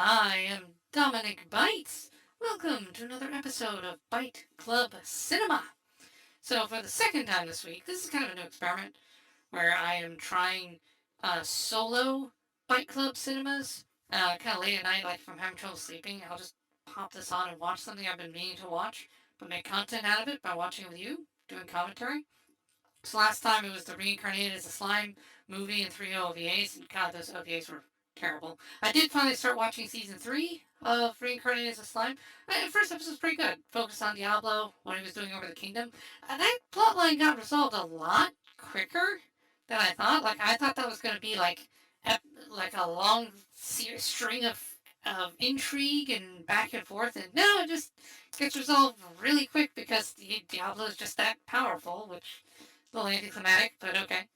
I am Dominic Bytes. Welcome to another episode of Byte Club Cinema. So, for the second time this week, this is kind of a new experiment where I am trying solo Byte Club cinemas, kind of late at night, like if I'm having trouble sleeping. I'll just pop this on and watch something I've been meaning to watch, but make content out of it by watching it with you, doing commentary. So last time it was the Reincarnated as a Slime movie and three OVAs, and God, those OVAs were terrible. I did finally start watching season 3 of Reincarnated as a Slime. The first episode was pretty good. Focused on Diablo, what he was doing over the kingdom. That plotline got resolved a lot quicker than I thought. Like, I thought that was going to be like a long string of intrigue and back and forth, and no, it just gets resolved really quick because Diablo is just that powerful, which a little anticlimactic, but okay.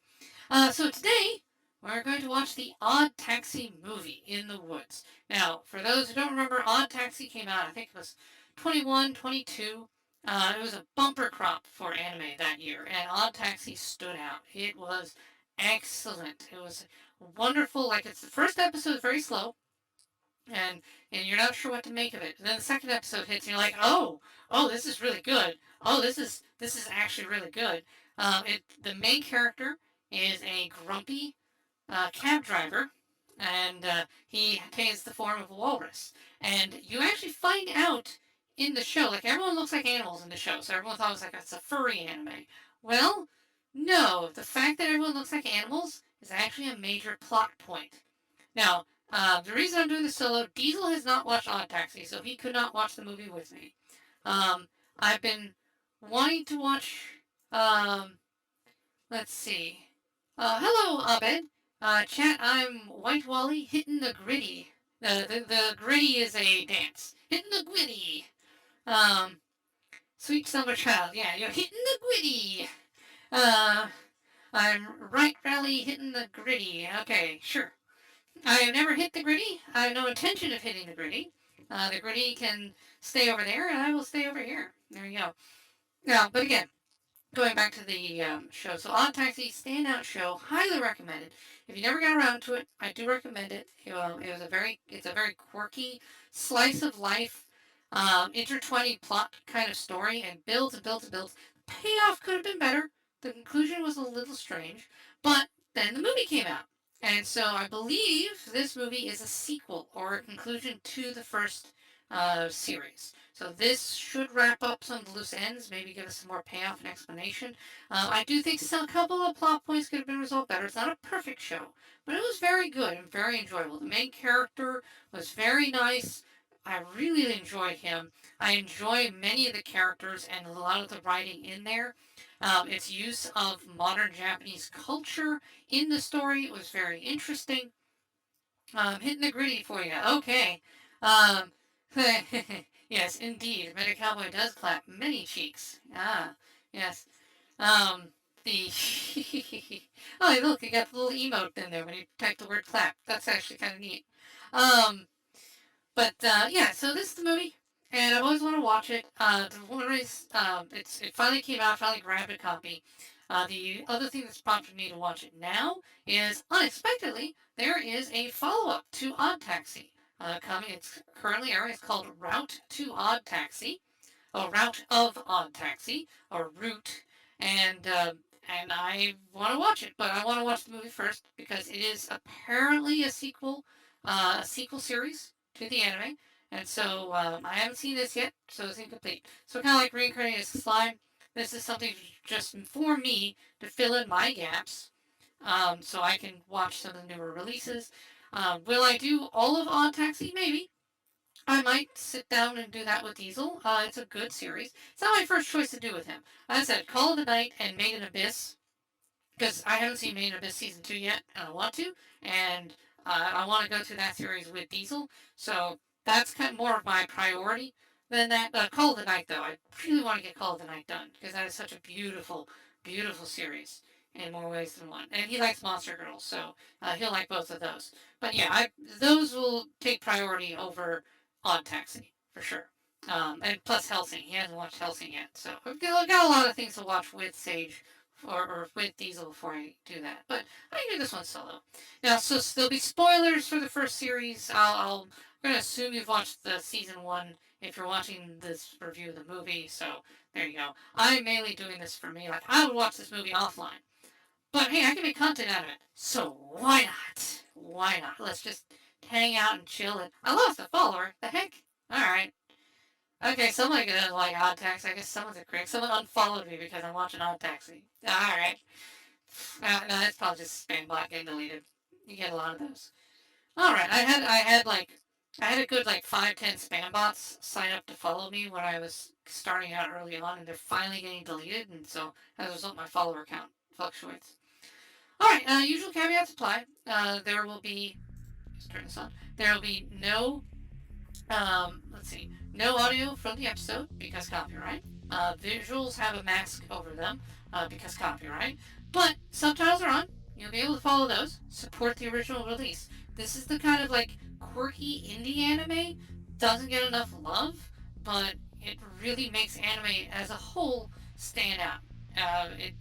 So today, we're going to watch the Odd Taxi movie in the woods. Now, for those who don't remember, Odd Taxi came out, I think it was 21, 22. It was a bumper crop for anime that year, and Odd Taxi stood out. It was excellent. It was wonderful. Like, it's the first episode is very slow, and and you're not sure what to make of it. And then the second episode hits, and you're like, oh, this is really good. Oh, this is actually really good. The main character is a grumpy cab driver, and he takes the form of a walrus. And you actually find out in the show, like everyone looks like animals in the show, so everyone thought it was like it's a furry anime. Well, no, the fact that everyone looks like animals is actually a major plot point. Now, the reason I'm doing this solo, Diesel has not watched Odd Taxi, so he could not watch the movie with me. Um, I've been wanting to watch. Um, let's see. Hello, Abed. Chat, I'm White Wally hitting the gritty. The gritty is a dance. Hitting the gritty. Um, Sweet summer child. Yeah, you're hitting the gritty. Uh, I'm right rally hitting the gritty. Okay, sure. I have never hit the gritty. I have no intention of hitting the gritty. The gritty can stay over there, and I will stay over here. There you go. Now, but again, going back to the show. So, Odd Taxi, standout show, highly recommended. If you never got around to it, I do recommend it. It's a very quirky slice of life, intertwining plot kind of story, and builds and builds and builds. Payoff could have been better. The conclusion was a little strange, but then the movie came out. And so I believe this movie is a sequel or a conclusion to the first series. So this should wrap up some of the loose ends, maybe give us some more payoff and explanation. I do think a couple of plot points could have been resolved better. It's not a perfect show, but it was very good and very enjoyable. The main character was very nice. I really enjoyed him. I enjoy many of the characters and a lot of the writing in there. Its use of modern Japanese culture in the story was very interesting. Hitting the gritty for you. Okay. Um, yes, indeed. Meta Cowboy does clap many cheeks. Ah, yes. Um, the oh, look, you got the little emote in there when you type the word clap. That's actually kind of neat. Um, but yeah, so this is the movie, and I've always wanted to watch it. The one reason it finally came out, finally grabbed a copy. The other thing that's prompted me to watch it now is unexpectedly there is a follow-up to Odd Taxi coming. It's currently airing. It's called Route to Odd Taxi, or Route of Odd Taxi, or Route, and I want to watch it, but I want to watch the movie first because it is apparently a sequel series to the anime. And so I haven't seen this yet, so it's incomplete. So kind of like Reincarnated as Slime, this is something just for me to fill in my gaps, so I can watch some of the newer releases. Will I do all of Odd Taxi? Maybe. I might sit down and do that with Diesel. It's a good series. It's not my first choice to do with him. As I said, Call of the Night and Made in Abyss, because I haven't seen Made in Abyss season 2 yet, and I want to, and I want to go through that series with Diesel. So that's kind of more of my priority than that. Call of the Night, though, I really want to get Call of the Night done because that is such a beautiful, beautiful series in more ways than one. And he likes Monster Girls, so he'll like both of those. But yeah, those will take priority over Odd Taxi for sure. And plus Helsing, he hasn't watched Helsing yet, so I've got a lot of things to watch with Sage or with Diesel before I do that. But I can do this one solo. Now, so there'll be spoilers for the first series. I'll we're going to assume you've watched the season 1 if you're watching this review of the movie, so there you go. I'm mainly doing this for me. Like, I would watch this movie offline. But hey, I can make content out of it. So why not? Why not? Let's just hang out and chill. And I lost a follower. The heck? Alright. Okay, someone gonna like Odd Taxi. I guess someone's a critic. Someone unfollowed me because I'm watching Odd Taxi. Alright. No, that's probably just spam bot getting deleted. You get a lot of those. Alright, I had a good like 5-10 spam bots sign up to follow me when I was starting out early on, and they're finally getting deleted, and so as a result my follower count fluctuates. Alright, usual caveats apply. There will be, let's turn this on, there will be no, no audio from the episode because copyright. Visuals have a mask over them because copyright. But subtitles are on. You'll be able to follow those. Support the original release. This is the kind of like quirky indie anime. Doesn't get enough love, but it really makes anime as a whole stand out.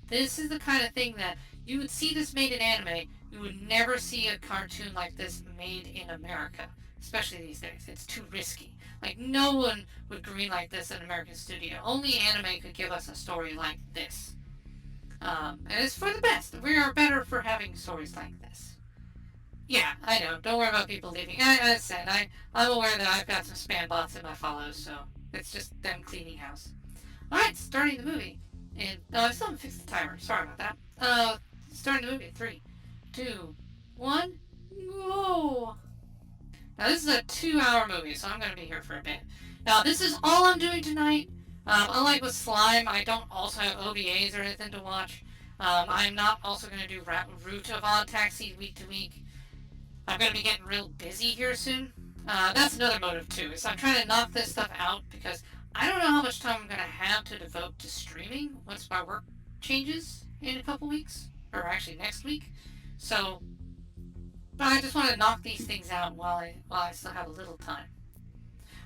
This is the kind of thing that you would see this made in anime. You would never see a cartoon like this made in America, especially these days. It's too risky. Like, no one would greenlight this in an American studio. Only anime could give us a story like this. And it's for the best. We are better for having stories like this. Yeah, I know. Don't worry about people leaving. As I said, I'm aware that I've got some spam bots in my follows, so it's just them cleaning house. Alright, starting the movie. And I still haven't fixed the timer. Sorry about that. Starting the movie in 3, 2, 1, go! Now, this is a 2-hour movie, so I'm going to be here for a bit. Now, this is all I'm doing tonight. Unlike with Slime, I don't also have OVAs or anything to watch. I'm not also going to do Route of Odd Taxi week to week. I'm going to be getting real busy here soon. That's another motive, too, is I'm trying to knock this stuff out because I don't know how much time I'm going to have to devote to streaming once my work changes in a couple weeks, or actually next week. So, but I just want to knock these things out while I still have a little time.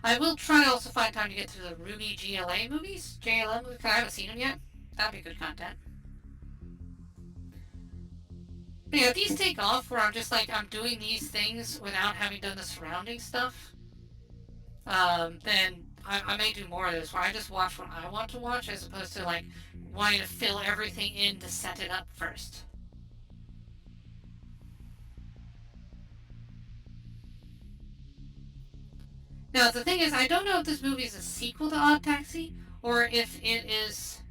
I will try to also find time to get to the Ruby GLA movies, JLM movies, because I haven't seen them yet. That'd be good content. But yeah, if these take off where I'm just like, I'm doing these things without having done the surrounding stuff, then I may do more of this, where I just watch what I want to watch as opposed to like wanting to fill everything in to set it up first. Now, the thing is, I don't know if this movie is a sequel to Odd Taxi, or if it is,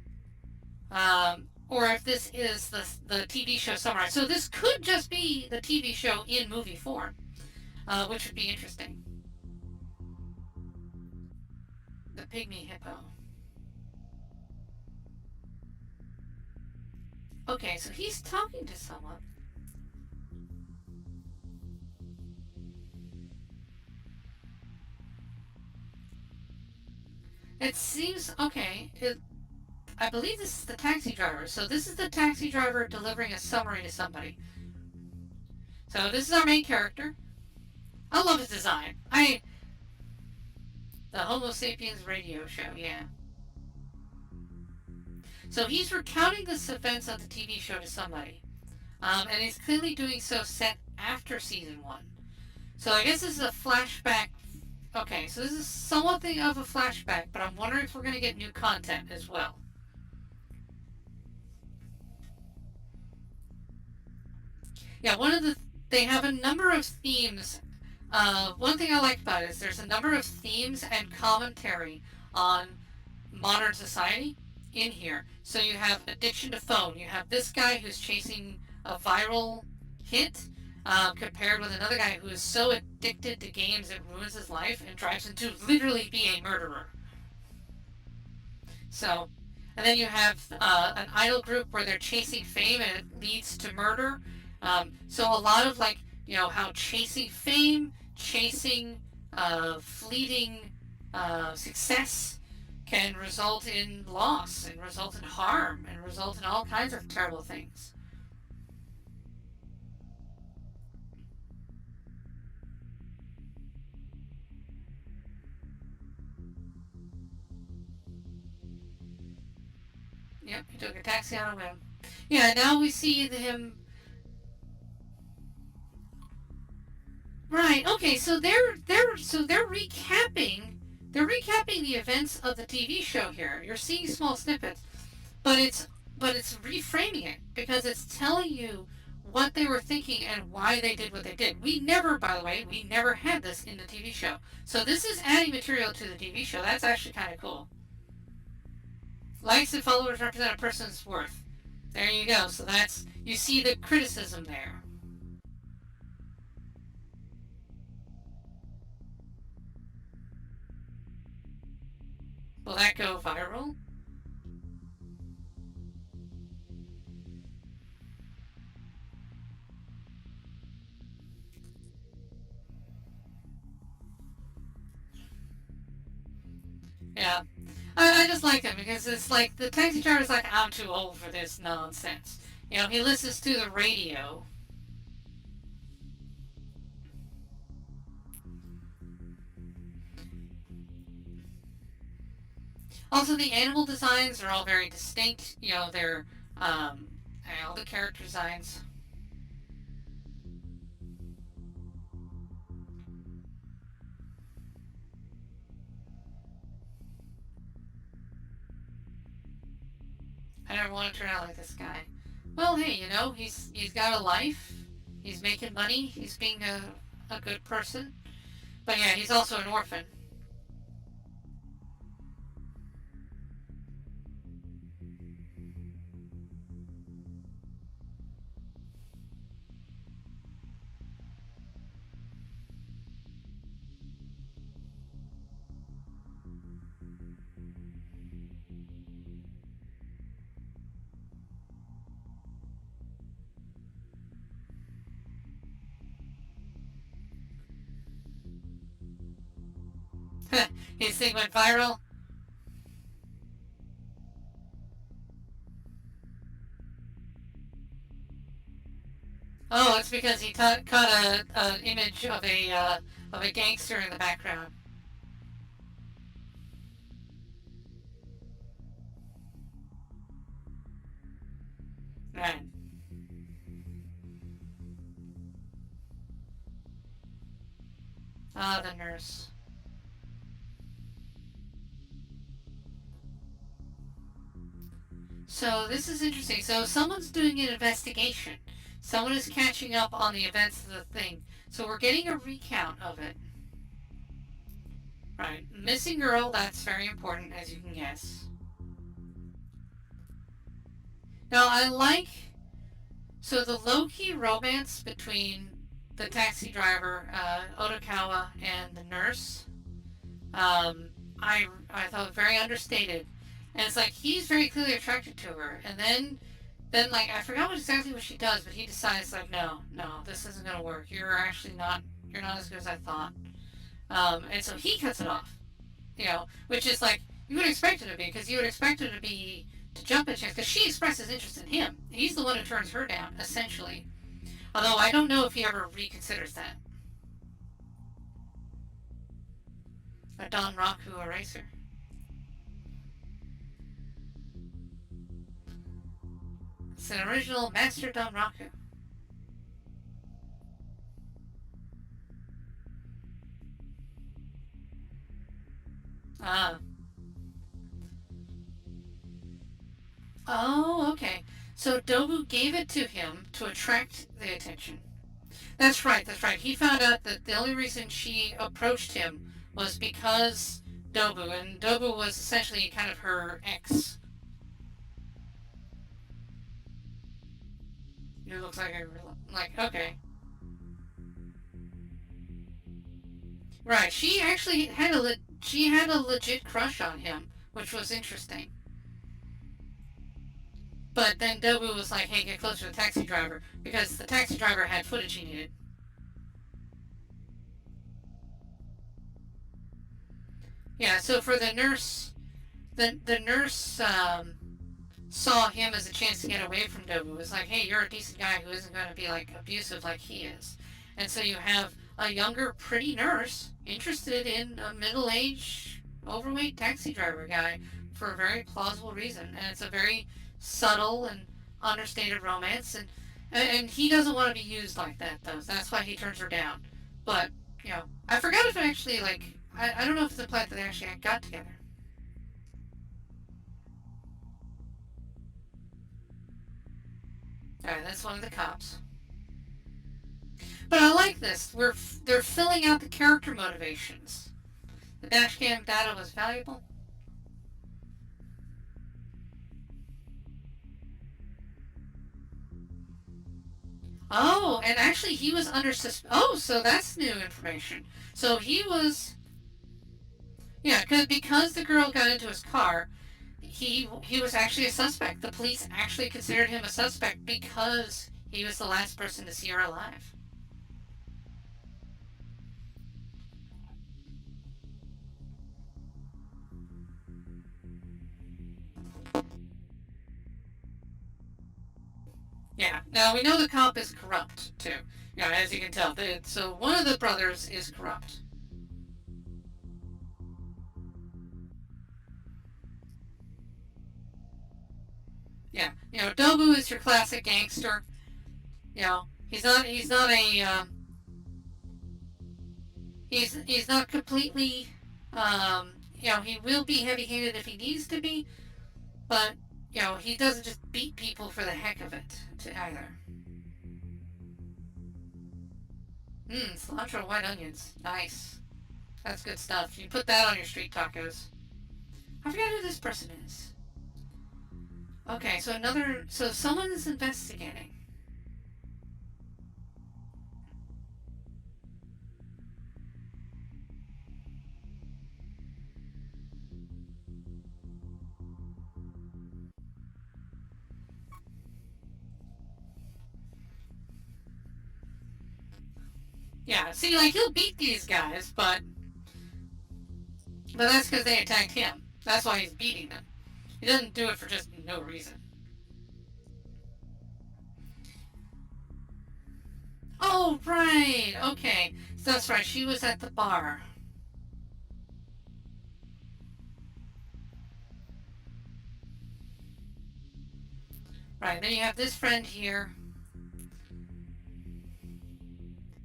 or if this is the TV show summary. So this could just be the TV show in movie form, which would be interesting. The Pygmy Hippo. Okay, so he's talking to someone. It seems, okay, I believe this is the taxi driver. So this is the taxi driver delivering a summary to somebody. So this is our main character. I love his design. The Homo sapiens radio show, yeah. So he's recounting the events of the TV show to somebody. And he's clearly doing so set after season 1. So I guess this is a flashback. Okay, so this is somewhat of a flashback, but I'm wondering if we're going to get new content as well. Yeah, they have a number of themes. One thing I like about it is there's a number of themes and commentary on modern society in here. So you have addiction to phone. You have this guy who's chasing a viral hit, compared with another guy who is so addicted to games it ruins his life and drives him to literally be a murderer. So, and then you have an idol group where they're chasing fame and it leads to murder. So a lot of like, how chasing fame, chasing fleeting success can result in loss and result in harm and result in all kinds of terrible things. Yep, he took a taxi on a whim. Yeah, now we see him. Right. Okay. So they're recapping the events of the TV show here. You're seeing small snippets, but it's reframing it because it's telling you what they were thinking and why they did what they did. We never, by the way, we never had this in the TV show. So this is adding material to the TV show. That's actually kind of cool. Likes and followers represent a person's worth. There you go. So that's you see the criticism there. Will that go viral? Yeah. I just like him because it's like the taxi driver's like, I'm too old for this nonsense. You know, he listens to the radio. Also, the animal designs are all very distinct. You know, they're all the character designs. I never want to turn out like this guy. Well, hey, you know, he's got a life. He's making money. He's being a good person. But yeah, he's also an orphan. His thing went viral. Oh, it's because he caught an image of a gangster in the background. Right. Ah, the nurse. So this is interesting. So someone's doing an investigation. Someone is catching up on the events of the thing. So we're getting a recount of it. Right. Missing girl, that's very important, as you can guess. Now, I like. So the low key romance between the taxi driver, Otokawa, and the nurse, I thought very understated. And it's like he's very clearly attracted to her, and then like I forgot exactly what she does, but he decides like no, this isn't gonna work. You're not as good as I thought. And so he cuts it off, you know, which is like you would expect it to be because you would expect it to be to jump at chance because she expresses interest in him. He's the one who turns her down essentially. Although I don't know if he ever reconsiders that. A Don Raku eraser. It's an original Master Don Raku. Ah. Oh, okay. So Dobu gave it to him to attract the attention. That's right, that's right. He found out that the only reason she approached him was because Dobu, and Dobu was essentially kind of her ex. It looks like okay. Right, she had a legit crush on him, which was interesting. But then Dobu was like, "Hey, get closer to the taxi driver," because the taxi driver had footage he needed. Yeah, so for the nurse, the nurse saw him as a chance to get away from Dobu. It was like, "Hey, you're a decent guy who isn't going to be like abusive like he is," and so you have a younger, pretty nurse interested in a middle-aged, overweight taxi driver guy for a very plausible reason, and it's a very subtle and understated romance, and he doesn't want to be used like that though. That's why he turns her down. But, I forgot if it actually, like, I don't know if it's implied that they actually got together. Alright, that's one of the cops. But I like this. They're filling out the character motivations. The dashcam data was valuable. Oh, and actually he was under Oh, so that's new information. So he was, yeah, because the girl got into his car, he was actually a suspect. The police actually considered him a suspect because he was the last person to see her alive. Yeah. Now we know the cop is corrupt too. Yeah, as you can tell. So one of the brothers is corrupt. Yeah. Dobu is your classic gangster. He's not a he's not completely he will be heavy-handed if he needs to be, but he doesn't just beat people for the heck of it either. Cilantro white onions. Nice. That's good stuff. You put that on your street tacos. I forgot who this person is. Okay, so someone is investigating. Yeah, see, like, he'll beat these guys, but that's because they attacked him. That's why he's beating them. He doesn't do it for just no reason. Oh, right. Okay. So that's right. She was at the bar. Right. Then you have this friend here.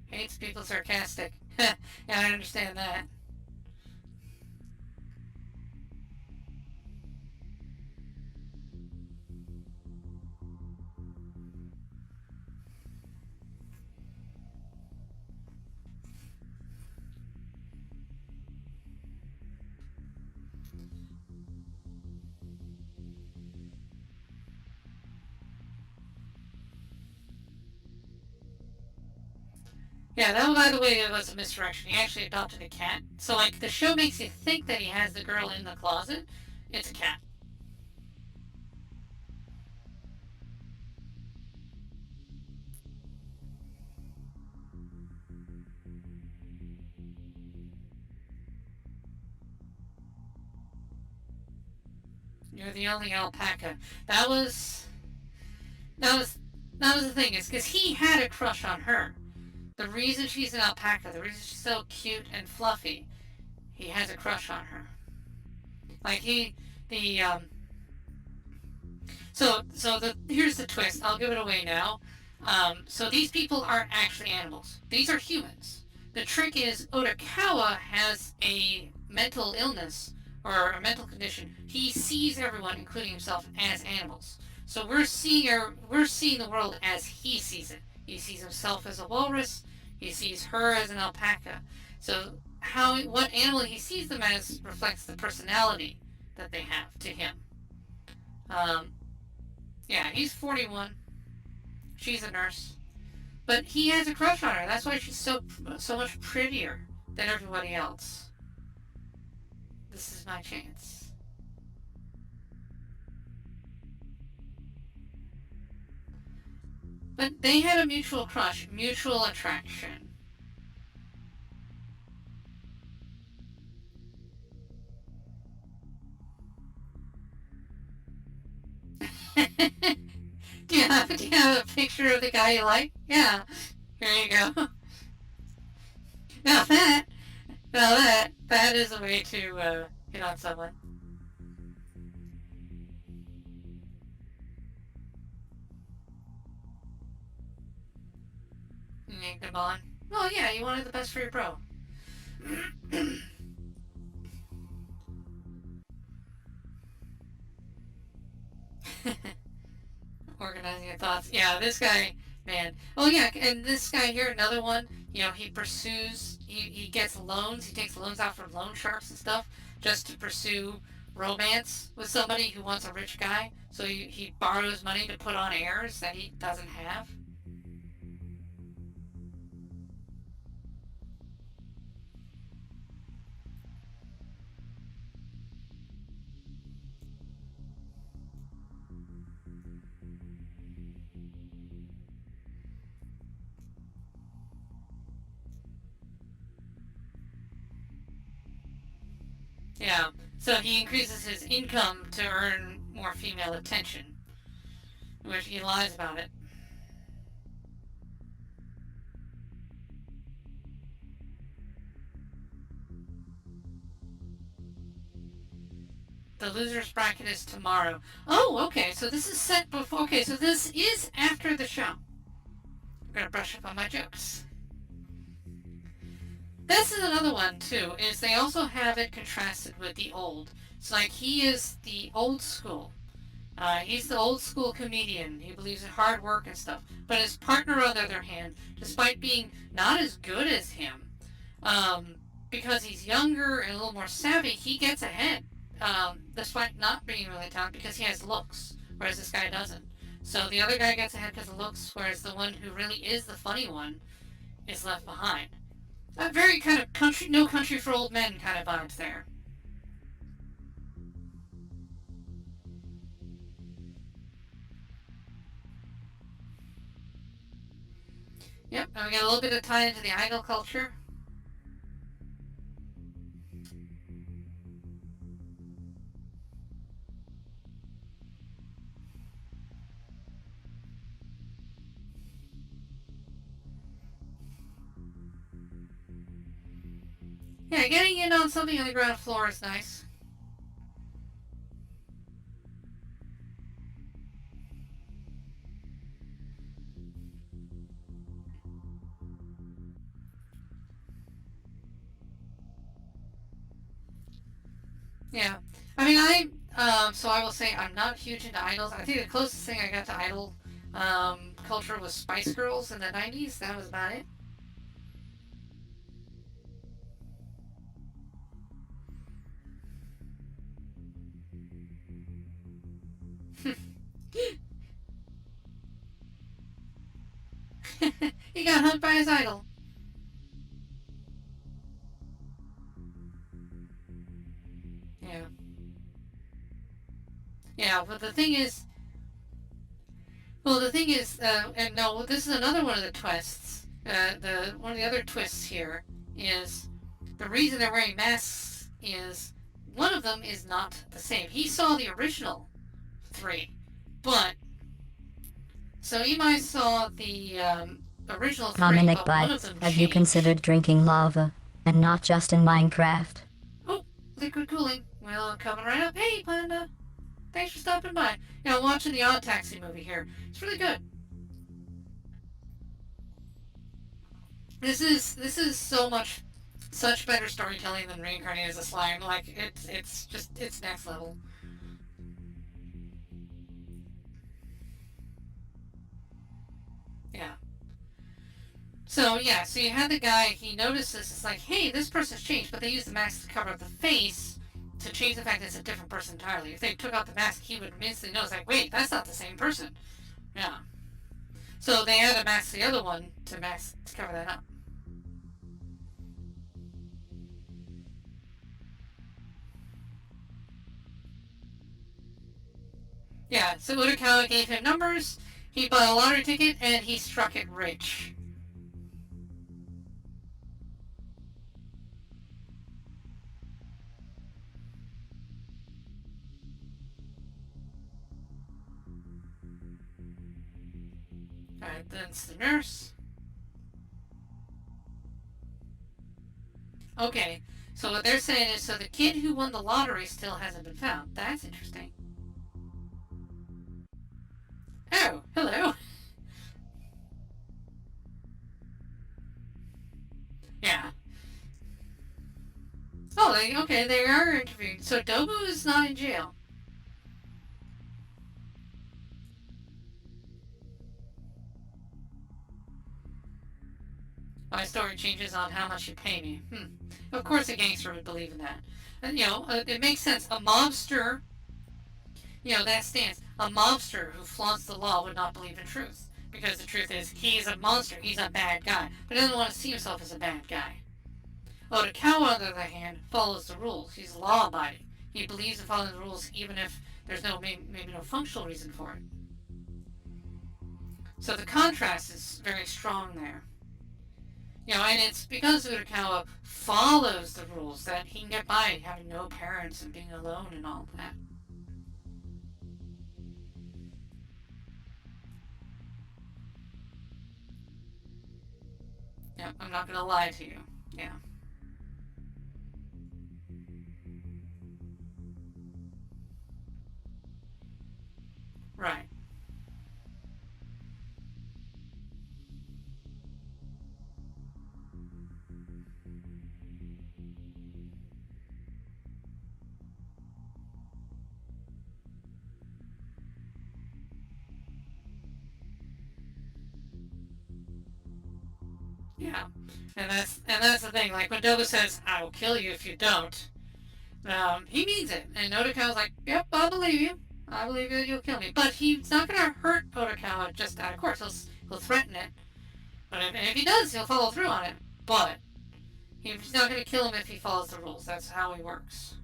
Hates people sarcastic. Yeah, I understand that. Yeah, that, by the way, was a misdirection. He actually adopted a cat. So, like, the show makes you think that he has the girl in the closet. It's a cat. You're the only alpaca. That was that was that was the thing, is because he had a crush on her. The reason she's an alpaca, the reason she's so cute and fluffy, he has a crush on her. Like the here's the twist. I'll give it away now. So these people aren't actually animals. These are humans. The trick is Otakawa has a mental illness or a mental condition. He sees everyone, including himself, as animals. So we're seeing the world as he sees it. He sees himself as a walrus. He sees her as an alpaca. So what animal he sees them as reflects the personality that they have to him. Um, yeah, he's 41. She's a nurse, but he has a crush on her. That's why she's so much prettier than everybody else. This is my chance. But they had a mutual crush, mutual attraction. Do you have a picture of the guy you like? Yeah. Here you go. Now that is a way to hit on someone. Make them on. Well, yeah, you wanted the best for your bro. Organizing your thoughts. Yeah, this guy, man. Oh yeah, and this guy here, another one. He pursues. He gets loans. He takes loans out from loan sharks and stuff just to pursue romance with somebody who wants a rich guy. So he borrows money to put on heirs that he doesn't have. Yeah. So he increases his income to earn more female attention, which he lies about it. The loser's bracket is tomorrow. Oh, okay. So this is set before. Okay, so this is after the show. I'm gonna brush up on my jokes. This is another one too. Is they also have it contrasted with the old. It's like he is the old school. He's the old school comedian. He believes in hard work and stuff. But his partner, on the other hand, despite being not as good as him, um, because he's younger and a little more savvy, he gets ahead. Despite not being really talented, because he has looks, whereas this guy doesn't. So the other guy gets ahead because of looks, whereas the one who really is the funny one is left behind. A very kind of country, no country for old men kind of vibes there. Yep, and we got a little bit of tie into the idol culture. Yeah, getting in on something on the ground floor is nice. Yeah, I mean, so I will say I'm not huge into idols. I think the closest thing I got to idol culture was Spice Girls in the '90s. That was about it. He got hugged by his idol. Yeah, yeah. But the thing is, and no, this is another one of the twists. The one of the other twists here is the reason they're wearing masks is one of them is not the same. He saw the original three, but so Imai saw the original three, Dominic but one of Bytes, them have you changed. considered drinking lava? And not just in Minecraft? Oh, liquid cooling. Well, coming right up. Hey, Panda. Thanks for stopping by. I'm watching the Odd Taxi movie here. It's really good. This is such better storytelling than reincarnated as a slime. Like it's next level. Yeah. So yeah, so you had the guy. He notices it's like, hey, this person's changed, but they use the mask to cover up the face to change the fact that it's a different person entirely. If they took out the mask, he would instantly know. It's like, wait, that's not the same person. Yeah. So they had to mask the other one to cover that up. Yeah. So Utakawa gave him numbers. He bought a lottery ticket and he struck it rich. Alright, then it's the nurse. Okay, so what they're saying is, so the kid who won the lottery still hasn't been found. That's interesting. Oh, hello. Oh, okay, they are interviewing. So Dobu is not in jail. My story changes on how much you pay me. Of course a gangster would believe in that. And, it makes sense. A mobster, that stance. A mobster who flaunts the law would not believe in truth. Because the truth is, he's a monster. He's a bad guy. But he doesn't want to see himself as a bad guy. Otakawa, on the other hand, follows the rules. He's law-abiding. He believes in following the rules even if there's maybe no functional reason for it. So the contrast is very strong there. And it's because Utakawa follows the rules that he can get by having no parents and being alone and all that. Yeah, I'm not gonna lie to you. Yeah. Right. Yeah. And that's the thing. Like when Dobu says, "I will kill you if you don't," he means it. And Otakawa's like, "Yep, I believe you. I believe that you'll kill me." But he's not gonna hurt Otakawa just out of course. He'll threaten it. But if he does, he'll follow through on it. But he's not gonna kill him if he follows the rules. That's how he works.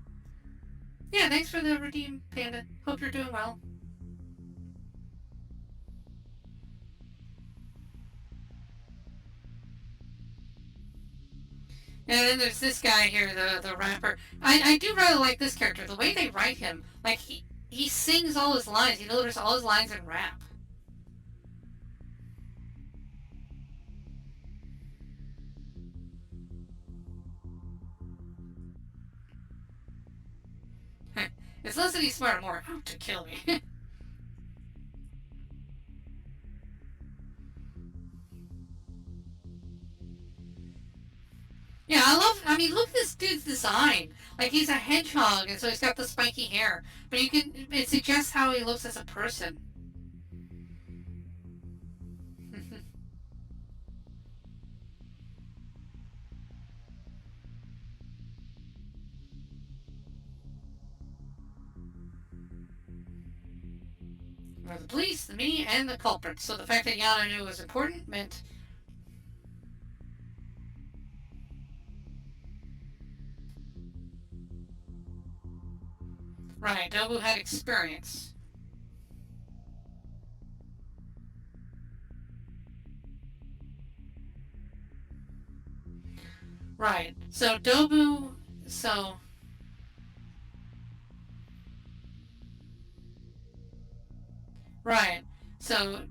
Yeah, thanks for the redeem, Panda. Hope you're doing well. And then there's this guy here, the rapper. I do really like this character. The way they write him, like he sings all his lines. He delivers all his lines in rap. It's less that he's smart, more out to kill me. Yeah, I mean, look at this dude's design. Like, he's a hedgehog, and so he's got the spiky hair. But it suggests how he looks as a person. Or the police, the me, and the culprit. So the fact that Yana knew was important meant... Right, Dobu had experience. Right, so Dobu... So... Right. So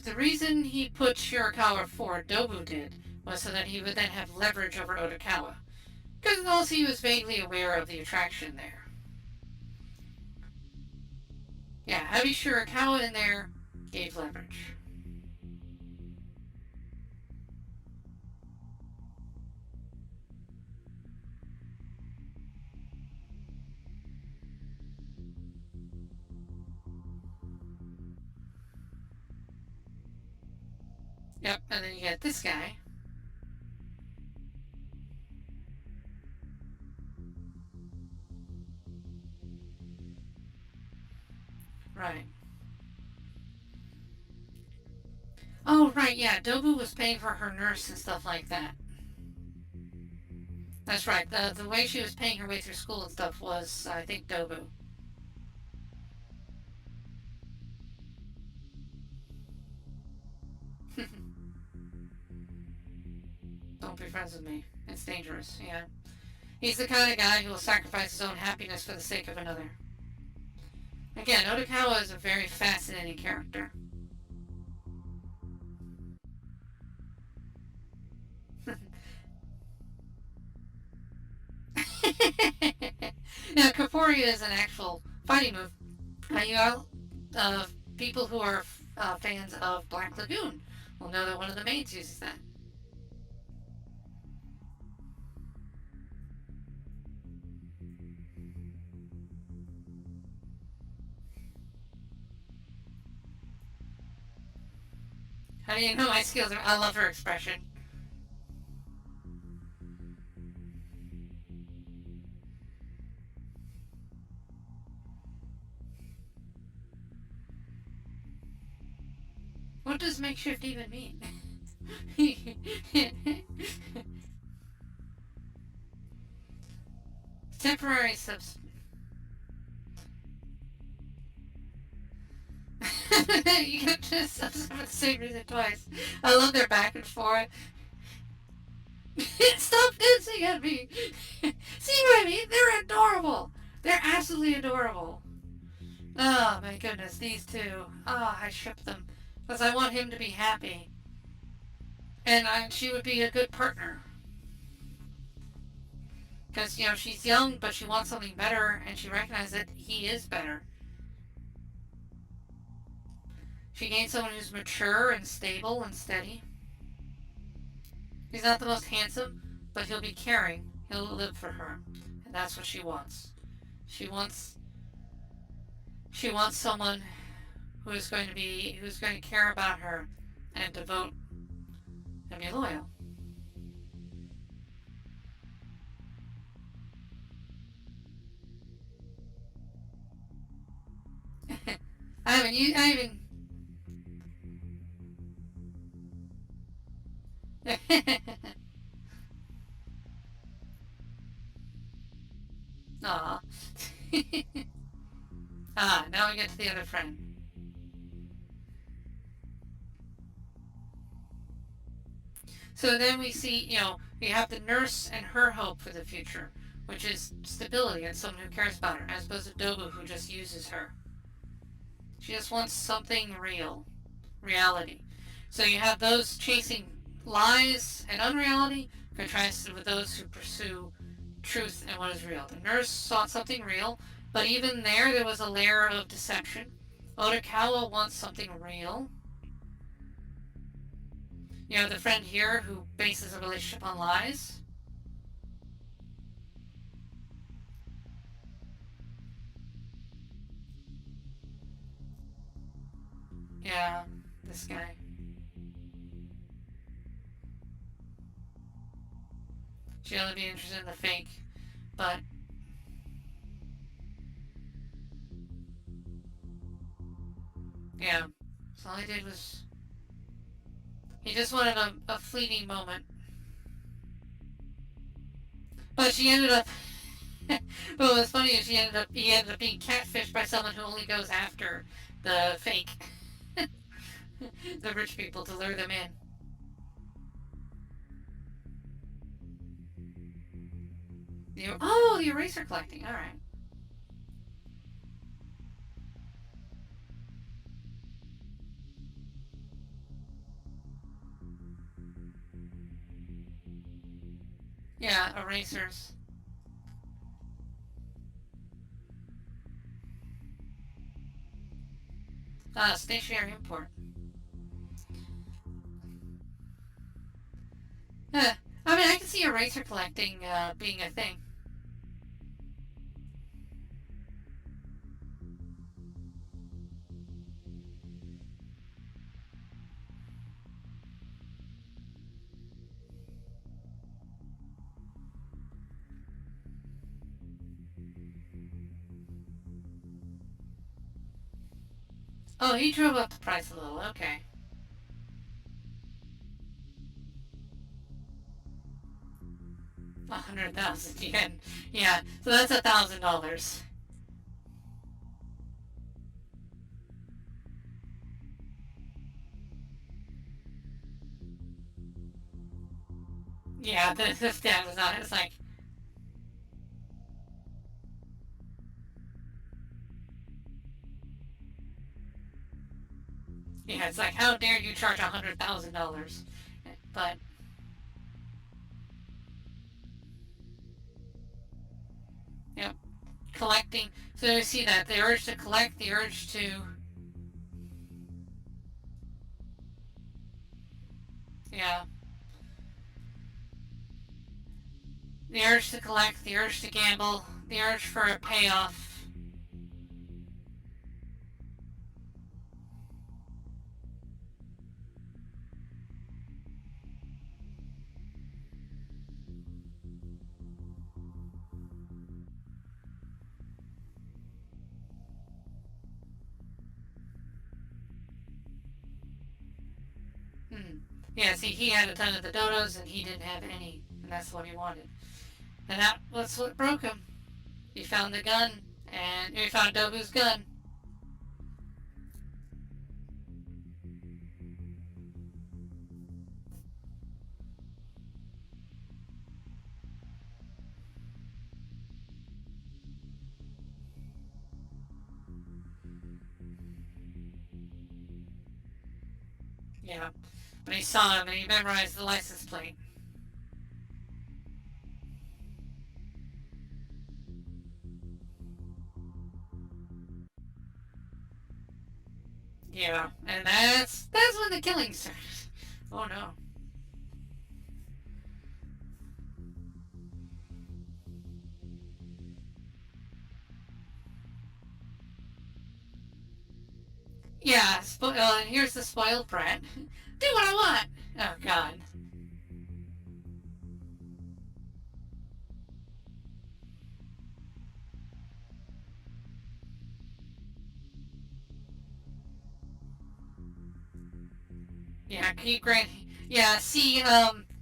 the reason he put Shirakawa forward, Dobu did, was so that he would then have leverage over Otakawa. Because also he was vaguely aware of the attraction there. Yeah, having Shirakawa in there gave leverage. Yep, and then you get this guy. Right. Oh, right, yeah, Dobu was paying for her nurse and stuff like that. That's right, the way she was paying her way through school and stuff was, I think, Dobu. Don't be friends with me. It's dangerous, yeah. He's the kind of guy who will sacrifice his own happiness for the sake of another. Again, Otakawa is a very fascinating character. Now, Kaporia is an actual fighting move. You know, people who are fans of Black Lagoon will know that one of the maids uses that. How do you know my skills are... I love her expression. What does makeshift even mean? Temporary subs... You got to subs for the same reason twice. I love their back and forth. Stop dancing at me! See what I mean? They're adorable! They're absolutely adorable. Oh my goodness, these two. Oh, I ship them. Because I want him to be happy. And she would be a good partner. Because, she's young, but she wants something better, and she recognizes that he is better. She gains someone who's mature and stable and steady. He's not the most handsome, but he'll be caring. He'll live for her. And that's what she wants. She wants someone who's going to care about her and devote and be loyal. Aw. Now we get to the other friend. So then we see, we have the nurse and her hope for the future, which is stability and someone who cares about her, as opposed to Dobu, who just uses her. She just wants something real. Reality. So you have those chasing lies and unreality, contrasted with those who pursue truth and what is real. The nurse sought something real, but even there was a layer of deception. Otakawa wants something real. You have the friend here who bases a relationship on lies. Yeah, this guy. She'd only be interested in the fake, but... yeah, so all he did was... he just wanted a fleeting moment. But she ended up... but what was funny is he ended up being catfished by someone who only goes after the fake. The rich people to lure them in. The eraser collecting, alright. Yeah, erasers. Stationary import. I mean, I can see eraser collecting being a thing. Oh, he drove up the price a little, okay. 100,000 yen. Yeah, so that's $1,000. Yeah, this dad was not. It's like... yeah, it's like, how dare you charge $100,000? But... yep. Collecting. So you see that. The urge to collect, the urge to... yeah. The urge to collect, the urge to gamble, the urge for a payoff. Yeah, see, he had a ton of the dodos and he didn't have any, and that's what he wanted. And that's what broke him. He found the gun, and he found Dobu's gun. Yeah, but he saw him and he memorized the license plate. Yeah, and that's when the killing started. Oh no. Yeah, and here's the spoiled brat. Do what I want. Oh god. Yeah, keep granting. Yeah, see,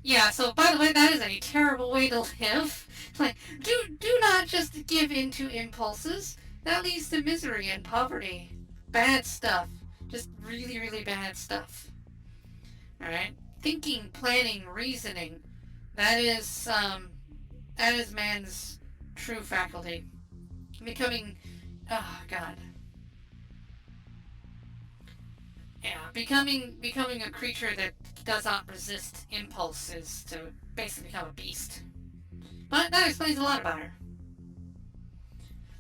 yeah. So by the way, that is a terrible way to live. Like, do not just give in to impulses. That leads to misery and poverty. Bad stuff. Just really, really bad stuff. All right. Thinking, planning, reasoning. That is man's true faculty. Becoming, oh god, yeah, becoming a creature that does not resist impulses to basically become a beast. But that explains a lot about her.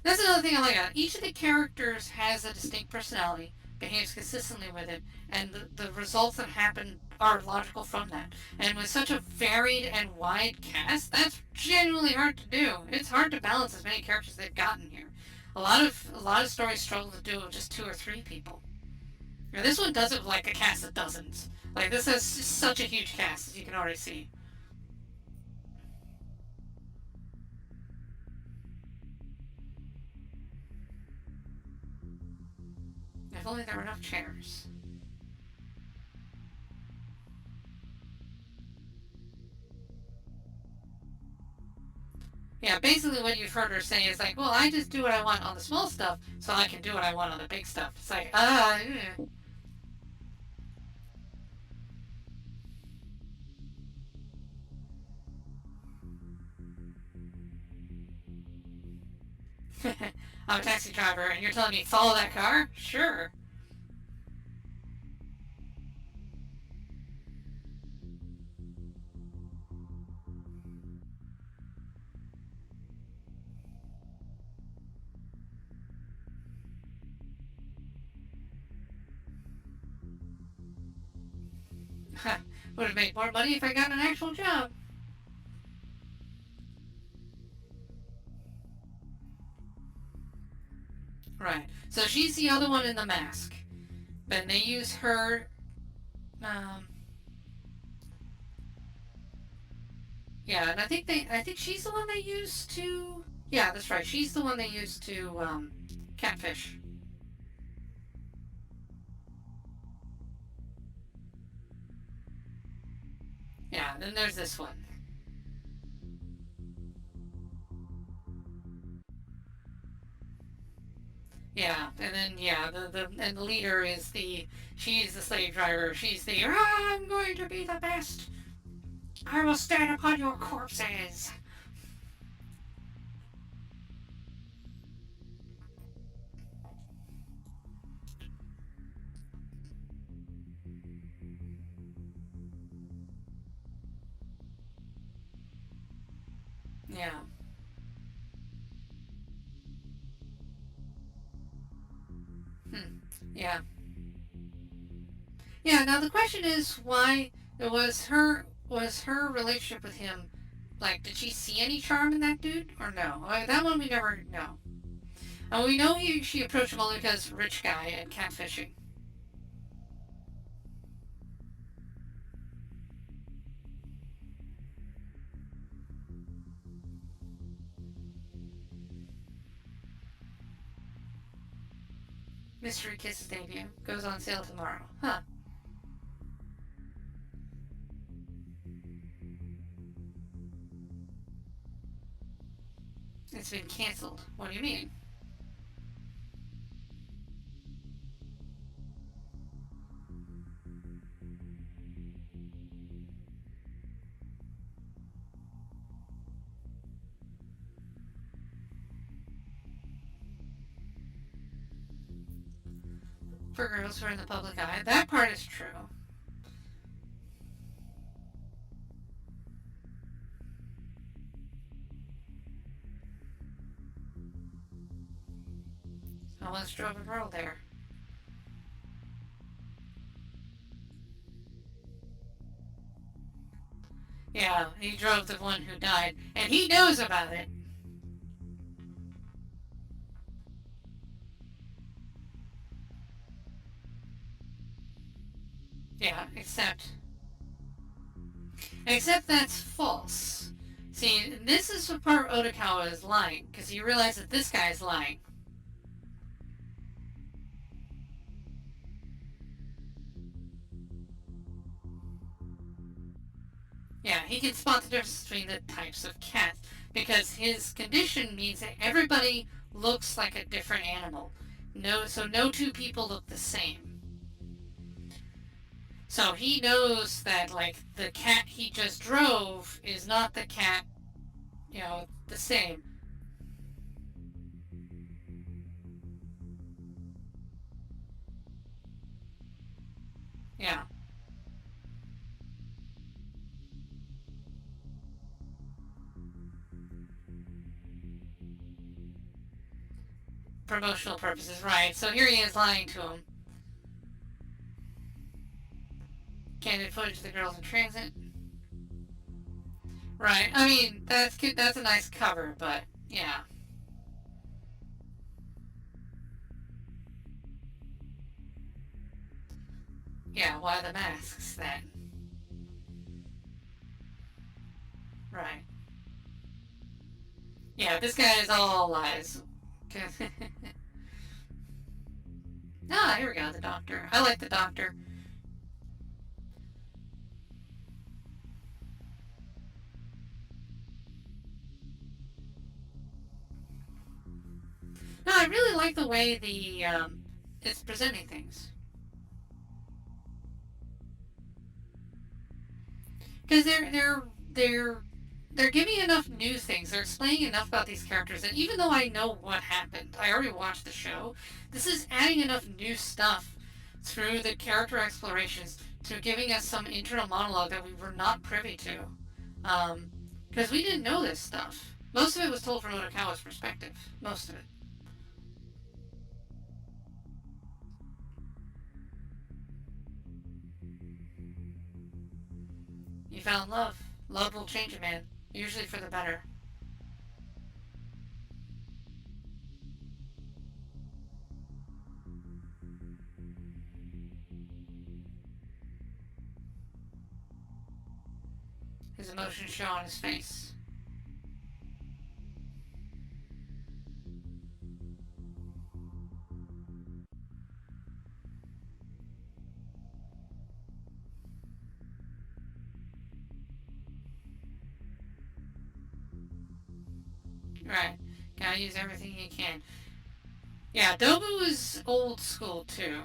That's another thing I like about it. Each of the characters has a distinct personality, behaves consistently with it, and the results that happen are logical from that. And with such a varied and wide cast, that's genuinely hard to do. It's hard to balance as many characters they've gotten here. A lot of stories struggle to do it with just two or three people. Now, this one does it with like a cast of dozens. Like this has such a huge cast, as you can already see. If only there were enough chairs. Yeah, basically what you've heard her say is like, well, I just do what I want on the small stuff, so I can do what I want on the big stuff. It's like, I'm a taxi driver, and you're telling me follow that car? Sure. Would have made more money if I got an actual job. Right. So she's the other one in the mask. But they use her. Um, yeah, and I think she's the one they used to. Yeah, that's right. She's the one they used to catfish. Yeah. Then there's this one. Yeah, and then yeah, the leader is she's the slave driver. She's the I'm going to be the best. I will stand upon your corpses. Yeah. Hmm. Yeah. Yeah. Now the question is why it was her relationship with him. Like, did she see any charm in that dude or no? That one we never know. And we know she approached him only because rich guy and catfishing. Mystery Kisses debut goes on sale tomorrow. Huh. It's been canceled. What do you mean? For girls who are in the public eye. That part is true. I once drove a girl there. Yeah, he drove the one who died, and he knows about it. Yeah, except that's false. See, this is the part Otokawa is lying, because you realize that this guy is lying. Yeah, he can spot the difference between the types of cats, because his condition means that everybody looks like a different animal. So no two people look the same. So he knows that, like, the cat he just drove is not the cat, the same. Yeah. Promotional purposes, right. So here he is lying to him. Candid footage of the girls in transit. Right. I mean, that's cute. That's a nice cover, but yeah. Yeah, why the masks then? Right. Yeah, this guy is all lies. Here we go, the doctor. I like the doctor. No, I really like the way it's presenting things. Because they're giving enough new things. They're explaining enough about these characters, and even though I know what happened, I already watched the show. This is adding enough new stuff through the character explorations to giving us some internal monologue that we were not privy to, because we didn't know this stuff. Most of it was told from Otokawa's perspective. Most of it. You found love. Love will change a man, usually for the better. His emotions show on his face. Right. Gotta use everything you can. Yeah, Dobu is old school too.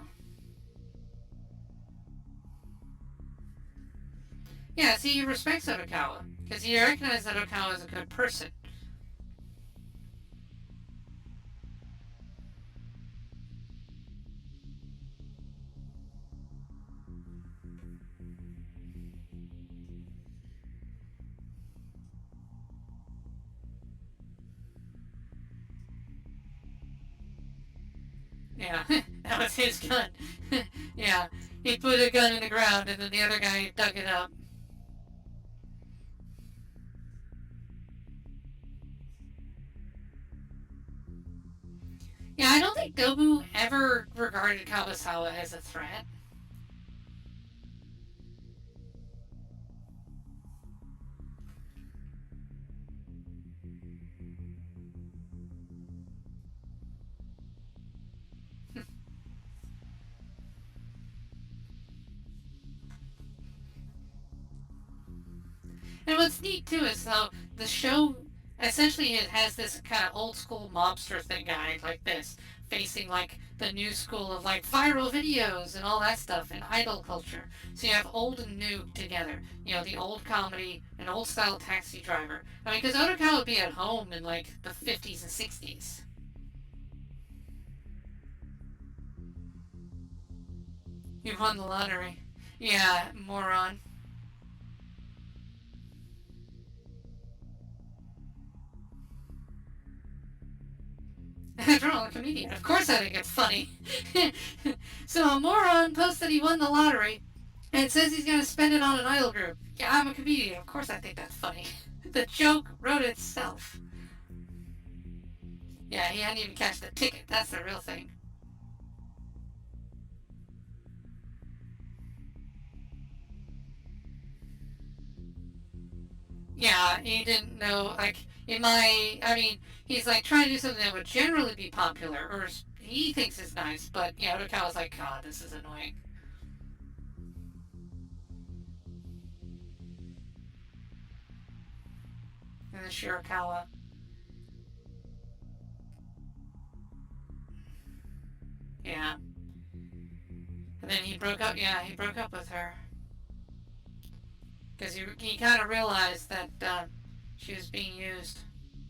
Yeah, see, he respects Otokawa because he recognizes that Otokawa is a good person. Yeah, that was his gun. Yeah, he put a gun in the ground and then the other guy dug it up. Yeah, I don't think Dobu ever regarded Kawasawa as a threat. And what's neat too is though the show essentially it has this kind of old school mobster thing guy like this, facing like the new school of like viral videos and all that stuff and idol culture. So you have old and new together. You know, the old comedy and old style Taxi Driver. I mean, because Otokawa would be at home in like the 50s and 60s. You won the lottery. Yeah, moron. After all, a comedian. Of course I think it's funny. So a moron posts that he won the lottery and says he's going to spend it on an idol group. Yeah, I'm a comedian. Of course I think that's funny. The joke wrote itself. Yeah, he hadn't even cashed the ticket. That's the real thing. Yeah, he didn't know, like, I mean, he's like trying to do something that would generally be popular, or he thinks is nice, but yeah, Otokawa's like, God, this is annoying. And then Shirakawa, yeah. And then he broke up with her. Because he kind of realized that she was being used.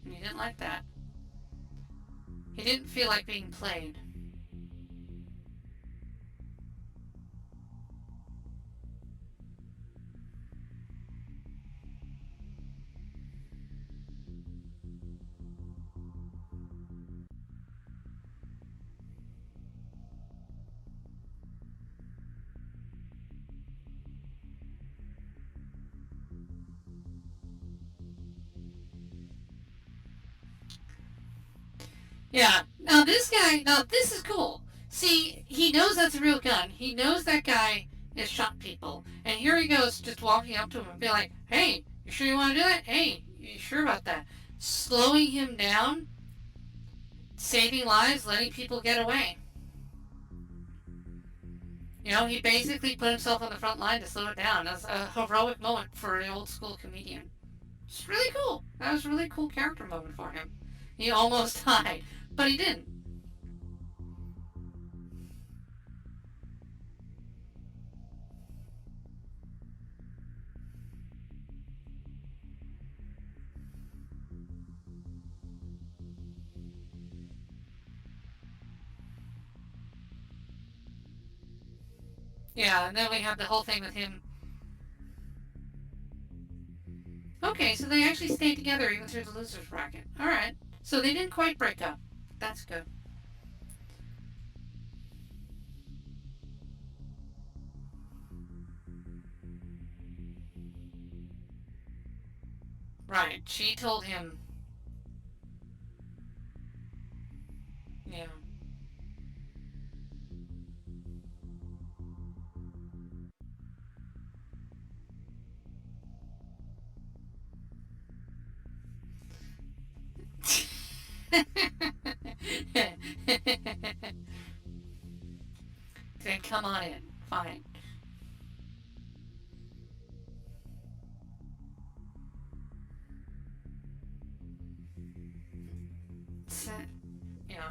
And he didn't like that. He didn't feel like being played. Yeah. Now this is cool. See, he knows that's a real gun. He knows that guy has shot people. And here he goes just walking up to him and be like, hey, you sure you want to do that? Hey, you sure about that? Slowing him down, saving lives, letting people get away. You know, he basically put himself on the front line to slow it down. That's a heroic moment for an old school comedian. It's really cool. That was a really cool character moment for him. He almost died, but he didn't. Yeah, and then we have the whole thing with him. Okay, so they actually stayed together even through the losers bracket. Alright. So they didn't quite break up. That's good. Right. She told him. Yeah. Then come on in. Fine. Yeah.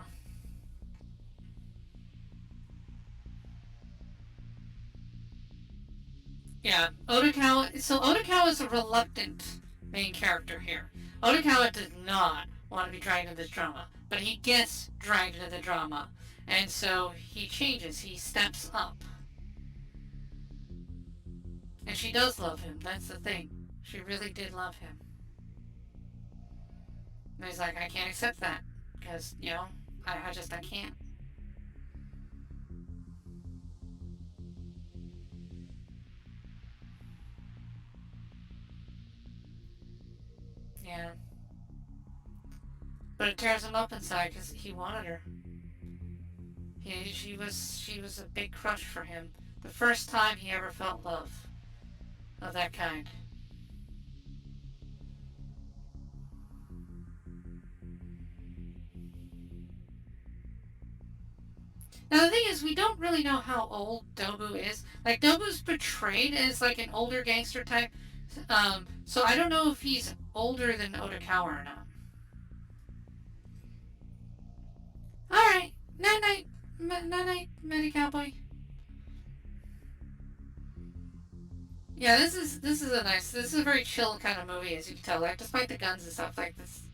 Yeah. Otokawa. So Otokawa is a reluctant main character here. Otokawa does not want to be dragged into this drama, but he gets dragged into the drama, and so he changes. He steps up, and she does love him. That's the thing. She really did love him. And he's like, I can't accept that because I can't. Yeah. But it tears him up inside because he wanted her. She was a big crush for him. The first time he ever felt love of that kind. Now the thing is, we don't really know how old Dobu is. Like Dobu's portrayed as like an older gangster type, so I don't know if he's older than Otokawa or not. Alright. Night night. Night night, Matty Cowboy. Yeah, this is a nice, this is a very chill kind of movie, as you can tell. Like, despite the guns and stuff, like this.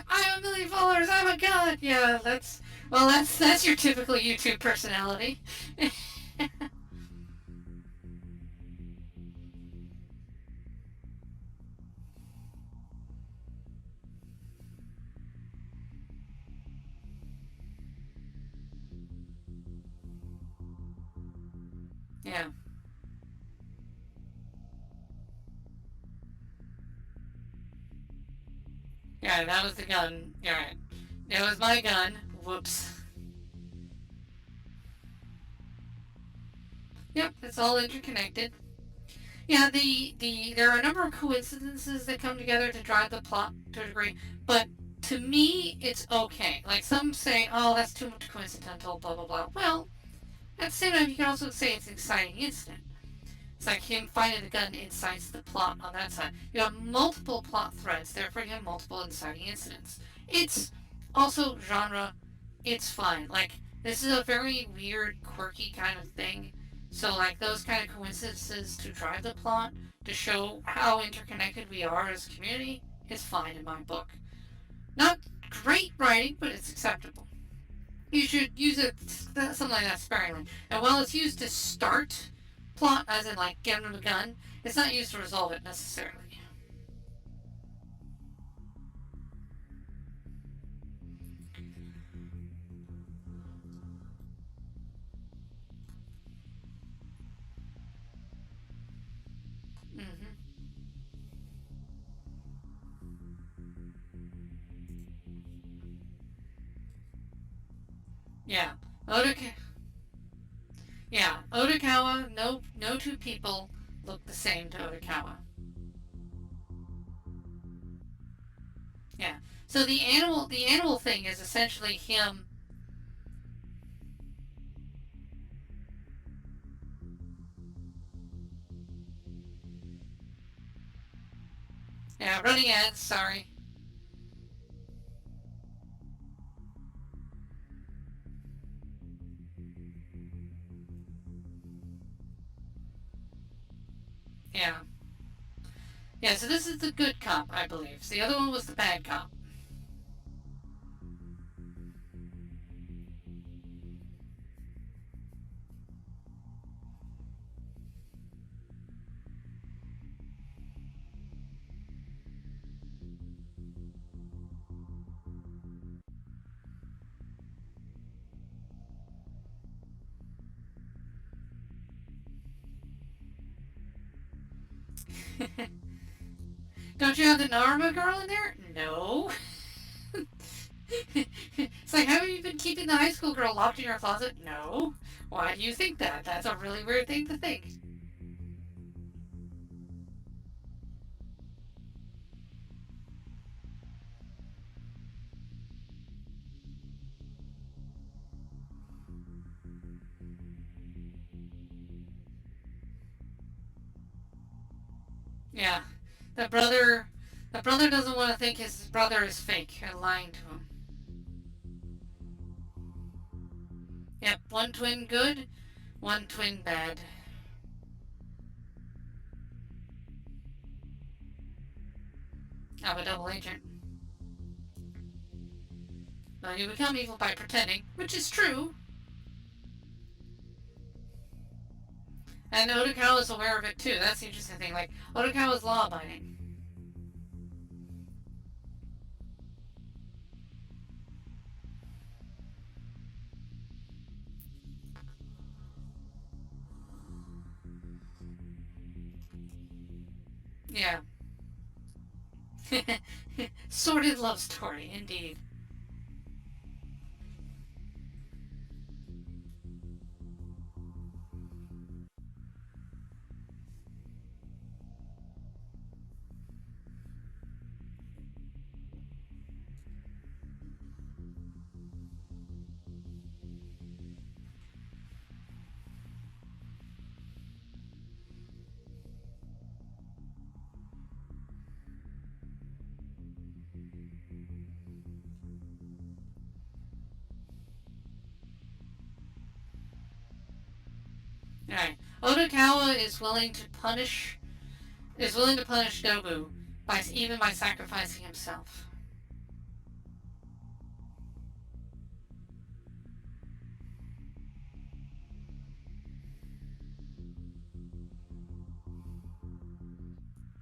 I'm a million followers. I'm a god. Yeah, that's your typical YouTube personality. Yeah, yeah, that was the gun. Yeah, right. It was my gun. Whoops. Yep, it's all interconnected. Yeah, there are a number of coincidences that come together to drive the plot to a degree, but to me, it's okay. Like, some say, oh, that's too much coincidental, blah blah blah. Well, at the same time, you can also say it's an exciting incident. It's like him finding the gun incites the plot on that side. You have multiple plot threads, therefore you have multiple inciting incidents. It's also genre, it's fine. Like, this is a very weird, quirky kind of thing. So, like, those kind of coincidences to drive the plot, to show how interconnected we are as a community, is fine in my book. Not great writing, but it's acceptable. You should use it, something like that, sparingly. And while it's used to start plot, as in, like, get him a gun, it's not used to resolve it necessarily. Mm-hmm. Yeah. Otoka- yeah, Otokawa, no two people look the same to Otokawa. Yeah. So the animal thing is essentially him, yeah, running ads, sorry. Yeah. Yeah, so this is the good cop, I believe. So the other one was the bad cop. Don't you have the Narma girl in there? No. It's like, have you been keeping the high school girl locked in your closet? No. Why do you think that? That's a really weird thing to think. Yeah. The brother the brother doesn't want to think his brother is fake and lying to him. Yep, one twin good, one twin bad. I'm a double agent. Well, you become evil by pretending, which is true. And Otokawa is aware of it too. That's the interesting thing. Like, Otokawa is law abiding. Yeah. Sordid love story, indeed. Alright. Odokawa is willing to punish Nobu by sacrificing himself.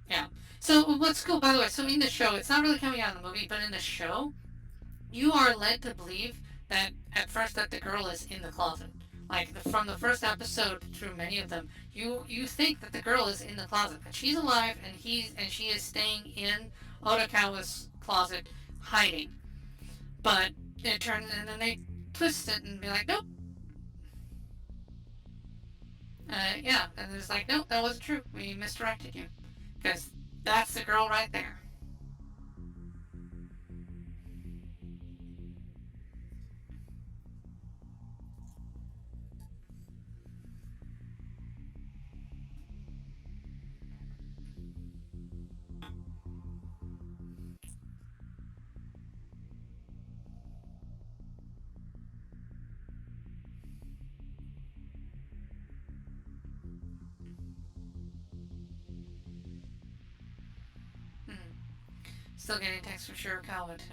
Yeah. So what's cool, by the way, so in the show, it's not really coming out in the movie, but in the show, you are led to believe that at first that the girl is in the closet. Like from the first episode through many of them, you think that the girl is in the closet, that she's alive and she is staying in Odokawa's closet, hiding. But it turns and then they twist it and be like, nope. Yeah, and it's like, nope, that wasn't true. We misdirected you, because that's the girl right there. Hmm. Still getting texts from Shirakawa too.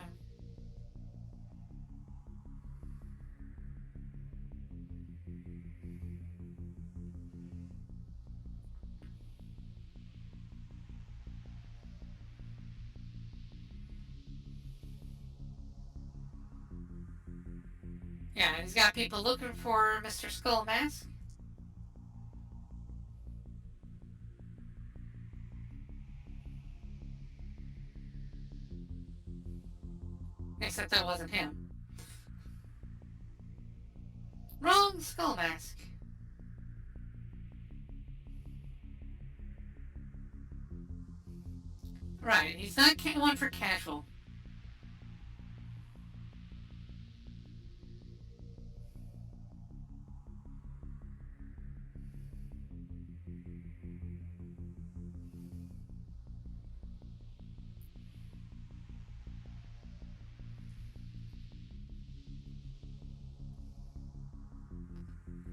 Yeah, and he's got people looking for Mr. Skull Mask. Except that wasn't him. Wrong Skull Mask. Right, he's not one for casual.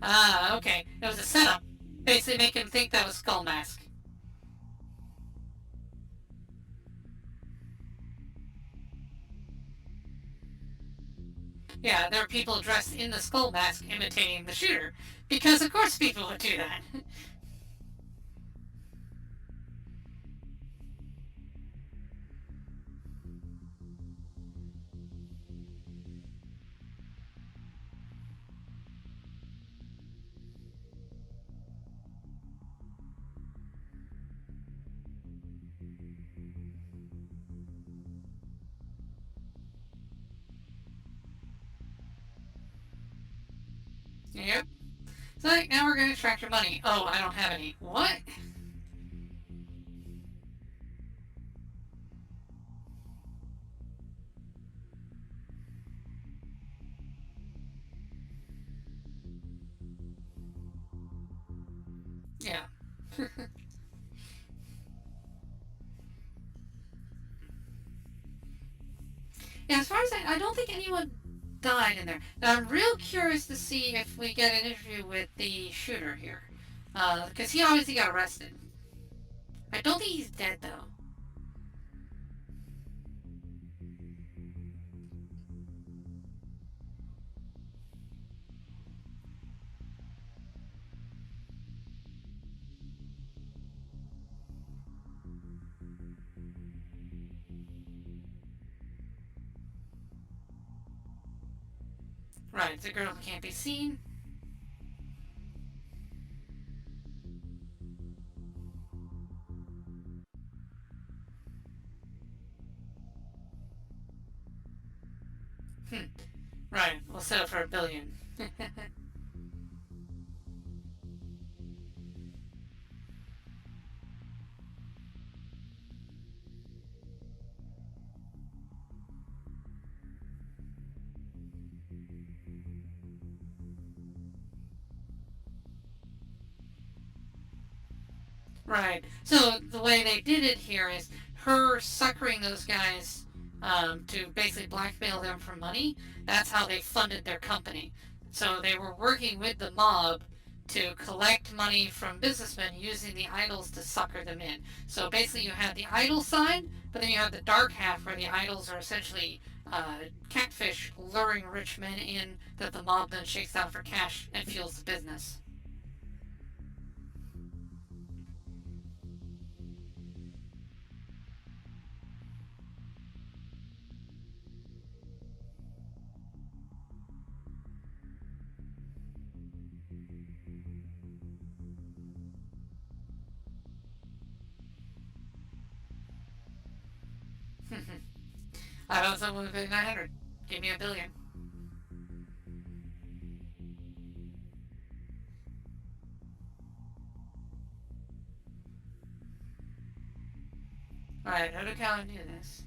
Ah, okay. It was a setup. Basically make him think that was Skull Mask. Yeah, there are people dressed in the Skull Mask imitating the shooter. Because of course people would do that. Yep. So like, now we're going to extract your money. Oh, I don't have any. What? Yeah. Yeah, as far as I don't think anyone died in there. Now, I'm real curious to see if we get an interview with the shooter here. Because he obviously got arrested. I don't think he's dead, though. Right, it's a girl who can't be seen. Right, we'll settle for $1 billion. Right. So the way they did it here is her suckering those guys to basically blackmail them for money. That's how they funded their company. So they were working with the mob to collect money from businessmen using the idols to sucker them in. So basically you have the idol side, but then you have the dark half where the idols are essentially catfish luring rich men in that the mob then shakes down for cash and fuels the business. I found someone with 900. Give me a billion. Alright, how do I do this?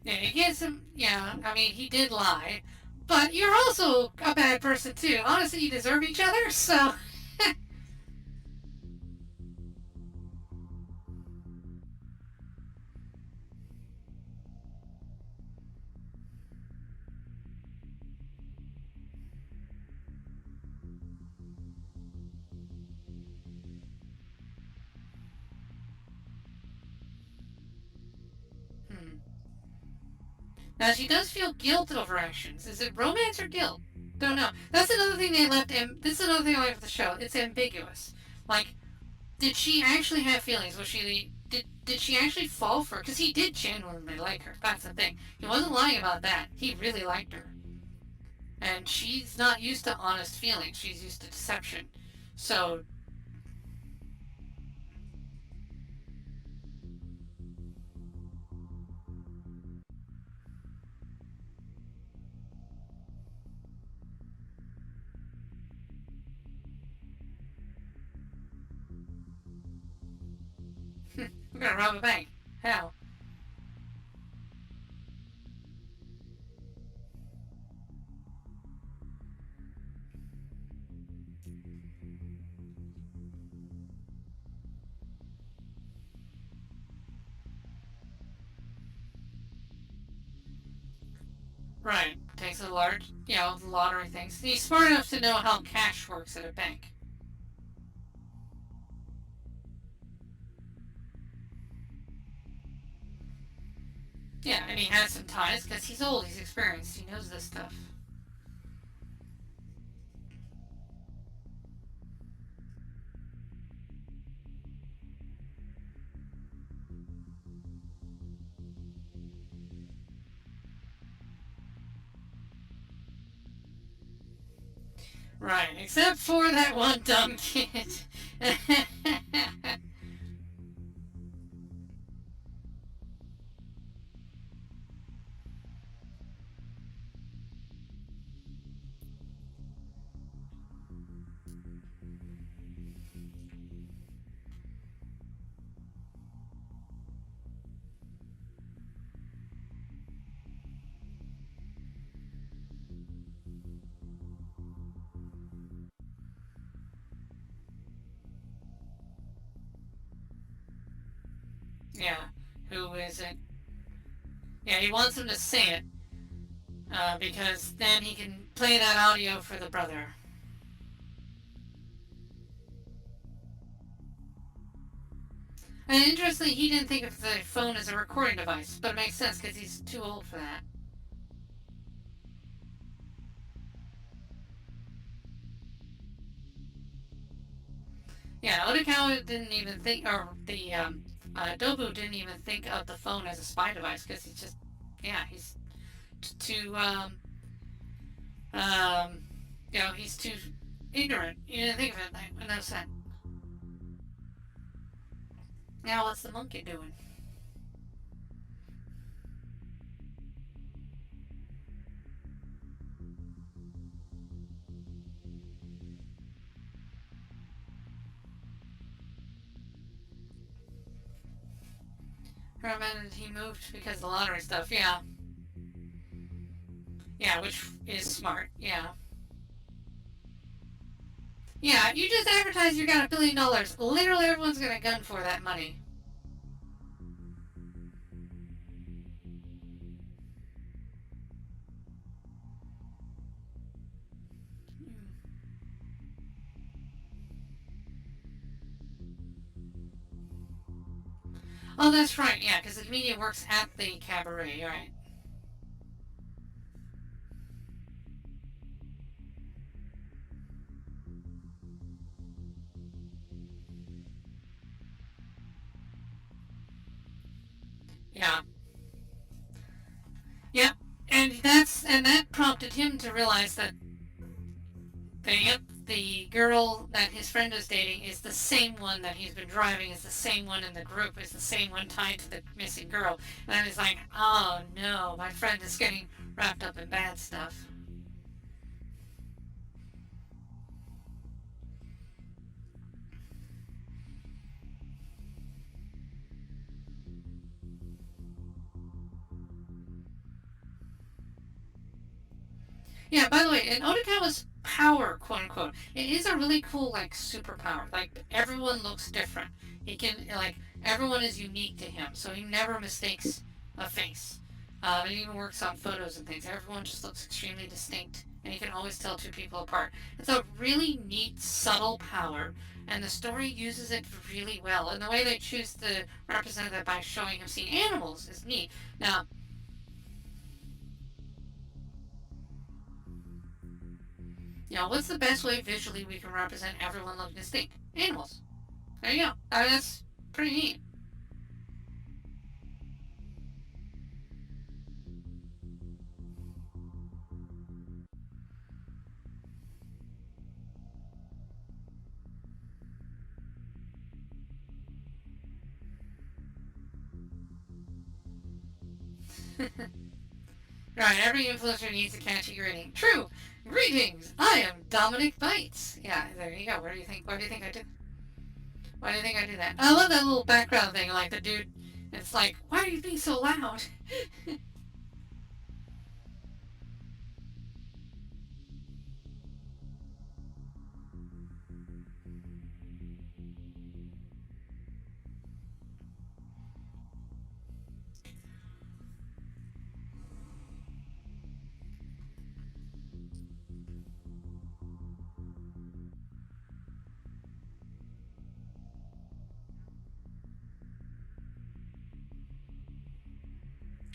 Yeah, he gets him. Yeah, I mean, he did lie. But you're also a bad person, too. Honestly, you deserve each other, so. Hmm. Now, she does feel guilt over actions. Is it romance or guilt? Don't know. That's another thing they left. This is another thing I like with the show. It's ambiguous. Like, did she actually have feelings? Was she did she actually fall for? Because he did genuinely like her. That's the thing. He wasn't lying about that. He really liked her, and she's not used to honest feelings. She's used to deception. So, we're gonna rob a bank. How? Right. Takes a large, lottery things. He's smart enough to know how cash works at a bank. Yeah, and he has some ties because he's old, he's experienced, he knows this stuff. Right, except for that one dumb kid. Yeah, who is it? Yeah, he wants him to say it, because then he can play that audio for the brother. And interestingly, he didn't think of the phone as a recording device, but it makes sense because he's too old for that. Yeah, Odokawa didn't even think, or the Dobu didn't even think of the phone as a spy device because he's just, yeah, he's too, um, he's too ignorant. You didn't think of it in that sense. Now, what's the monkey doing? Recommended he moved because of the lottery stuff. Yeah. Yeah, which is smart. Yeah. Yeah, you just advertise you got $1 billion. Literally everyone's gonna gun for that money. Oh, that's right. Yeah, because the comedian works at the cabaret. Right. Yeah. Yep. And that prompted him to realize that the girl that his friend is dating is the same one that he's been driving, is the same one in the group, is the same one tied to the missing girl. And then he's like, oh no, my friend is getting wrapped up in bad stuff. Yeah, by the way, in Otokawa's power, quote unquote, it is a really cool, like, superpower. Like, everyone looks different. He can, like, everyone is unique to him, so he never mistakes a face. It even works on photos and things. Everyone just looks extremely distinct, and you can always tell two people apart. It's a really neat, subtle power, and the story uses it really well. And the way they choose to represent that by showing him seeing animals is neat. Now, what's the best way visually we can represent everyone looking distinct? Animals. There you go. I mean, that's pretty neat. Right, every influencer needs a catchy greeting. True. Greetings. I am Dominic Bytes. Yeah, there you go. What do you think? What do you think I did? Why do you think I do that? I love that little background thing, like the dude. It's like, why are you being so loud?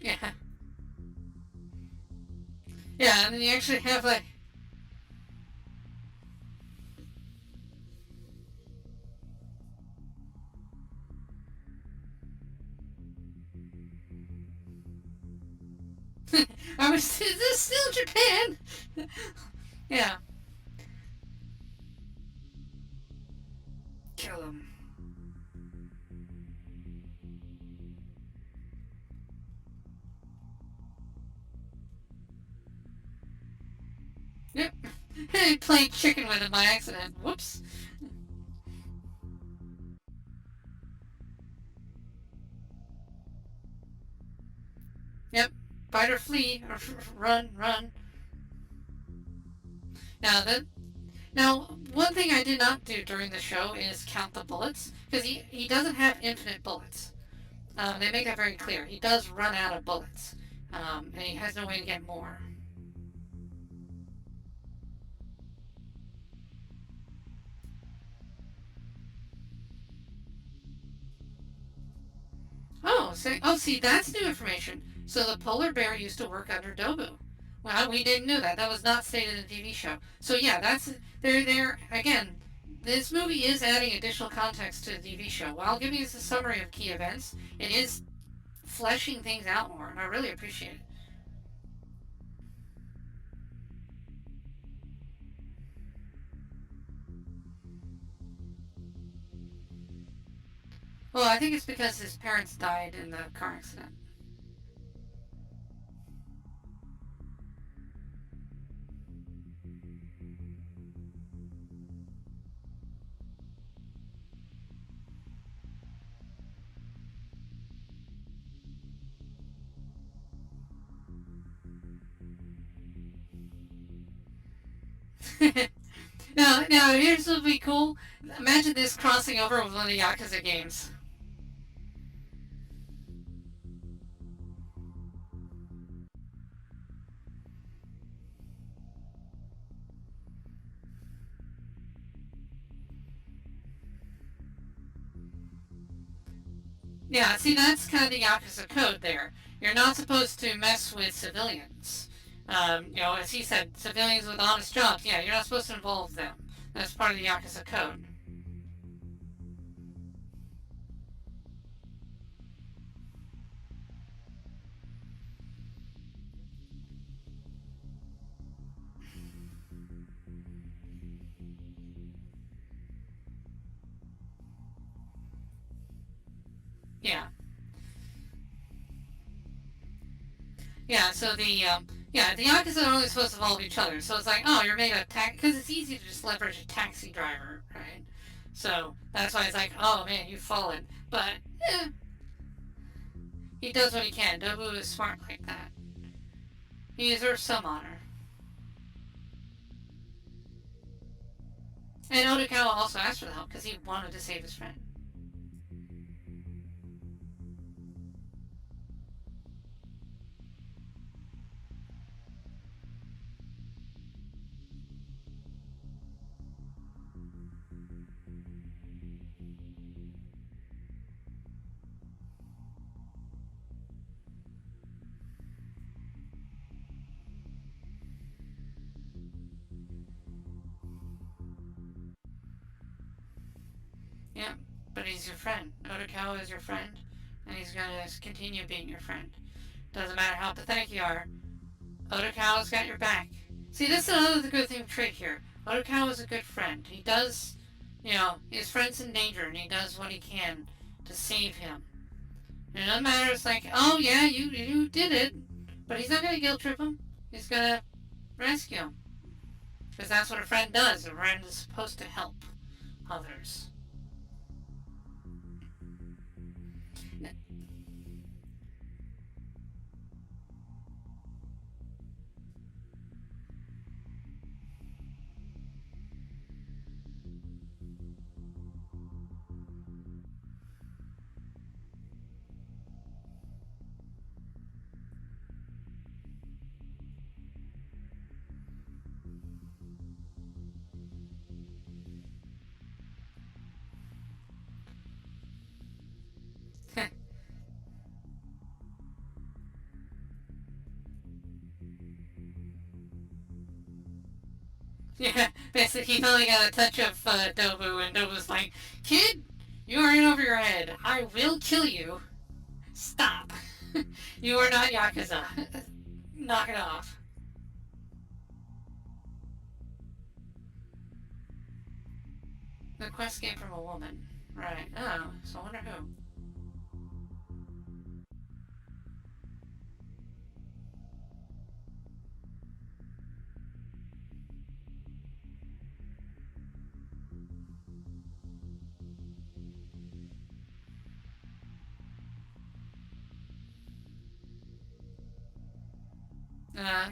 Yeah, yeah, and then you actually have like, I was, is this still Japan? Yeah, kill him. Yep. Playing chicken with him by accident. Whoops. Yep. Bite or flee or run, run. Now that Now, one thing I did not do during the show is count the bullets, because he doesn't have infinite bullets. They make that very clear. He does run out of bullets, and he has no way to get more. See, that's new information. So the polar bear used to work under Dobu. Well, we didn't know that. That was not stated in the TV show. So yeah, that's there again. This movie is adding additional context to the TV show. While giving us a summary of key events, it is fleshing things out more, and I really appreciate it. Well, I think it's because his parents died in the car accident. Now, here's what would be cool. Imagine this crossing over with one of the Yakuza games. Yeah, see, that's kind of the Yakuza code there. You're not supposed to mess with civilians. As he said, civilians with honest jobs, yeah, you're not supposed to involve them. That's part of the Yakuza code. Yeah. Yeah, so the Yakuza are only supposed to involve each other. So it's like, oh, you're made a taxi, because it's easy to just leverage a taxi driver, right? So that's why it's like, oh man, you've fallen. But, eh, he does what he can. Nobu is smart like that. He deserves some honor. And Odokawa also asked for the help because he wanted to save his friend. Yeah, but he's your friend. Odokawa is your friend, and he's going to continue being your friend. Doesn't matter how pathetic you are, Odokawa's got your back. See, this is another good thing trait here. Odokawa's a good friend. He does, his friend's in danger, and he does what he can to save him. And it doesn't matter, it's like, oh yeah, you did it, but he's not going to guilt trip him. He's going to rescue him. Because that's what a friend does. A friend is supposed to help others. Yeah, basically he finally got a touch of Dobu, and Dobu's like, "Kid, you are in over your head. I will kill you. Stop. You are not Yakuza. Knock it off." The quest came from a woman. Right. Oh, so I wonder who.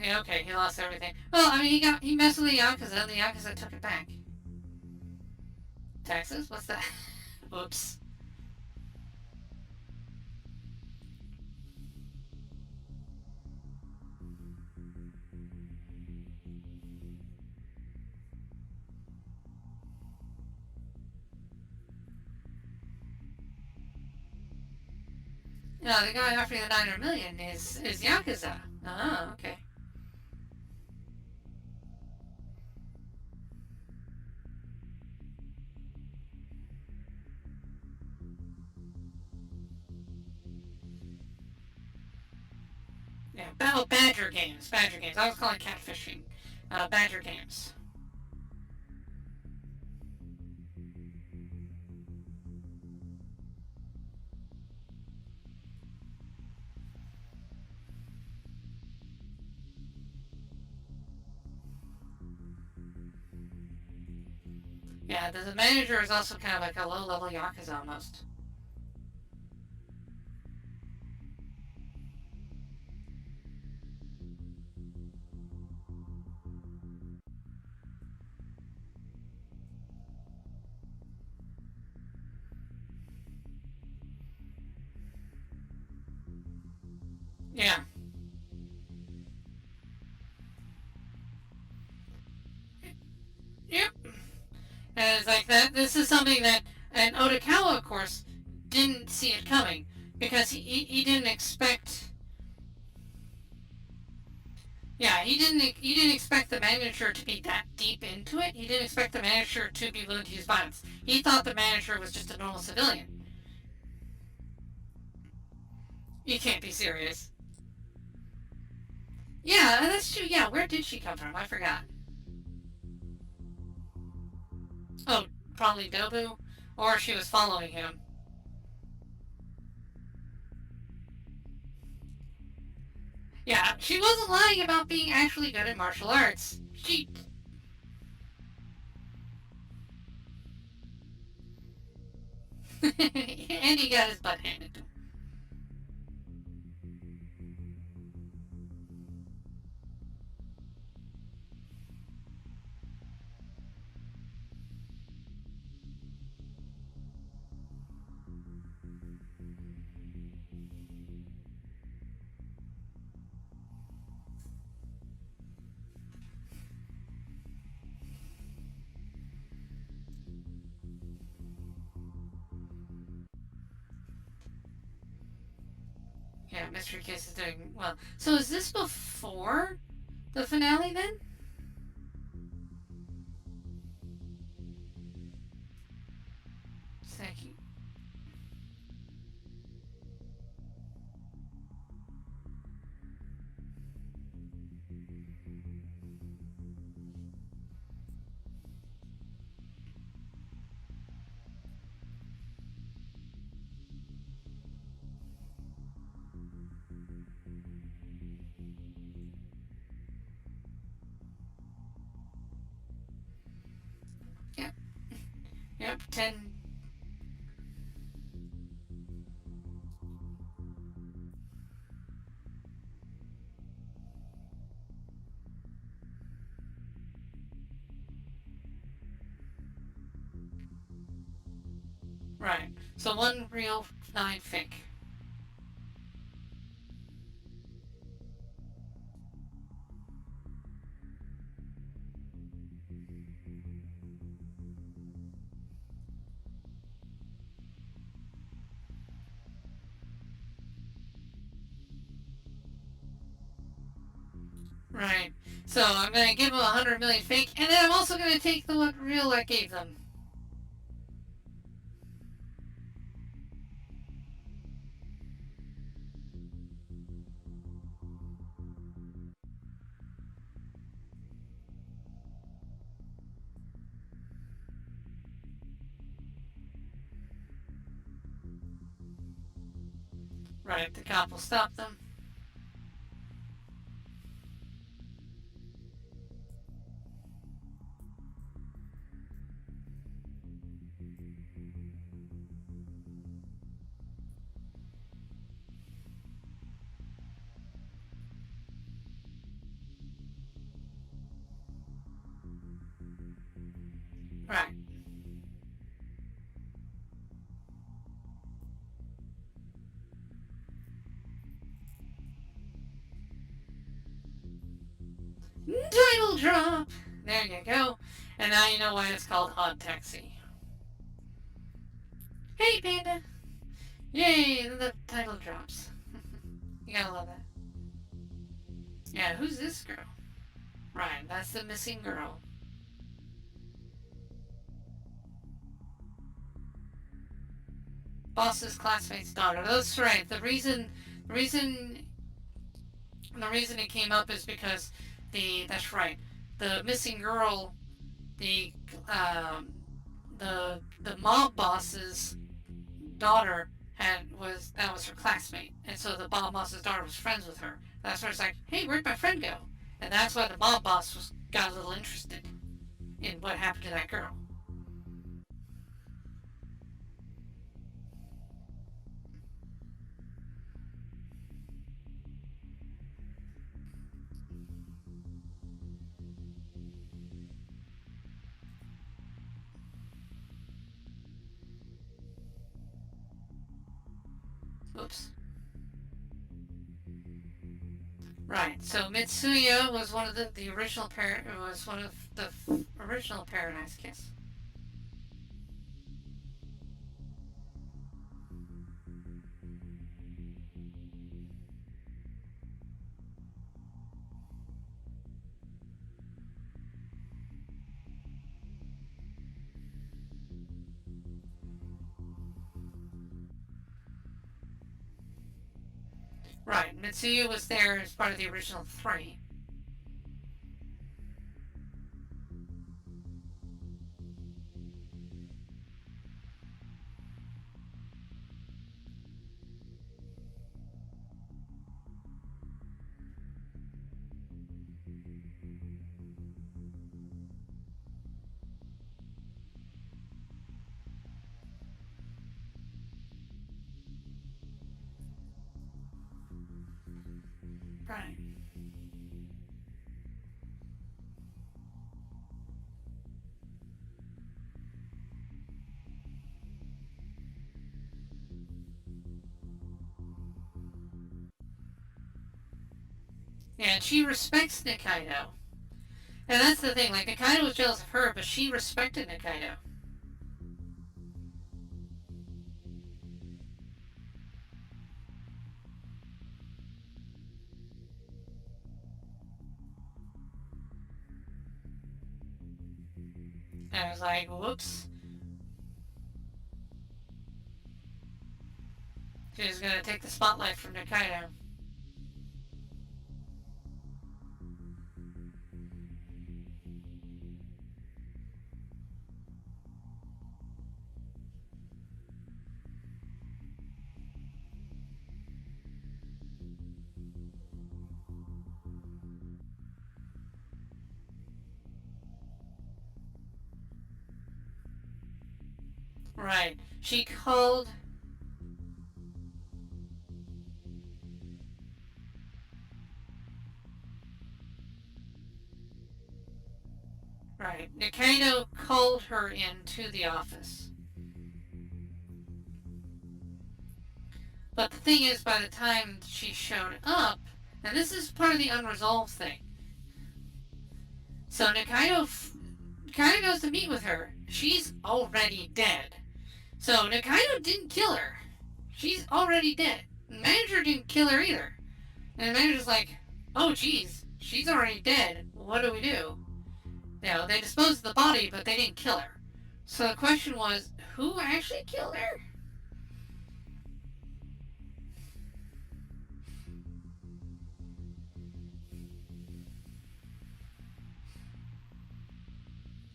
Yeah, okay, he lost everything. Well, I mean, he messed with the Yakuza, and the Yakuza took it back. Texas? What's that? Oops. No, the guy offering the 900 million is Yakuza. Oh, okay. Yeah, Badger Games. Badger Games. I was calling catfishing. Badger Games. Yeah, the manager is also kind of like a low-level Yakuza almost. And it's like that. This is something that, and Otakawa, of course, didn't see it coming because he didn't expect. Yeah, he didn't expect the manager to be that deep into it. He didn't expect the manager to be willing to use violence. He thought the manager was just a normal civilian. You can't be serious. Yeah, that's true. Yeah, where did she come from? I forgot. Oh, probably Dobu, or she was following him. Yeah, she wasn't lying about being actually good at martial arts. And he got his butt handed to him. Yeah, Mystery Kiss is doing well. So is this before the finale then? Thank you. Yep. Yep. 10. Right. So 1 real, 9 fake. Right. So I'm gonna give them 100 million fake, and then I'm also gonna take the 1 real I gave them. Right. The cop will stop them. Right. Title drop. There you go. And now you know why it's called Odd Taxi. Hey, Panda. Yay, the title drops. You gotta love that. Yeah, who's this girl? Right, that's the missing girl. Boss's classmate's daughter. That's right. Reason, the reason it came up is because that's right. The missing girl, the the mob boss's daughter that was her classmate, and so the mob boss's daughter was friends with her. That's where it's like, hey, where'd my friend go? And that's why the mob boss got a little interested in what happened to that girl. Oops. Right. So Mitsuya was one of the original was one of the original Paradise Kiss. Right, Mitsuya was there as part of the original three. Right. Yeah, and she respects Nikaido. And that's the thing, like, Nikaido was jealous of her, but she respected Nikaido. And I was like, whoops. She's gonna take the spotlight from Nikaido. Right. She called. Right. Nikaido called her into the office. But the thing is, by the time she showed up, and this is part of the unresolved thing. So Nikaido goes to meet with her. She's already dead. So Nikaido didn't kill her. She's already dead. The manager didn't kill her either. And the manager's like, oh geez, she's already dead. What do we do? You know, they disposed of the body, but they didn't kill her. So the question was, who actually killed her?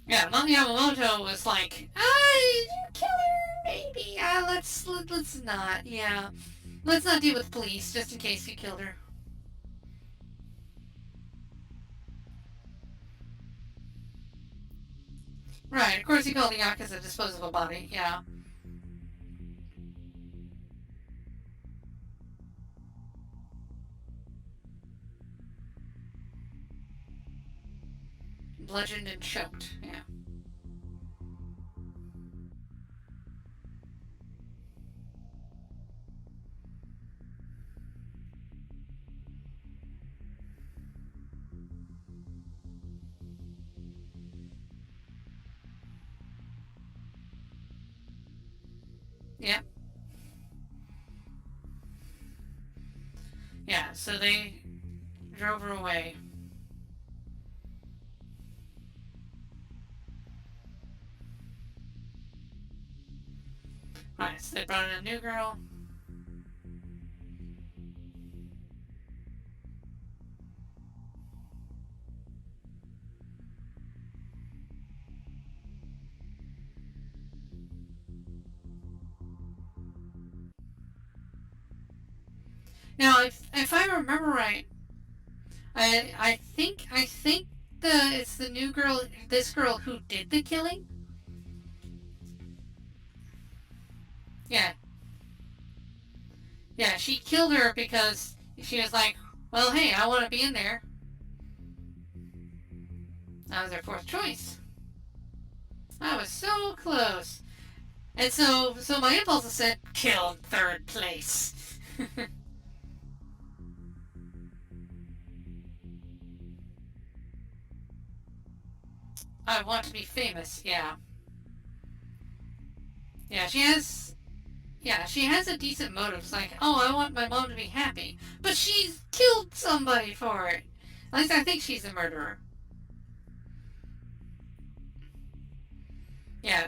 Yeah, Mom Yamamoto was like, did you kill her? Maybe. Let's not. Yeah, let's not deal with police just in case you killed her. Right. Of course, he called the Yakuza to dispose of a body. Yeah. Bludgeoned and choked. Yeah. Yeah. Yeah. So they drove her away. Right. So they brought in a new girl. Now, if I remember right, I think it's the new girl, this girl who did the killing. Yeah, yeah, she killed her because she was like, well, hey, I want to be in there. That was her fourth choice. I was so close. And so my impulse said, killed third place. I want to be famous. Yeah, yeah, she has a decent motive. It's like, oh, I want my mom to be happy, but she's killed somebody for it. At least I think she's a murderer. Yeah,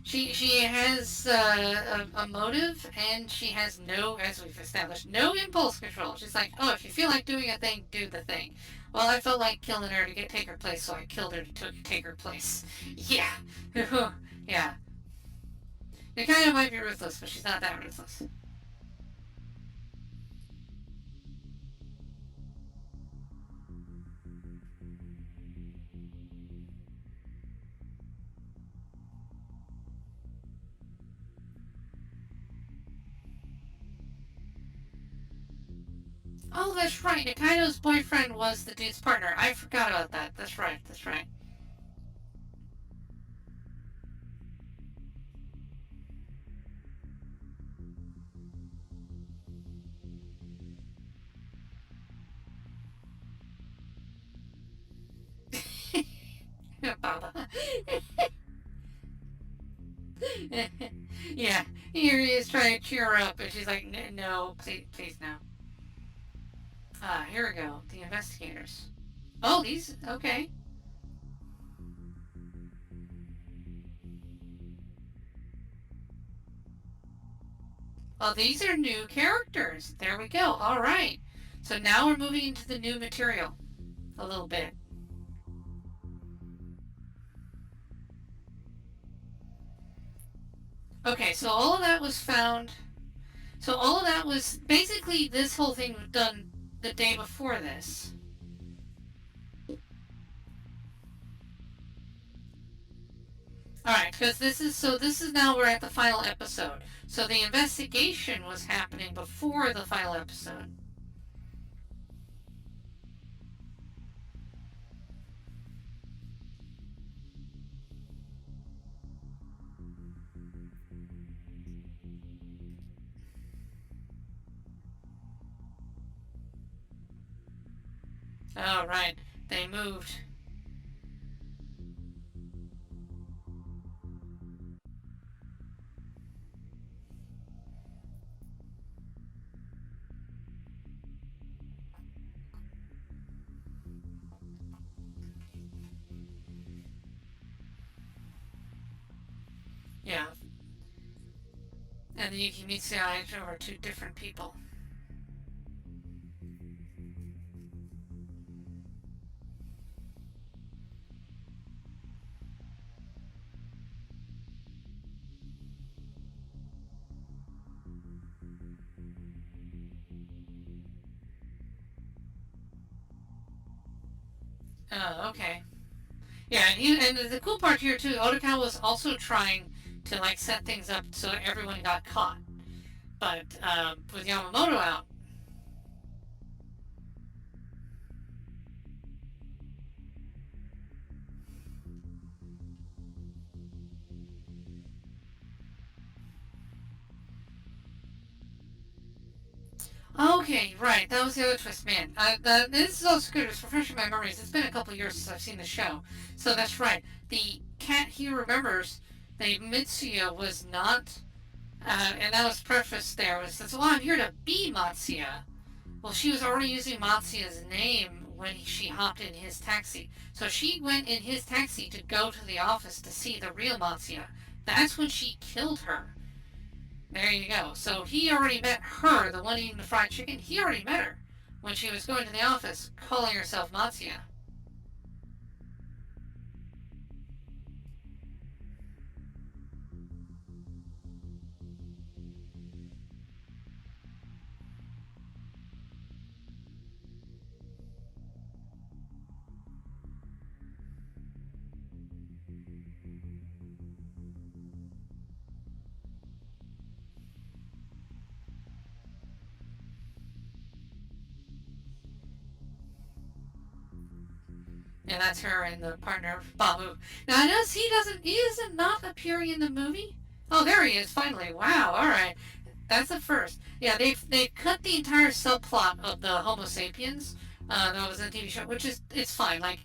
She has a motive, and she has no, as we've established, no impulse control. She's like, oh, if you feel like doing a thing, do the thing. Well, I felt like killing her to take her place, so I killed her to take her place. Yeah, yeah. It kind of might be ruthless, but she's not that ruthless. Oh, that's right. Nikaido's boyfriend was the dude's partner. I forgot about that. That's right. That's right. Baba. Yeah, here he is trying to cheer her up, and she's like, no, please, please, no. Ah, here we go. The investigators. Oh, these, okay. Oh, these are new characters. There we go. All right. So now we're moving into the new material a little bit. Okay, so all of that was found. So all of that was basically this whole thing was done the day before this. All right, because this is now we're at the final episode. So the investigation was happening before the final episode. Oh, right. They moved. Yeah. And then you can meet CI over two different people. Oh, okay. Yeah, and the cool part here too, Otakao was also trying to like set things up so everyone got caught. But with Yamamoto out, okay, right. That was the other twist, man. This is also good. It's refreshing my memories. It's been a couple years since I've seen the show, so that's right. The cat he remembers that Mitsuya was not, and that was prefaced there. Was says, "Well, I'm here to be Matsuya." Well, she was already using Matsuya's name when she hopped in his taxi. So she went in his taxi to go to the office to see the real Matsuya. That's when she killed her. There you go. So he already met her, the one eating the fried chicken. He already met her when she was going to the office, calling herself Matsuya. And that's her and the partner Babu. Now I notice he isn't not appearing in the movie. Oh, there he is finally. Wow. All right. That's the first. Yeah, they cut the entire subplot of the Homo sapiens that was in the TV show, which is it's fine. Like,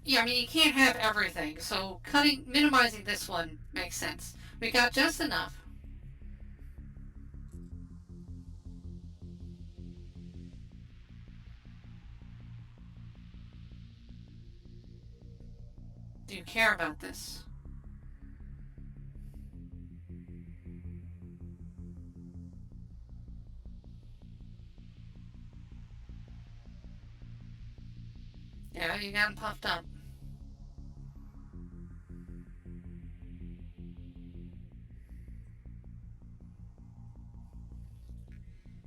yeah, I mean you can't have everything, so minimizing this one makes sense. We got just enough. Do you care about this? Yeah, you got him puffed up.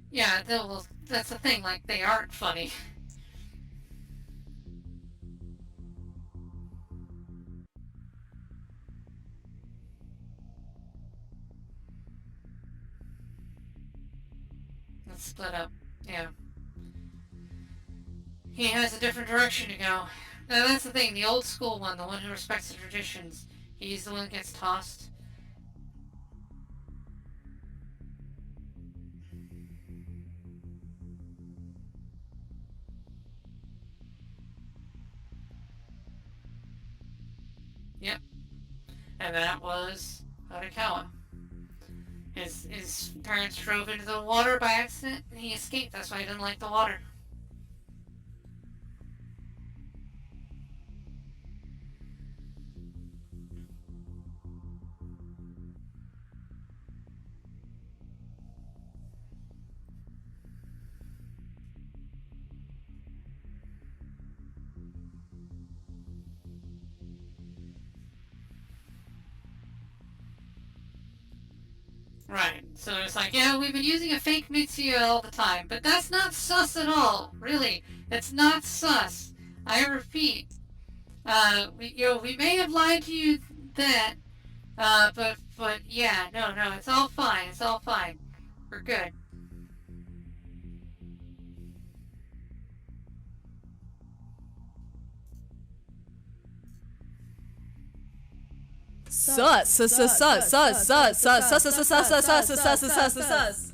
Yeah, well, that's the thing, like, they aren't funny. Let's split up. Yeah. He has a different direction to go. Now, that's the thing, the old school one, the one who respects the traditions, he's the one that gets tossed. Yep. And that was Harikawa. His parents drove into the water by accident, and he escaped. That's why he didn't like the water. Right. So it's like, yeah, we've been using a fake Mitsuya all the time, but that's not sus at all. Really, it's not sus. I repeat. We may have lied to you then, but yeah, no, it's all fine. It's all fine. We're good. Sus, sus, sus, sus, sus, sus, sus, sus, sus, sus, sus, sus, sus, sus, sus, sus.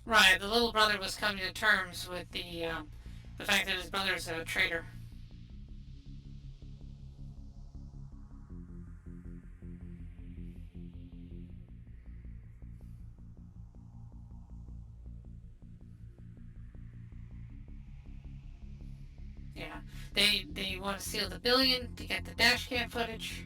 Right. The little brother was coming to terms with the fact that his brother's a traitor. Yeah. They want to steal the billion to get the dash cam footage.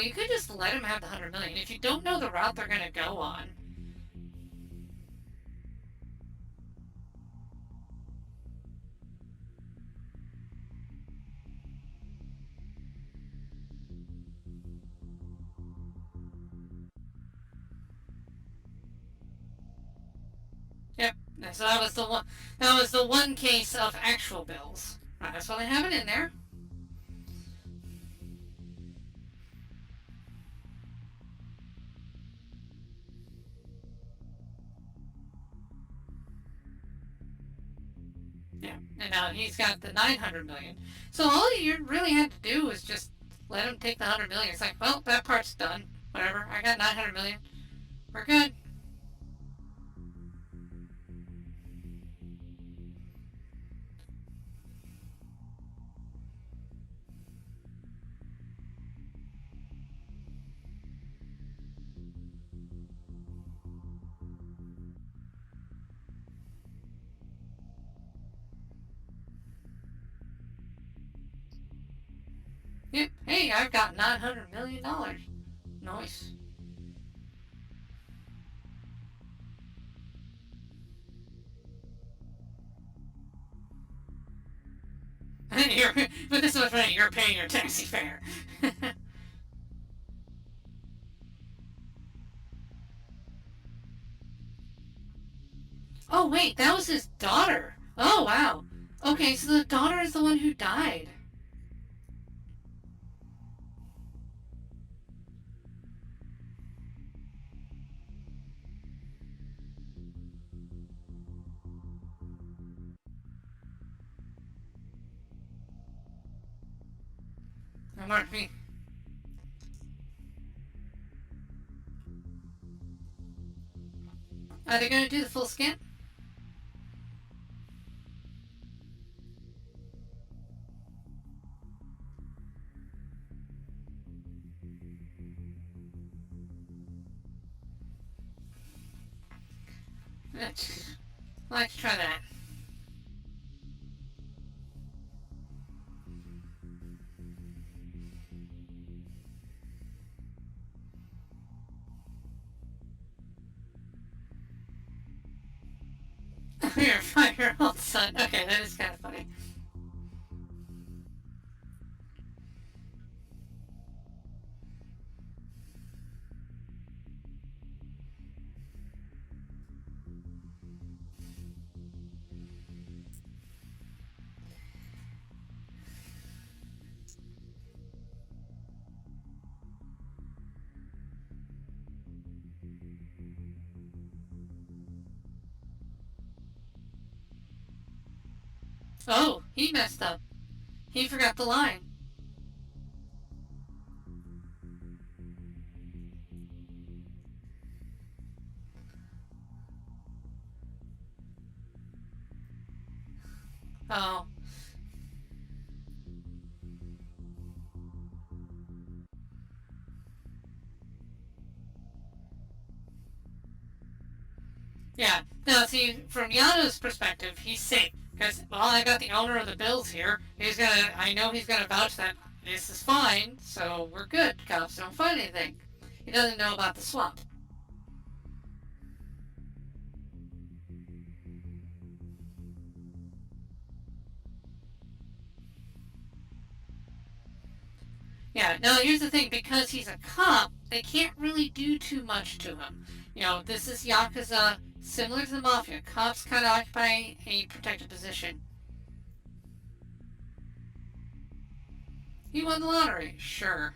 You could just let him have the 100 million. If you don't know the route they're gonna go on, yep. So that was the one. That was the one case of actual bills. Right, that's why they have it in there. Yeah, and now he's got the 900 million. So all you really had to do was just let him take the 100 million. It's like, well, that part's done. Whatever. I got 900 million. We're good. Yep. Hey, I've got $900 million. Nice. But this was funny. You're paying your taxi fare. Oh wait, that was his daughter. Oh wow. Okay, so the daughter is the one who died. me. Are they going to do the full scan? Let's try that. Your 5-year-old son. Okay, that is kind of funny. Oh, he messed up. He forgot the line. Oh. Yeah. Now, see, from Yano's perspective, he's safe. Because, well, I got the owner of the bills here. I know he's gonna vouch that this is fine, so we're good. Cops don't find anything. He doesn't know about the swap. Yeah, now here's the thing, because he's a cop, they can't really do too much to him. You know, this is Yakuza, similar to the Mafia. Cops kind of occupy a protected position. He won the lottery, sure.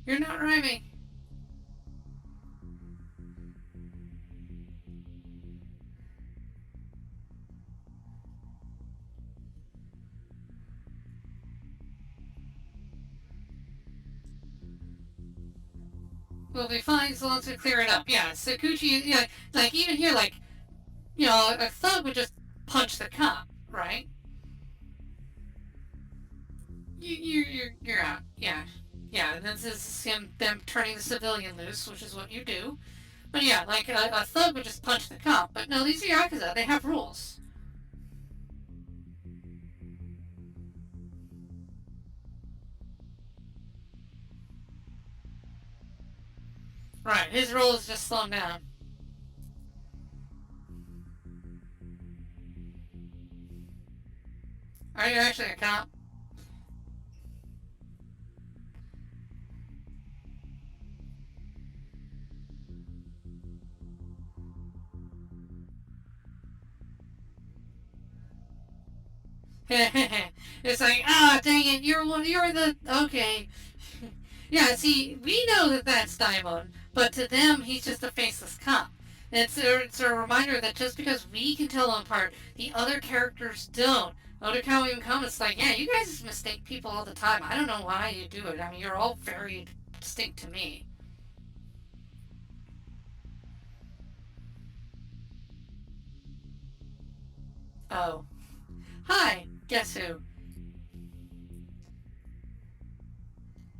You're not rhyming. We'll be fine as long as we clear it up. Yeah, Sakuchi, yeah, like even here, like, you know, a thug would just punch the cop, right? You're out. Yeah. Yeah, and this is them turning the civilian loose, which is what you do. But yeah, like a thug would just punch the cop. But no, these are Yakuza. They have rules. Right, his rule is just slow him down. Are you actually a cop? It's like, ah, dang it, you're the, okay. Yeah, see, we know that that's Diamond, but to them, he's just a faceless cop. It's a reminder that just because we can tell them apart, the other characters don't. Otakao even comments like, yeah, you guys mistake people all the time. I don't know why you do it. I mean, you're all very distinct to me. Oh. Hi, guess who?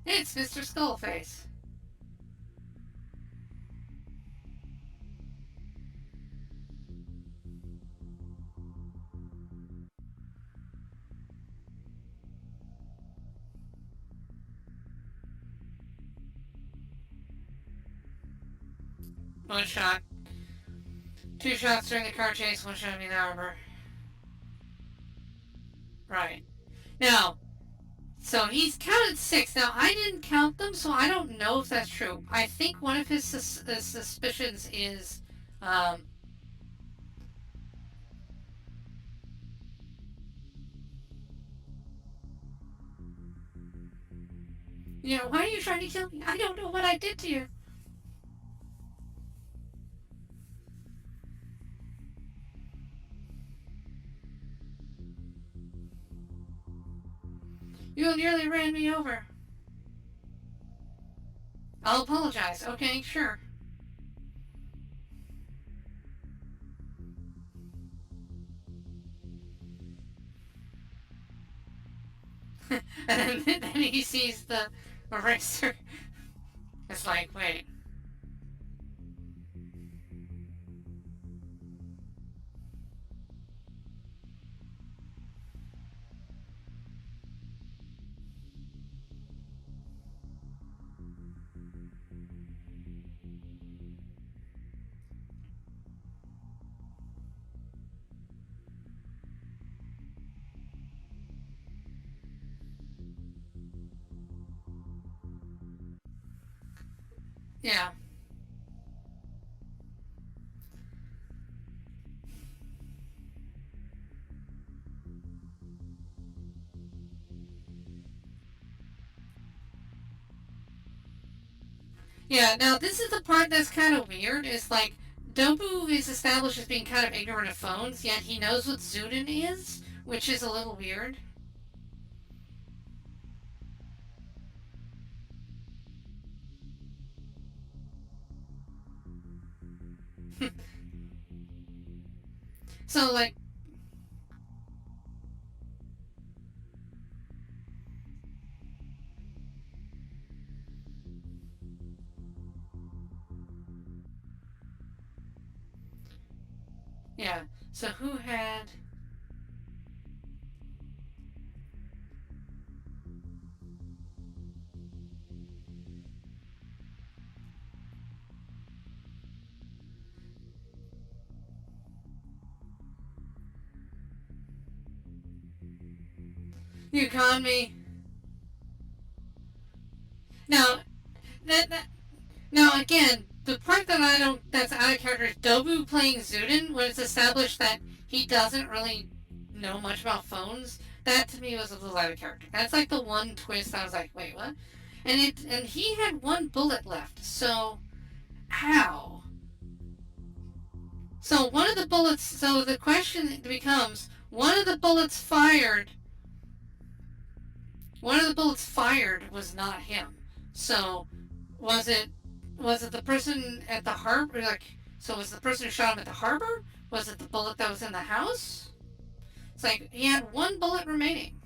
It's Mr. Skullface. One shot. Two shots during the car chase, one shot in the arbor. Right. Now, so he's counted 6. Now, I didn't count them, so I don't know if that's true. I think one of his suspicions is, why are you trying to kill me? I don't know what I did to you. You nearly ran me over. I'll apologize. Okay, sure. And then he sees the eraser. It's like, wait. Yeah. Yeah, now this is the part that's kind of weird, is like, Dobu is established as being kind of ignorant of phones, yet he knows what Zuden is, which is a little weird. So, like, yeah, so who had... You conned me. Now, now again, the part that I don't, that's out of character is Dobu playing Zuden, when it's established that he doesn't really know much about phones. That to me was a little out of character. That's like the one twist I was like, wait, what? And he had one bullet left, so how? So one of the bullets, so the question becomes, one of the bullets fired was not him. So was it the person at the harbor? Like, so was the person who shot him at the harbor? Was it the bullet that was in the house? It's like he had one bullet remaining.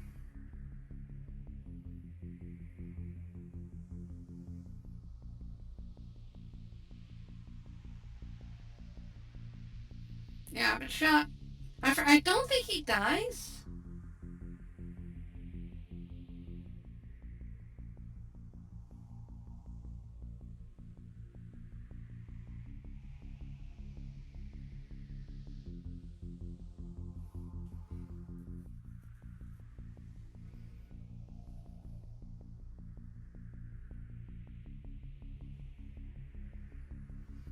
Yeah, but shot. I don't think he dies.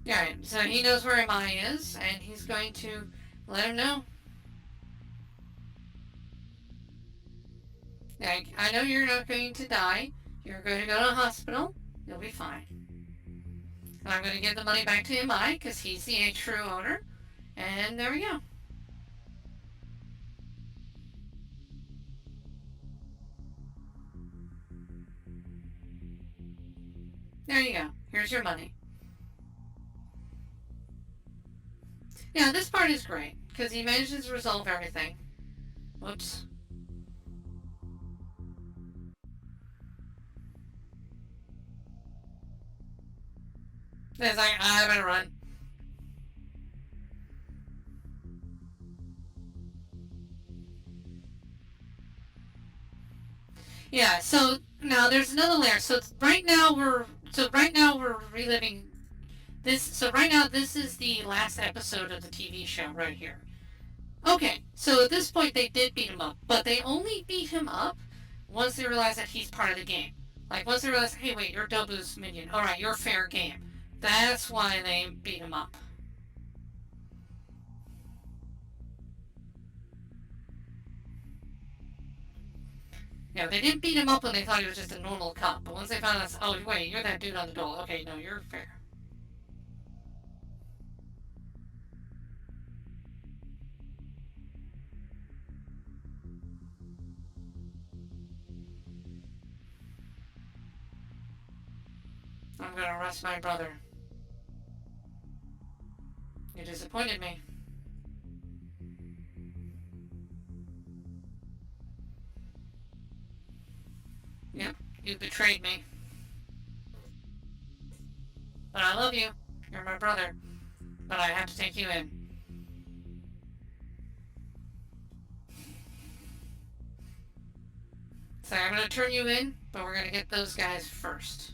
Alright, so he knows where Amai is, and he's going to let him know. Like, I know you're not going to die. You're going to go to a hospital. You'll be fine. And I'm going to give the money back to Amai, because he's the true owner. And there we go. There you go. Here's your money. Yeah, this part is great, because he manages to resolve everything. Whoops. It's like, I better run. Yeah, so now there's another layer. So right now we're reliving this. So right now this is the last episode of the TV show right here. Okay, so at this point they did beat him up, but they only beat him up once they realize that he's part of the game. Like, once they realize, hey, wait, you're Dobu's minion. Alright, you're fair game. That's why they beat him up. Yeah, they didn't beat him up when they thought he was just a normal cop, but once they found out, oh, wait, you're that dude on the dole. Okay, no, you're fair. I'm gonna arrest my brother. You disappointed me. Yep, you betrayed me. But I love you. You're my brother. But I have to take you in. So I'm gonna turn you in, but we're gonna get those guys first.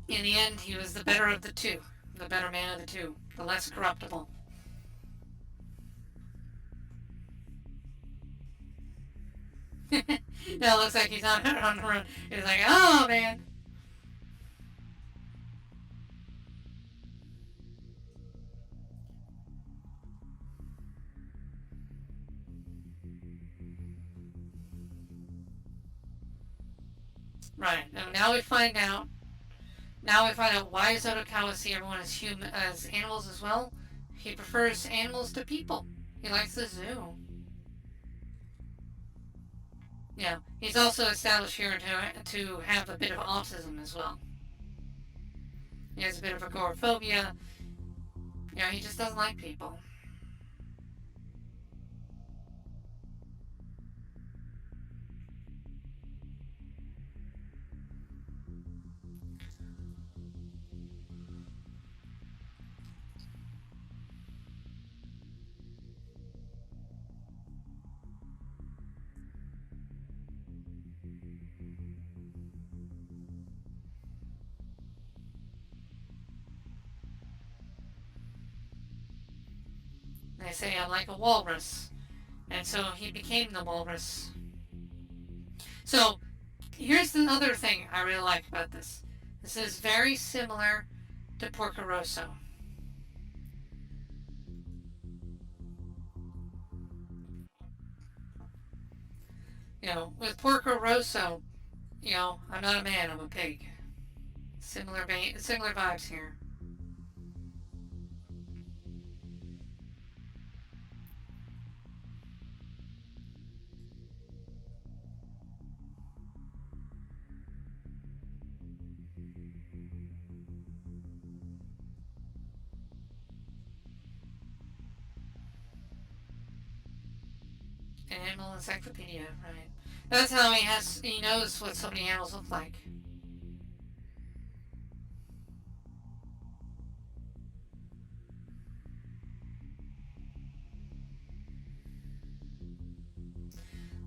In the end, he was the better of the two. The better man of the two. The less corruptible. Now it looks like he's on the run. He's like, oh man. Right. Now we find out. Now we find out why Zotokawa see everyone as animals as well. He prefers animals to people. He likes the zoo. Yeah. He's also established here to have a bit of autism as well. He has a bit of agoraphobia. Yeah, he just doesn't like people. They say I'm like a walrus. And so he became the walrus. So, here's the other thing I really like about this. This is very similar to Porco Rosso. With Porco Rosso, I'm not a man, I'm a pig. Similar vibes here. An animal encyclopedia, right? That's how he knows what so many animals look like.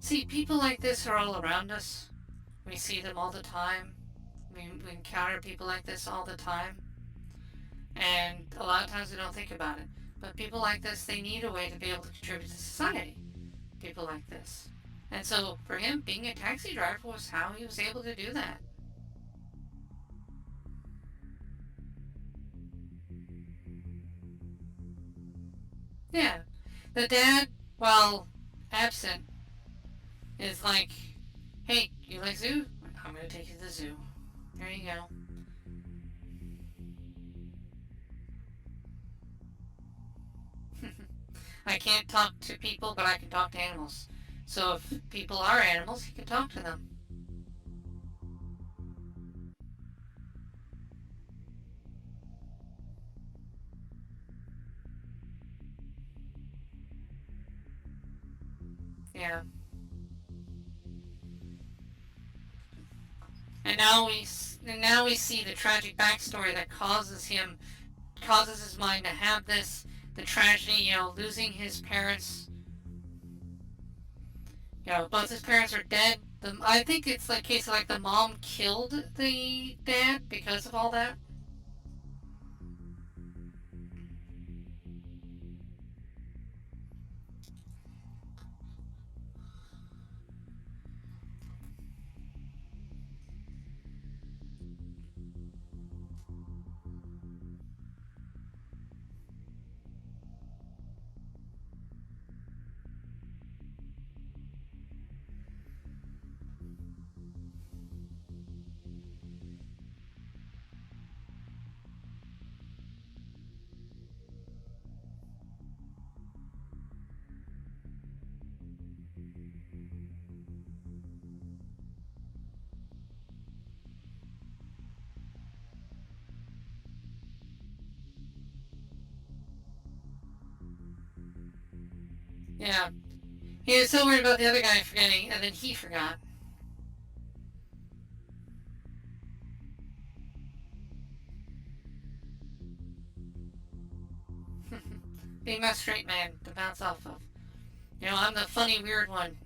See, people like this are all around us. We see them all the time. We encounter people like this all the time. And a lot of times we don't think about it. But people like this, they need a way to be able to contribute to society. People like this. And so for him, being a taxi driver was how he was able to do that. Yeah. The dad, while absent, is like, hey, you like zoo? I'm going to take you to the zoo. There you go. I can't talk to people, but I can talk to animals. So if people are animals, you can talk to them. Yeah. And now we see the tragic backstory that causes his mind to have this, the tragedy, losing his parents. Both his parents are dead. I think it's like a case of like the mom killed the dad because of all that. Yeah. He was so worried about the other guy forgetting, and then he forgot. Being my straight man to bounce off of. You know, I'm the funny, weird one.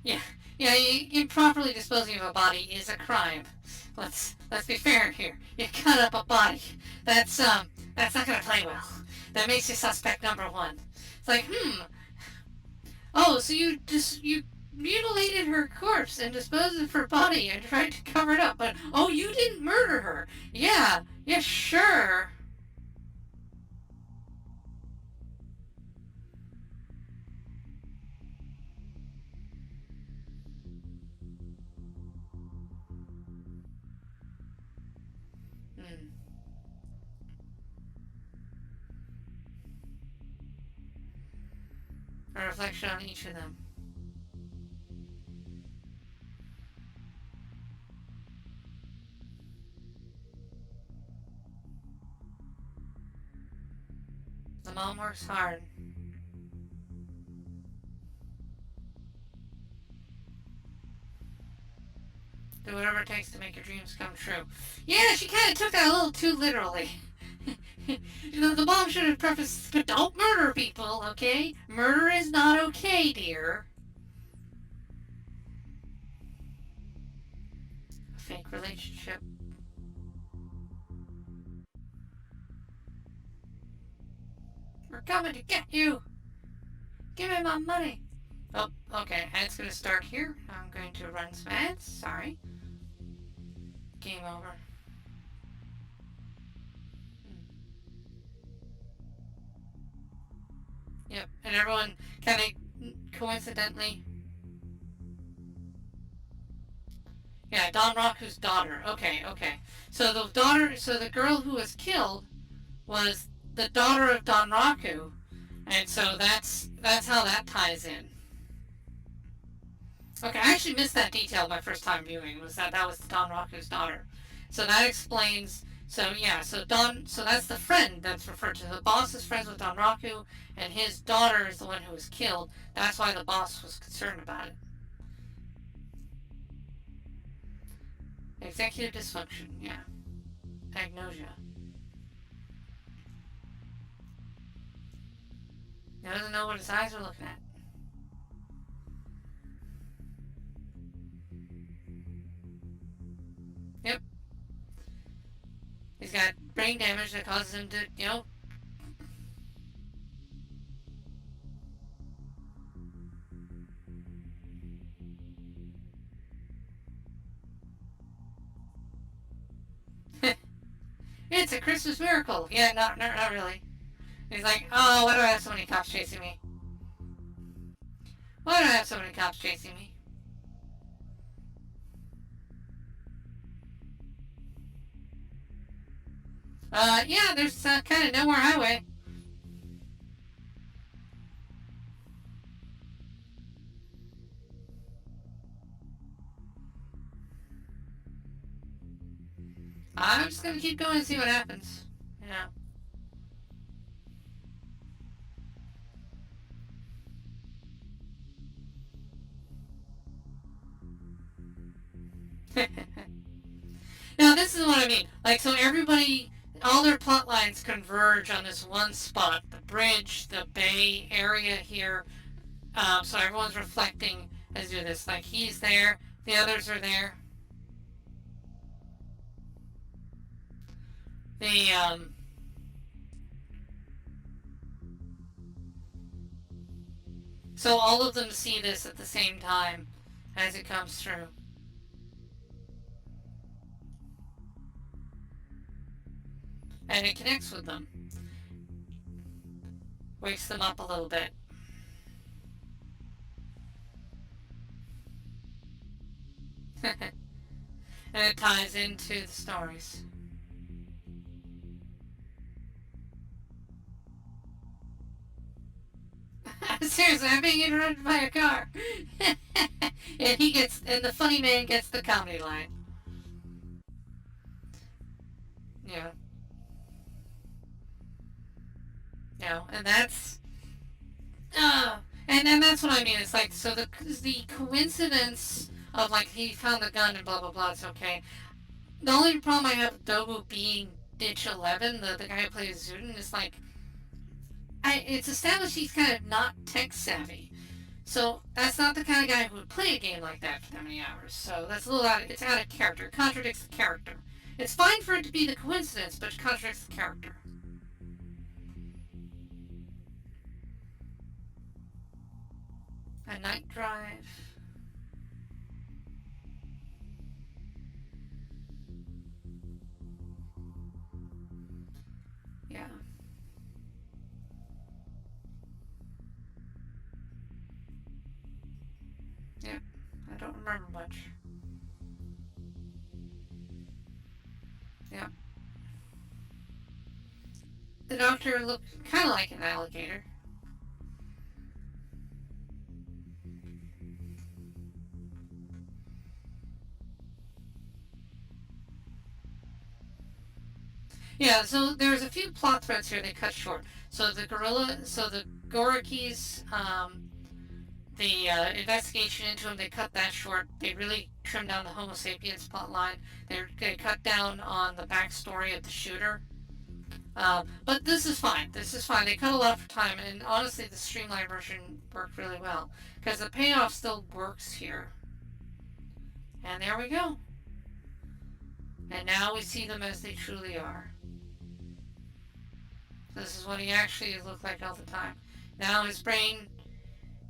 Yeah, yeah. Improperly disposing of a body is a crime. Let's be fair here. You cut up a body. That's not gonna play well. That makes you suspect number one. It's like, oh, so you mutilated her corpse and disposed of her body and tried to cover it up, but oh, you didn't murder her. Yeah, sure. Hmm. A reflection on each of them. The mom works hard. Do whatever it takes to make your dreams come true. Yeah, she kind of took that a little too literally. You know, the mom should have prefaced, but don't murder people, okay? Murder is not okay, dear. A fake relationship. We're coming to get you. Give me my money. Oh, okay. It's gonna start here. I'm going to run some ads. Sorry. Game over. Yep. And everyone kind of coincidentally. Yeah, Don Raku's daughter. Okay. So the girl who was killed was the daughter of Don Raku, and so that's how that ties in. Okay, I actually missed that detail my first time viewing. Was that was Don Raku's daughter? So that explains. So yeah, so that's the friend that's referred to. The boss is friends with Don Raku, and his daughter is the one who was killed. That's why the boss was concerned about it. Executive dysfunction. Yeah, agnosia. He doesn't know what his eyes are looking at. Yep. He's got brain damage that causes him to. It's a Christmas miracle. Yeah, not really. He's like, oh, why do I have so many cops chasing me? Why do I have so many cops chasing me? Yeah, there's kind of no more highway. I'm just gonna keep going and see what happens. Yeah. Now, this is what I mean. Like, so everybody, all their plot lines converge on this one spot. The bridge, the bay area here. So everyone's reflecting as they do this. Like, he's there, the others are there. The, so all of them see this at the same time as it comes through. And it connects with them. Wakes them up a little bit. And it ties into the stories. Seriously, I'm being interrupted by a car. and the funny man gets the comedy line. Yeah. And that's uh and that's what I mean. It's like, so the coincidence of like he found the gun and blah blah blah, it's okay. The only problem I have with Dobu being Ditch 11, the guy who plays Zuden, is like, it's established he's kind of not tech savvy. So that's not the kind of guy who would play a game like that for that many hours. So that's a little it's out of character. It contradicts the character. It's fine for it to be the coincidence, but it contradicts the character. A night drive. Yeah. Yeah. I don't remember much. Yeah. The doctor looked kind of like an alligator. Yeah, so there's a few plot threads here they cut short. So the Goraki's, the investigation into him, they cut that short. They really trimmed down the Homo sapiens plotline. They cut down on the backstory of the shooter. But this is fine. This is fine. They cut a lot for time, and honestly, the streamlined version worked really well because the payoff still works here. And there we go. And now we see them as they truly are. This is what he actually looked like all the time. Now his brain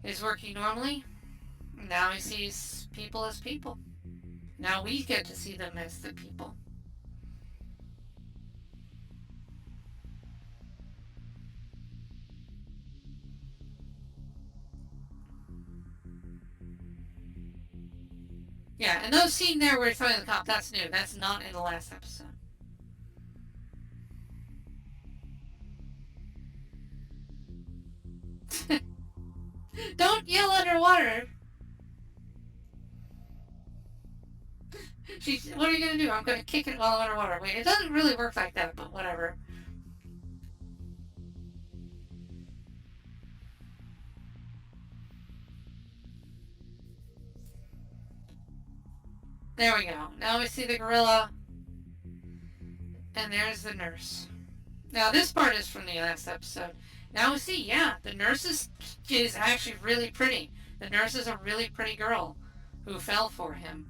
is working normally. Now he sees people as people. Now we get to see them as the people. Yeah, and those scene there where he's talking to the cop, that's new. That's not in the last episode. Don't yell underwater. What are you gonna do? I'm gonna kick it while underwater. Wait, it doesn't really work like that, but whatever. There we go. Now we see the gorilla, and there's the nurse. Now this part is from the last episode. Now we see, yeah, the nurse is actually really pretty. The nurse is a really pretty girl who fell for him.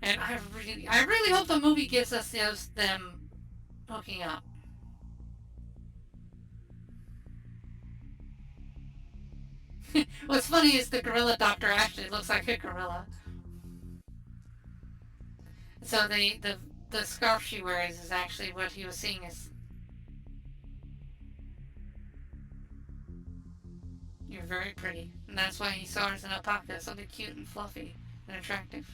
And I really hope the movie gives us them hooking up. What's funny is the gorilla doctor actually looks like a gorilla. So the scarf she wears is actually what he was seeing as. You're very pretty. And that's why he saw her as an alpaca, something cute and fluffy and attractive.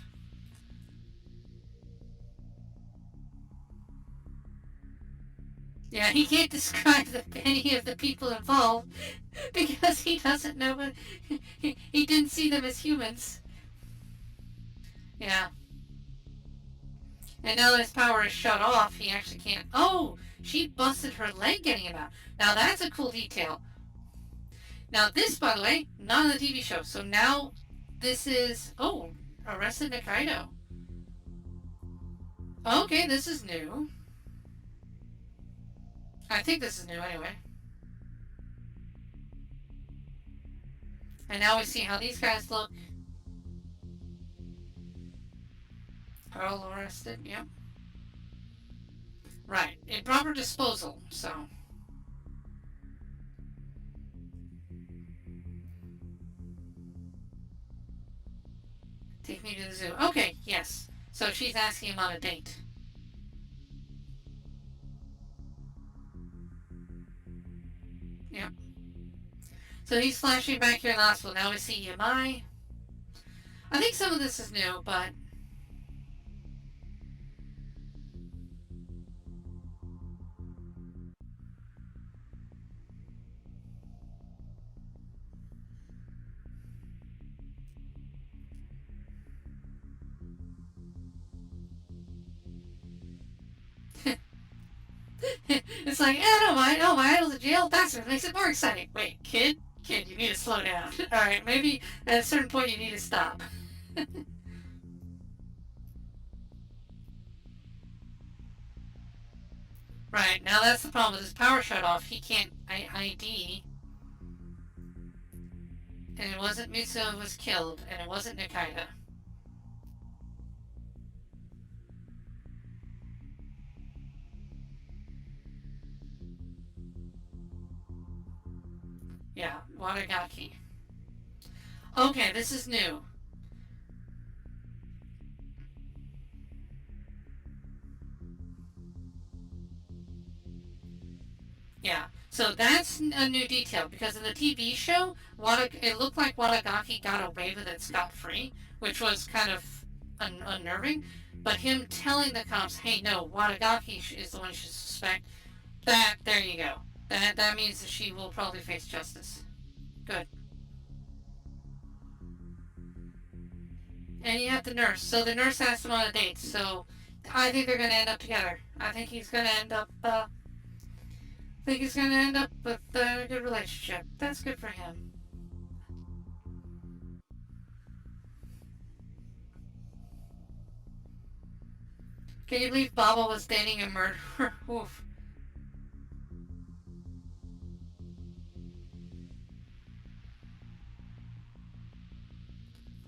Yeah, he can't describe any of the people involved because he doesn't know, but he didn't see them as humans. Yeah. And now that his power is shut off, he actually can't. Oh, she busted her leg getting him out. Now that's a cool detail. Now this, by the way, not on the TV show. So now this is, arrested Nikaido. Okay, this is new. I think this is new anyway. And now we see how these guys look. All arrested, yep. Right, improper disposal, so. Take me to the zoo. Okay, yes. So she's asking him on a date. Yep. So he's flashing back here in the hospital. Now we see Yamai. I think some of this is new, but It's like, I don't mind. Oh, my idol's in jail? That's what makes it more exciting. Wait, kid? Kid, you need to slow down. Alright, maybe at a certain point you need to stop. Right, now that's the problem with his power shut off. He can't ID. And it wasn't Mitsuo who was killed, and it wasn't Nikaido. Yeah, Wadagaki. Okay, this is new. Yeah, so that's a new detail, because in the TV show, it looked like Wadagaki got away with it scot-free, which was kind of unnerving, but him telling the cops, hey, no, Wadagaki is the one you should suspect, there you go. That means that she will probably face justice. Good. And you have the nurse, so the nurse asked him on a date, so I think they're going to end up together. I think he's going to end up, with a good relationship. That's good for him. Can you believe Baba was dating a murderer? Oof.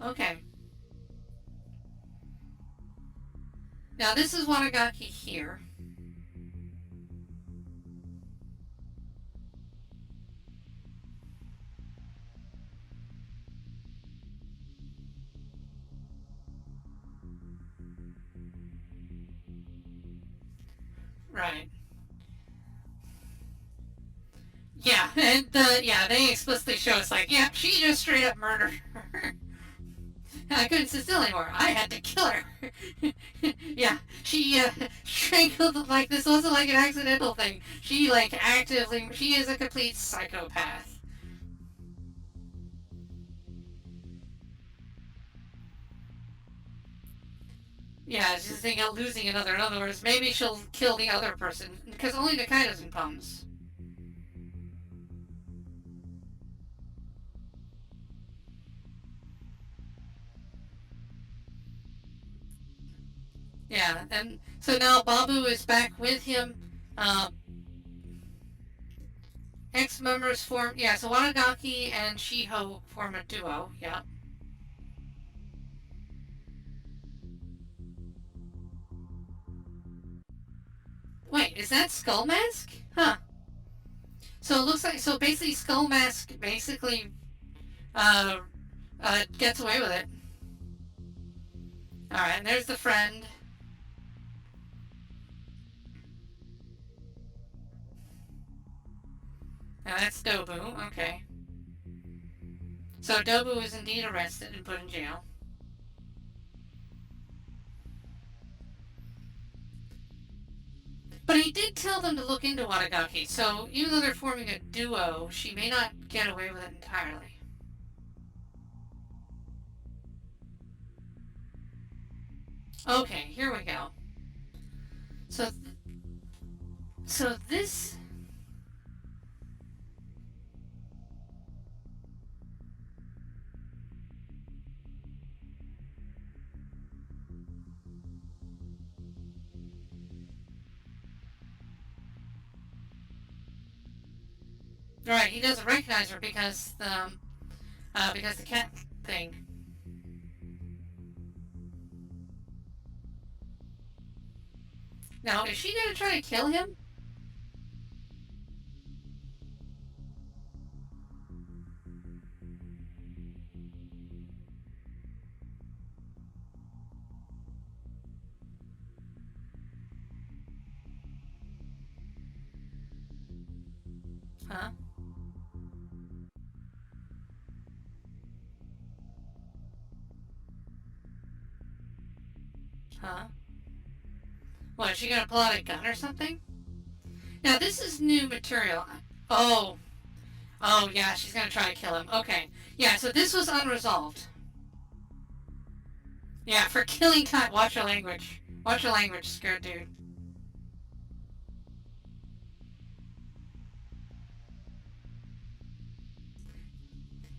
Okay. Now this is Wadagaki here. Right. Yeah, and they explicitly show us like, yeah, she just straight up murdered her. I couldn't sit still anymore. I had to kill her. Yeah, she strangled, like, this wasn't like an accidental thing. She, like, she is a complete psychopath. Yeah, she's thinking of losing another. In other words, maybe she'll kill the other person, because only Nakaido's in pums. Yeah, and so now Babu is back with him. Ex-members form, yeah, so Wadagaki and Shiho form a duo, yeah. Wait, is that Skull Mask? Huh. So it looks like, so basically Skull Mask basically, gets away with it. Alright, and there's the friend. Now that's Dobu, okay. So Dobu is indeed arrested and put in jail. But he did tell them to look into Wadagaki, so even though they're forming a duo, she may not get away with it entirely. Okay, here we go. So this... Right, he doesn't recognize her because the cat thing. Now, is she gonna try to kill him? Huh? Huh? What, is she gonna pull out a gun or something? Now, this is new material. Oh. Oh, yeah, she's gonna try to kill him. Okay. Yeah, so this was unresolved. Yeah, for killing time. Watch your language. Watch your language, scared dude.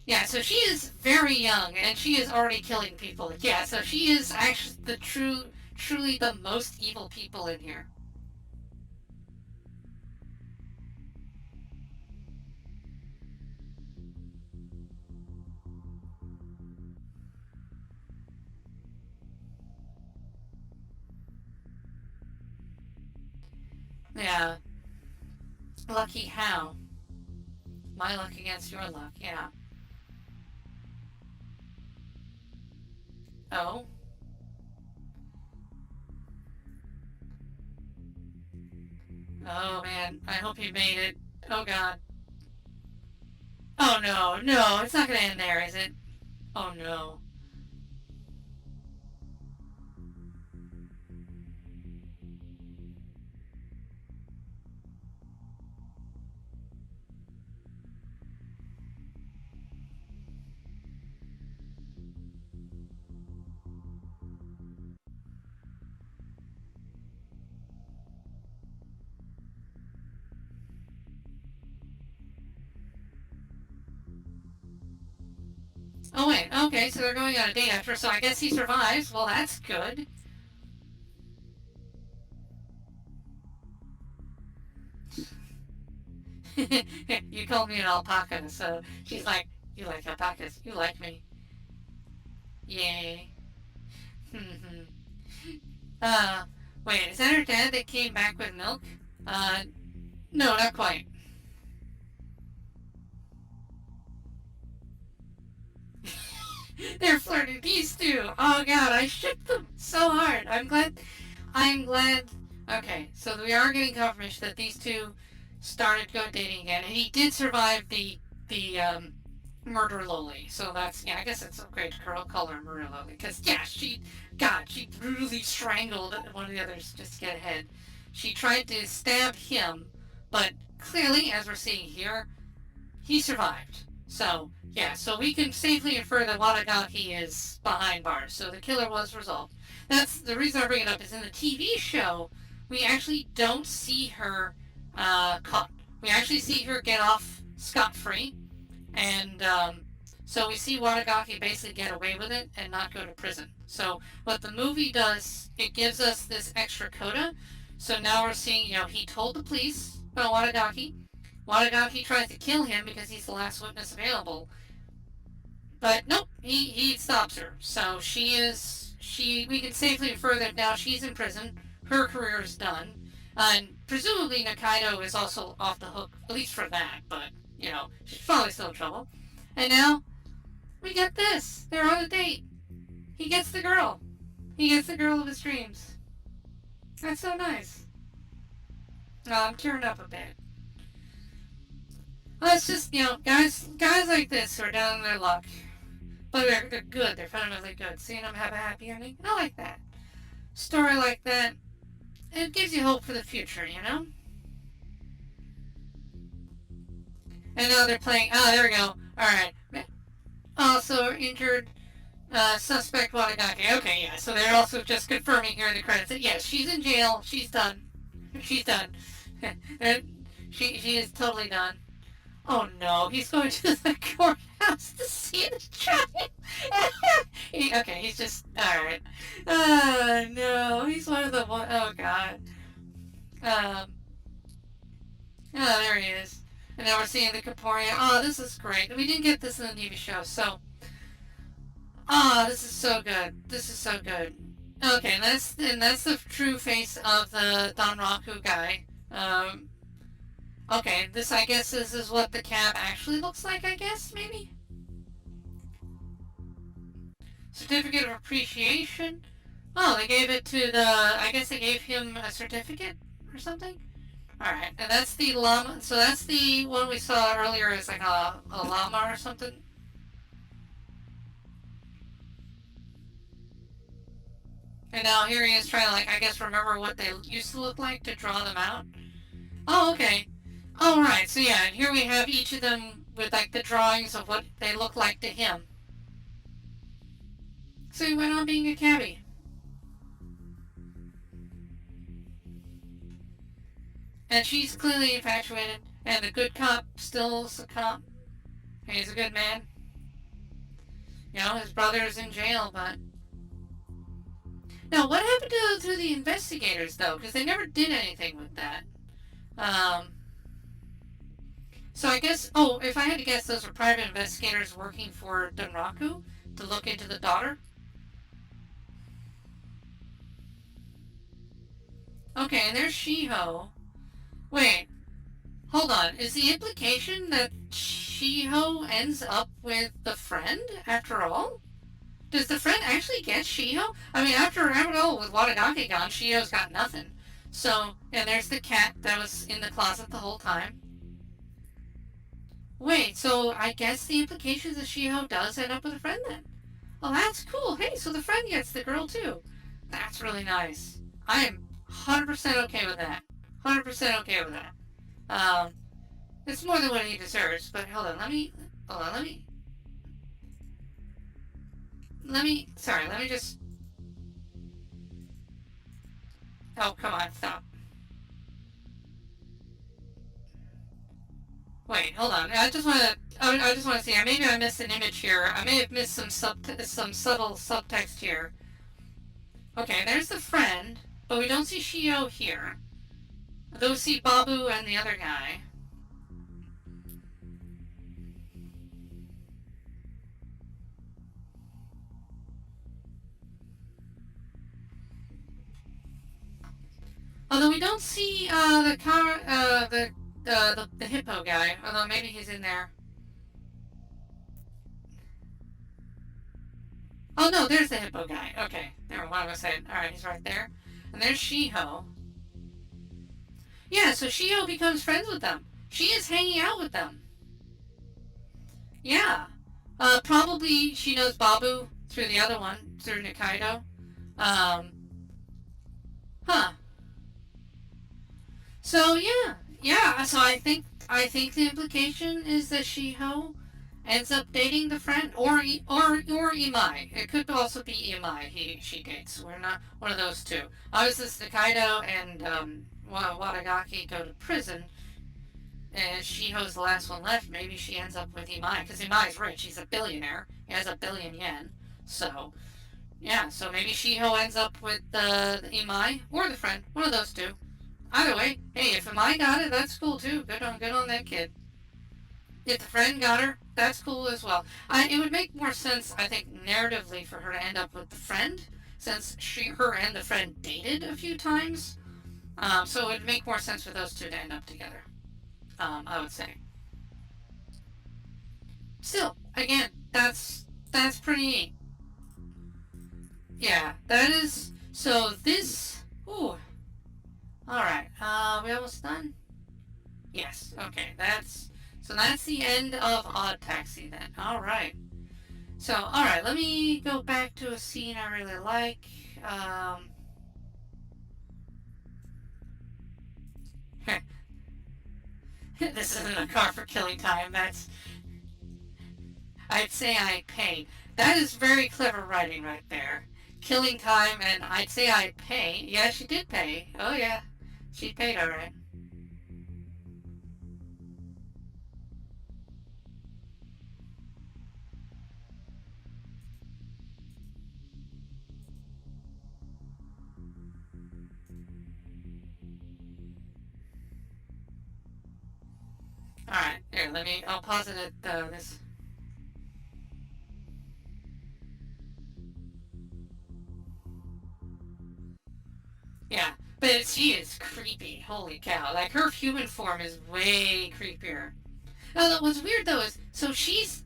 Yeah, so she is very young, and she is already killing people. Yeah, so she is actually truly the most evil people in here. Yeah. Lucky how? My luck against your luck, yeah. Oh? Oh man, I hope you made it. Oh god. Oh no, no, it's not gonna end there, is it? Oh no. Oh wait, okay, so they're going on a date after, so I guess he survives. Well, that's good. You called me an alpaca, so she's like, you like alpacas, you like me. Yay. uh, wait, is that her dad that came back with milk? Uh, no, not quite. They're flirting, these two. Oh god, I shipped them so hard. I'm glad. Okay, so we are getting confirmation that these two started go dating again, and he did survive the murder Loli. So that's, yeah, I guess it's okay to call her murder Loli, because yeah, she brutally strangled one of the others just to get ahead. She tried to stab him, but clearly, as we're seeing here, he survived. So, yeah, so we can safely infer that Wadagaki is behind bars. So the killer was resolved. That's the reason I bring it up is in the TV show, we actually don't see her caught. We actually see her get off scot-free. And so we see Wadagaki basically get away with it and not go to prison. So what the movie does, it gives us this extra coda. So now we're seeing, he told the police about Wadagaki. Wadagaki tries to kill him because he's the last witness available. But nope, he stops her. So we can safely infer that now she's in prison. Her career is done. And presumably Nakaido is also off the hook, at least for that, but, she's probably still in trouble. And now, we get this. They're on a date. He gets the girl. He gets the girl of his dreams. That's so nice. Oh, I'm tearing up a bit. Well, it's just, guys like this who are down in their luck. But they're good. They're fundamentally good. Seeing them have a happy ending, I like that. Story like that, it gives you hope for the future, And now they're playing. Oh, there we go. Alright. Also injured suspect Wadagaki. Okay, yeah. So they're also just confirming here in the credits that yes, she's in jail. She's done. She's done. she is totally done. Oh no, he's going to the courthouse to see the trial. Okay, he's just alright. Oh no, he's one of the one. Oh god. Um. Oh, there he is. And now we're seeing the Caporia. Oh, this is great. We didn't get this in the TV show, so. Oh, this is so good. This is so good. Okay, and that's the true face of the Danraku guy. Okay, this I guess is what the cab actually looks like, I guess, maybe? Certificate of appreciation? Oh, they gave it to I guess they gave him a certificate or something? Alright, and that's the llama, so that's the one we saw earlier as like a llama or something? And now here he is trying to, like, I guess remember what they used to look like to draw them out? Oh, okay. Oh, right, so yeah, and here we have each of them with, like, the drawings of what they look like to him. So he went on being a cabbie. And she's clearly infatuated, and the good cop still is a cop. He's a good man. You know, his brother's in jail, but... Now, what happened to the investigators, though? Because they never did anything with that. So I guess... Oh, if I had to guess, those were private investigators working for Dunraku to look into the daughter? Okay, and there's Shiho. Wait, hold on. Is the implication that Shiho ends up with the friend, after all? Does the friend actually get Shiho? I mean, after all, with Wadagaki gone, Shiho's got nothing. So, and there's the cat that was in the closet the whole time. Wait, so I guess the implication is that Shiho does end up with a friend then? Oh, that's cool. Hey, so the friend gets the girl too. That's really nice. I am 100% okay with that. 100% okay with that. It's more than what he deserves, but hold on, let me just... Oh, come on, stop. Wait, hold on. I just want to see. Maybe I missed an image here. I may have missed some subtle subtext here. Okay, there's the friend, but we don't see Shio here. We don't see Babu and the other guy. Although we don't see the hippo guy. Although maybe he's in there. Oh no, there's the hippo guy. Okay, never mind. I was saying. All right, he's right there. And there's Shiho. Yeah, so Shiho becomes friends with them. She is hanging out with them. Yeah. Probably she knows Babu through the other one, through Nikaido. Huh. So yeah. So I think the implication is that Shiho ends up dating the friend, or Imai. It could also be Imai she dates. We're not one of those two. Obviously, Nikaido and Wadagaki go to prison, and Shiho's the last one left. Maybe she ends up with Imai, because Imai's rich. He's a billionaire. He has 1 billion yen. So yeah. So maybe Shiho ends up with the Imai or the friend. One of those two. Either way, hey, if Imai got it, that's cool too. Good on that kid. If the friend got her, that's cool as well. It would make more sense, I think, narratively for her to end up with the friend, since her and the friend dated a few times. So it would make more sense for those two to end up together. I would say. Still, again, that's pretty neat. Yeah, that is. So this. Ooh. Alright, we almost done? Yes, okay, that's the end of Odd Taxi then. Alright. So, alright, let me go back to a scene I really like. This isn't a car for killing time, that's... I'd say I paid. That is very clever writing right there. Killing time, and I'd say I pay. Yeah, she did pay. Oh yeah. She paid alright. Alright, here, I'll pause it at this. Yeah. But she is creepy. Holy cow. Like, her human form is way creepier. Now, what's weird, though, is... So, she's...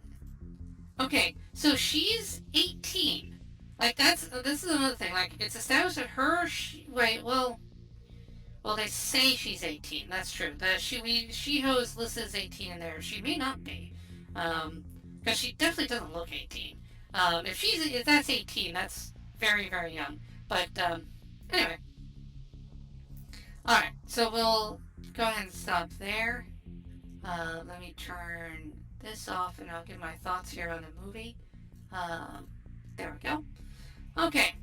Okay, so she's 18. Like, this is another thing. Like, it's established that well, they say she's 18. That's true. Shiho's listed as 18 in there. She may not be. Because she definitely doesn't look 18. If that's 18, that's very, very young. But, anyway. Alright, so we'll go ahead and stop there. Let me turn this off and I'll give my thoughts here on the movie. There we go. Okay.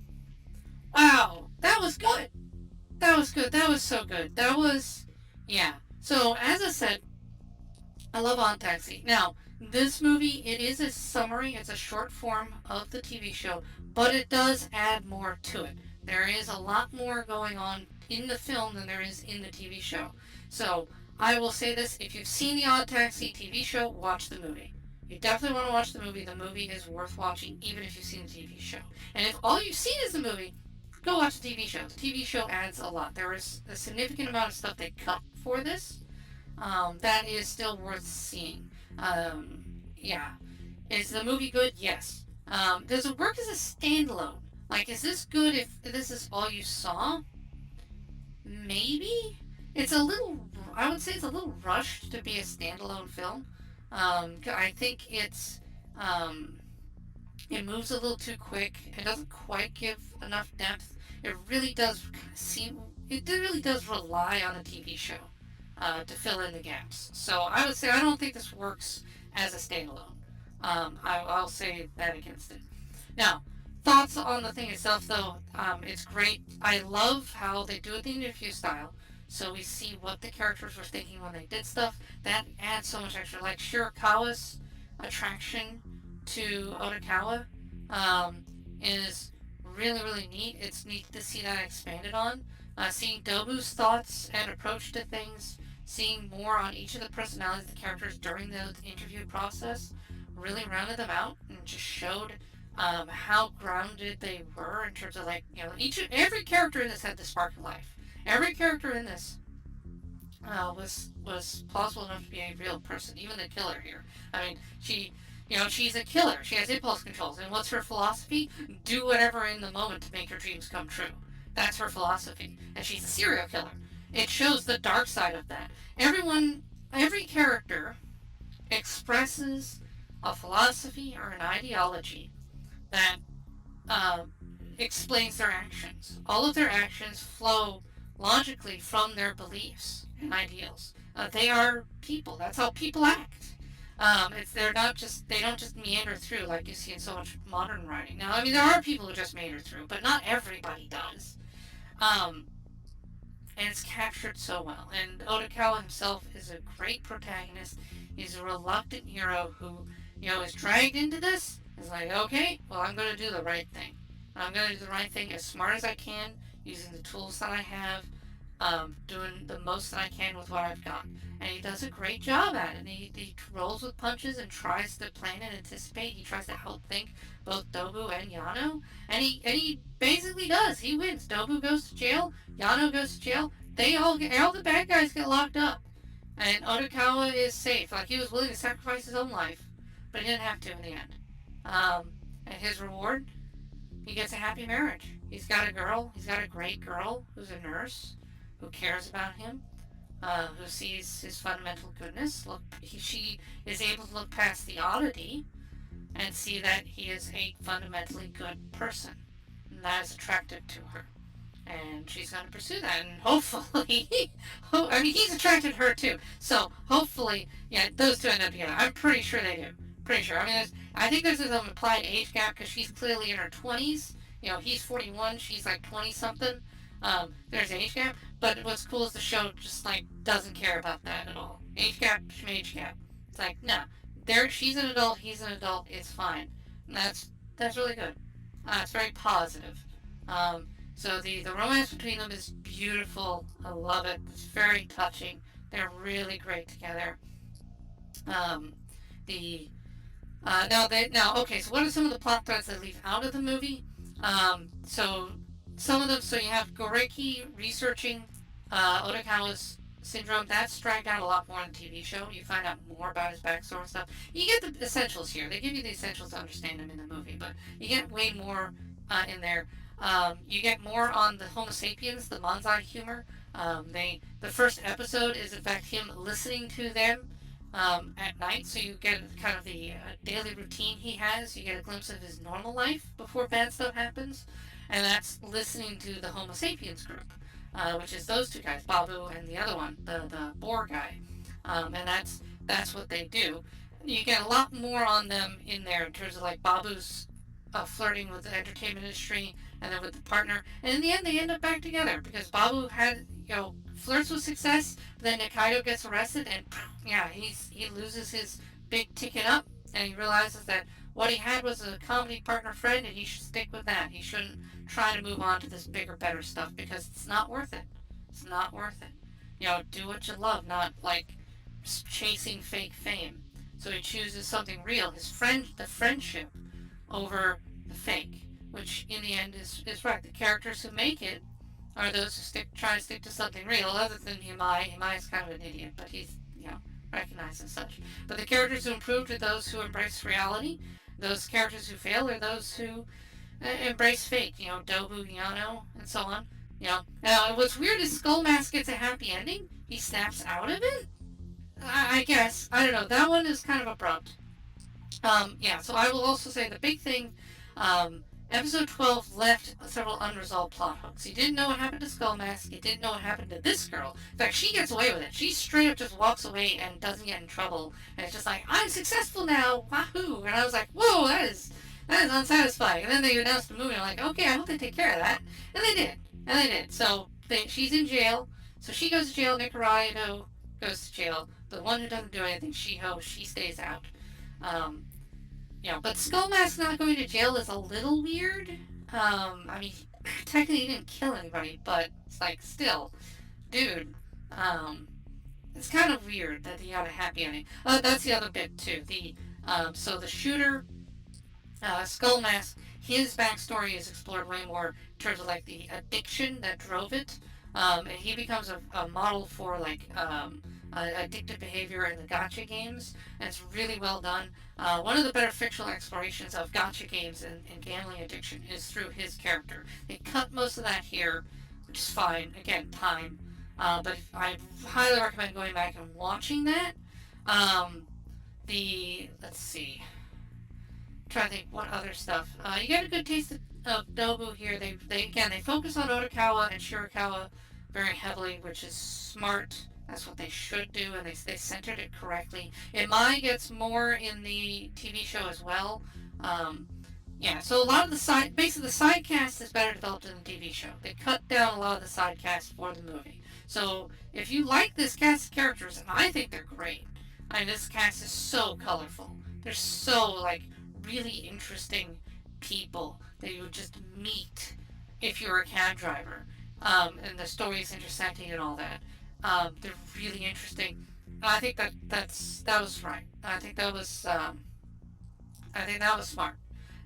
Wow, that was good. That was good. That was so good. That was, yeah. So, as I said, I love On Taxi. Now, This movie, it is a summary, it's a short form of the TV show, but it does add more to it. There is a lot more going on in the film than there is in the TV show. So, I will say this, if you've seen the Odd Taxi TV show, watch the movie. You definitely want to watch the movie. The movie is worth watching, even if you've seen the TV show. And if all you've seen is the movie, go watch the TV show. The TV show adds a lot. There is a significant amount of stuff they cut for this that is still worth seeing. Yeah. Is the movie good? Yes. Does it work as a standalone? Like, is this good if this is all you saw? Maybe? It's a little, I would say it's a little rushed to be a standalone film. I think it moves a little too quick. It doesn't quite give enough depth. It really does it really does rely on a TV show to fill in the gaps. So I would say I don't think this works as a standalone. I'll say that against it. Now, thoughts on the thing itself, though. It's great. I love how they do it the interview style. So we see what the characters were thinking when they did stuff. That adds so much extra. Like Shirakawa's attraction to Otakawa is really, really neat. It's neat to see that expanded on. Seeing Dobu's thoughts and approach to things, seeing more on each of the personalities of the characters during the interview process, really rounded them out and just showed how grounded they were in terms of, like, every character in this had the spark of life. Every character in this was plausible enough to be a real person. Even the killer here. I mean, she's a killer. She has impulse controls. And what's her philosophy? Do whatever in the moment to make your dreams come true. That's her philosophy. And she's a serial killer. It shows the dark side of that. Every character expresses a philosophy or an ideology that explains their actions. All of their actions flow logically from their beliefs and ideals. They are people. That's how people act. They don't just meander through like you see in so much modern writing. Now, I mean, there are people who just meander through, but not everybody does. And it's captured so well. And Otakawa himself is a great protagonist. He's a reluctant hero who, is dragged into this. Is like, okay, well, I'm going to do the right thing. I'm going to do the right thing as smart as I can, using the tools that I have, doing the most that I can with what I've got. And he does a great job at it. And he rolls with punches and tries to plan and anticipate. He tries to outthink both Dobu and Yano. And he basically does. He wins. Dobu goes to jail. Yano goes to jail. All the bad guys get locked up. And Otakawa is safe. Like, he was willing to sacrifice his own life, but he didn't have to in the end. And his reward, he gets a happy marriage. He's got a girl. He's got a great girl who's a nurse, who cares about him, who sees his fundamental goodness. She is able to look past the oddity and see that he is a fundamentally good person. And that is attractive to her. And she's going to pursue that. And hopefully, he's attracted to her too. So hopefully, those two end up together. I'm pretty sure they do. Pretty sure. I think there's an implied age gap because she's clearly in her 20s. He's 41, she's like 20-something. There's an age gap. But what's cool is the show just, like, doesn't care about that at all. Age gap, age gap. It's like, no. She's an adult, he's an adult, it's fine. And that's really good. It's very positive. So the romance between them is beautiful. I love it. It's very touching. They're really great together. Okay, so what are some of the plot threads that leave out of the movie? So some of them, so you have Goreki researching Otakawa's syndrome. That's dragged out a lot more in the TV show. You find out more about his backstory and stuff. You get the essentials here. They give you the essentials to understand him in the movie, but you get way more in there. You get more on the Homo sapiens, the Manzai humor. The first episode is in fact him listening to them at night, so you get kind of the daily routine he has. You get a glimpse of his normal life before bad stuff happens, and that's listening to the Homo sapiens group, which is those two guys, Babu and the other one, the boar guy, and that's what they do. You get a lot more on them in there in terms of, like, Babu's flirting with the entertainment industry and then with the partner, and in the end they end up back together because Babu had flirts with success, but then Nikaido gets arrested and he loses his big ticket up, and he realizes that what he had was a comedy partner friend, and he should stick with that. He shouldn't try to move on to this bigger, better stuff because it's not worth it. It's not worth it. Do what you love, not like chasing fake fame. So he chooses something real, the friendship, over the fake, which in the end is right. The characters who make it are those who try to stick to something real, other than Himai. Himai is kind of an idiot, but he's, recognized as such. But the characters who improve are those who embrace reality. Those characters who fail are those who embrace fake, Dobu, Yano, and so on. Now what's weird is Skull Mask gets a happy ending. He snaps out of it. I guess. I don't know. That one is kind of abrupt. So I will also say the big thing, episode 12 left several unresolved plot hooks. You didn't know what happened to Skull Mask. You didn't know what happened to this girl. In fact, she gets away with it. She straight up just walks away and doesn't get in trouble. And it's just like, I'm successful now. Wahoo! And I was like, whoa, that is unsatisfying. And then they announced the movie. I'm like, okay, I hope they take care of that. And they did. So she's in jail. So she goes to jail. Nicaragua goes to jail. The one who doesn't do anything, she stays out. But Skull Mask not going to jail is a little weird. Technically he didn't kill anybody, but it's like, still, dude, it's kind of weird that he had a happy ending. That's the other bit, too. So the shooter, Skull Mask, his backstory is explored way more in terms of, like, the addiction that drove it. And he becomes a model for, like, addictive behavior in the gacha games, and it's really well done. One of the better fictional explorations of gacha games and gambling addiction is through his character. They cut most of that here, which is fine. Again, time. But I highly recommend going back and watching that. Let's see. I'm trying to think what other stuff. You get a good taste of Nobu here. They focus on Otokawa and Shirakawa very heavily, which is smart. That's what they should do, and they centered it correctly. Imai gets more in the TV show as well. So a lot of the side cast is better developed in the TV show. They cut down a lot of the side cast for the movie. So if you like this cast of characters, and I think they're great. This cast is so colorful. They're so, really interesting people that you would just meet if you were a cab driver. And the stories intersecting and all that. They're really interesting. I think that was right. I think that was smart.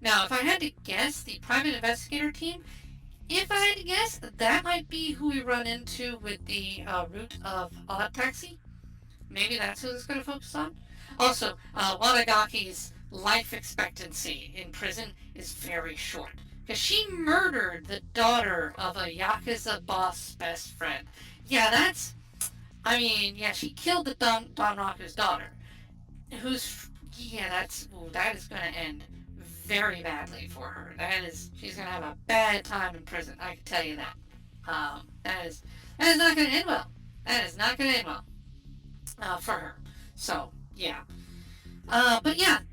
Now, if I had to guess, the private investigator team, if I had to guess, that might be who we run into with the route of Odd Taxi. Maybe that's who it's going to focus on. Also, Wanagaki's life expectancy in prison is very short, because she murdered the daughter of a Yakuza boss' best friend. Yeah, she killed the Don Raku's daughter. That is going to end very badly for her. She's going to have a bad time in prison, I can tell you that. That is not going to end well. That is not going to end well for her. So, yeah.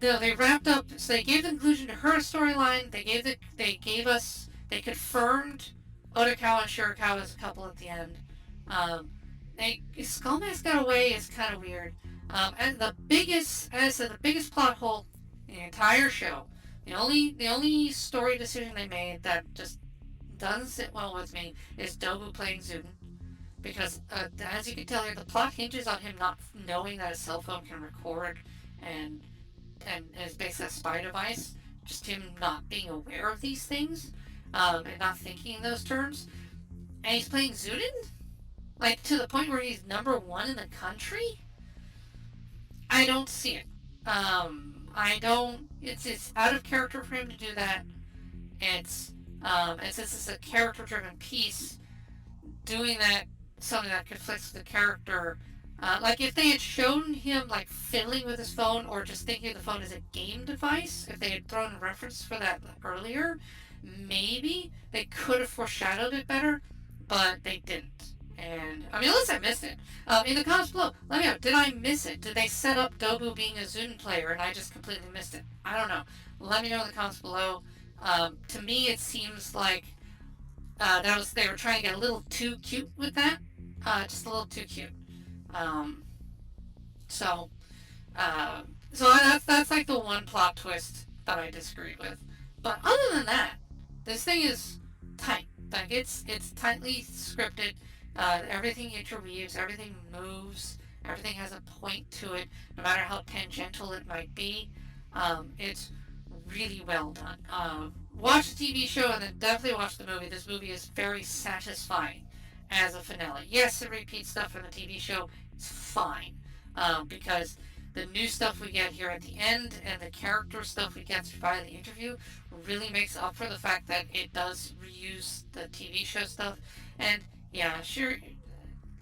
They wrapped up, so they gave the conclusion to her storyline. They confirmed Otokawa and Shirakawa as a couple at the end. Skull Mask got away is kind of weird. And the biggest plot hole in the entire show, the only story decision they made that just doesn't sit well with me is Dobu playing Zuden. Because, as you can tell here, the plot hinges on him not knowing that his cell phone can record and is basically a spy device. Just him not being aware of these things, and not thinking in those terms. And he's playing Zuden? To the point where he's number one in the country? I don't see it. It's out of character for him to do that. And since it's a character-driven piece, doing that, something that conflicts with the character, if they had shown him, fiddling with his phone, or just thinking of the phone as a game device, if they had thrown a reference for that earlier, maybe they could have foreshadowed it better, but they didn't. And, unless I missed it. In the comments below, let me know, did I miss it? Did they set up Dobu being a Zuden player and I just completely missed it? I don't know. Let me know in the comments below. To me, it seems like they were trying to get a little too cute with that. Just a little too cute. So that's like the one plot twist that I disagree with. But other than that, this thing is tight. Like it's tightly scripted. Everything interweaves. Everything moves. Everything has a point to it, no matter how tangential it might be. It's really well done. Watch the TV show and then definitely watch the movie. This movie is very satisfying as a finale. Yes, it repeats stuff from the TV show. It's fine because the new stuff we get here at the end and the character stuff we get via the interview really makes up for the fact that it does reuse the TV show stuff. And yeah, sure,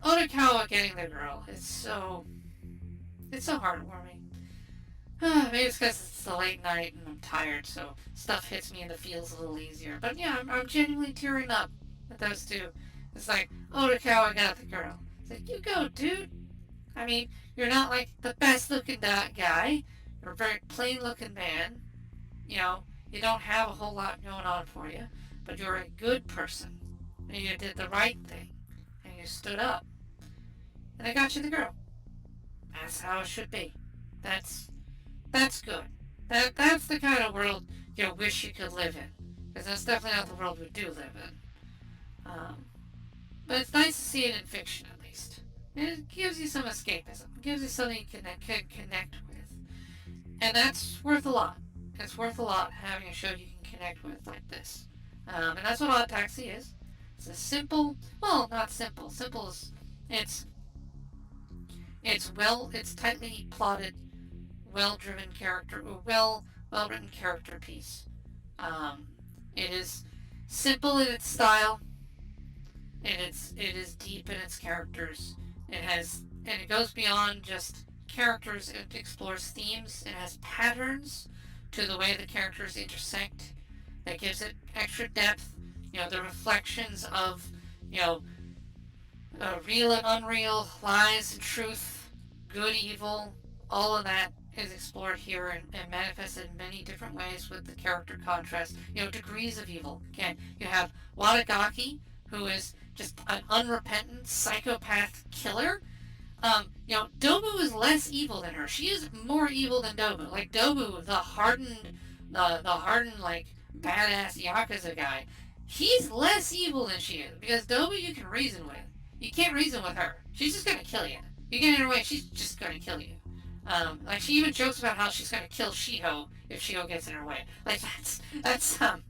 Otokawa getting the girl is it's so heartwarming. Maybe it's because it's the late night and I'm tired, so stuff hits me in the feels a little easier. But yeah, I'm genuinely tearing up at those two. It's like, Otokawa got the girl. It's like, you go, dude. I mean, you're not like the best looking guy. You're a very plain looking man. You know, you don't have a whole lot going on for you, but you're a good person. And you did the right thing. And you stood up. And I got you the girl. That's how it should be. That's good. That's the kind of world you wish you could live in. Because that's definitely not the world we do live in. But it's nice to see it in fiction, at least. And it gives you some escapism. It gives you something you can connect with. And that's worth a lot. It's worth a lot having a show you can connect with like this. And that's what Odd Taxi is. It's a simple, well, not simple. Simple is, it's tightly plotted, well-driven character, well-written character piece. It is simple in its style. It is deep in its characters. It goes beyond just characters. It explores themes. It has patterns to the way the characters intersect. That gives it extra depth. You know, the reflections of, you know, real and unreal, lies and truth, good, evil, all of that is explored here and manifested in many different ways with the character contrast. You know, degrees of evil. Again, you have Wadagaki, who is just an unrepentant psychopath killer. You know, Dobu is less evil than her. She is more evil than Dobu. Like Dobu, the hardened, like badass Yakuza guy, he's less evil than she is because Dobu you can reason with. You can't reason with her. She's just gonna kill you. You get in her way, she's just gonna kill you. Like she even jokes about how she's gonna kill Shiho if Shiho gets in her way. Like that's kind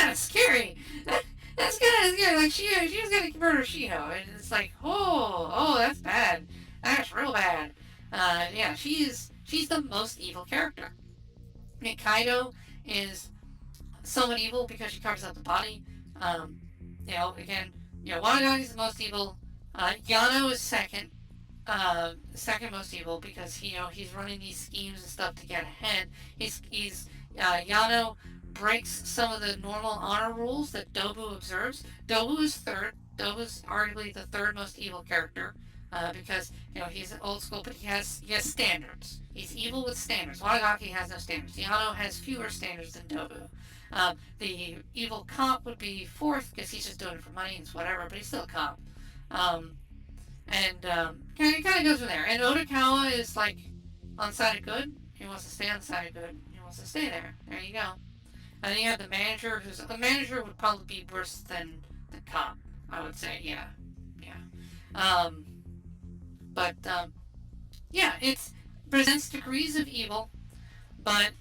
of scary. That's kind of scary. Like she was gonna murder Shiho, and it's like, oh, that's bad. That's real bad. Yeah, she's the most evil character. And Kaido is somewhat evil because she covers up the body. You know, again, you know, Wadagaki's is the most evil. Yano is second most evil because he's running these schemes and stuff to get ahead. Yano breaks some of the normal honor rules that Dobu observes. Dobu is third. Dobu's arguably the third most evil character because he's old school, but he has standards. He's evil with standards. Wadagaki has no standards. Yano has fewer standards than Dobu. The evil comp would be fourth because he's just doing it for money and whatever, but he's still a comp. It kind of goes from there. And Otokawa is like on the side of good. He wants to stay on the side of good. He wants to stay there. There you go. And then you have the manager, the manager would probably be worse than the cop, I would say. Yeah. It presents degrees of evil, but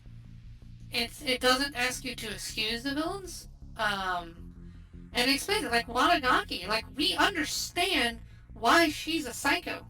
it doesn't ask you to excuse the villains. And it explains it, like Wadagaki. Like, we understand why she's a psycho.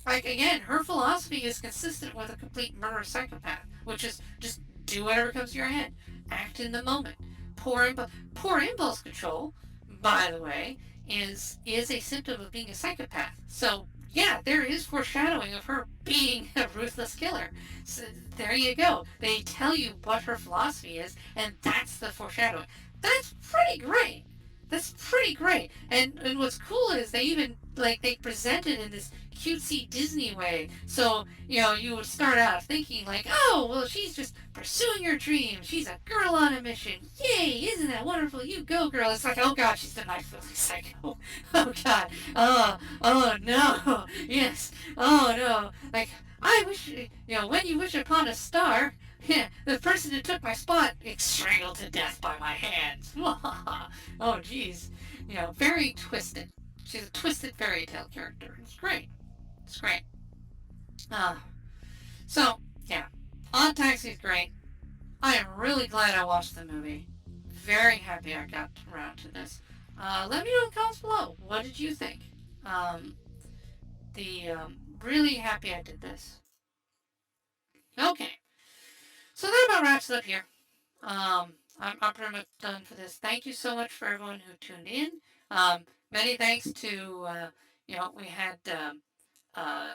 Like, again, her philosophy is consistent with a complete murderous psychopath, which is just do whatever comes to your head. Act in the moment. Poor impulse control, by the way, is a symptom of being a psychopath. So, yeah, there is foreshadowing of her being a ruthless killer. So, there you go. They tell you what her philosophy is, and that's the foreshadowing. That's pretty great. That's pretty great. And what's cool is they even like they present it in this cutesy Disney way. So, you would start out thinking like, oh, well, she's just pursuing her dream. She's a girl on a mission. Yay, isn't that wonderful? You go, girl. It's like, oh god, she's the knife-wielding psycho. Oh god. Oh no. Yes. Oh no. Like, I wish, when you wish upon a star, the person who took my spot is strangled to death by my hands. Oh, geez. Very twisted. She's a twisted fairy tale character. It's great. It's great. Uh, so, yeah. Odd Taxi is great. I am really glad I watched the movie. Very happy I got around to this. Let me know in the comments below. What did you think? Um, really happy I did this. Okay. So that about wraps it up here. I'm pretty much done for this. Thank you so much for everyone who tuned in. Many thanks to, we had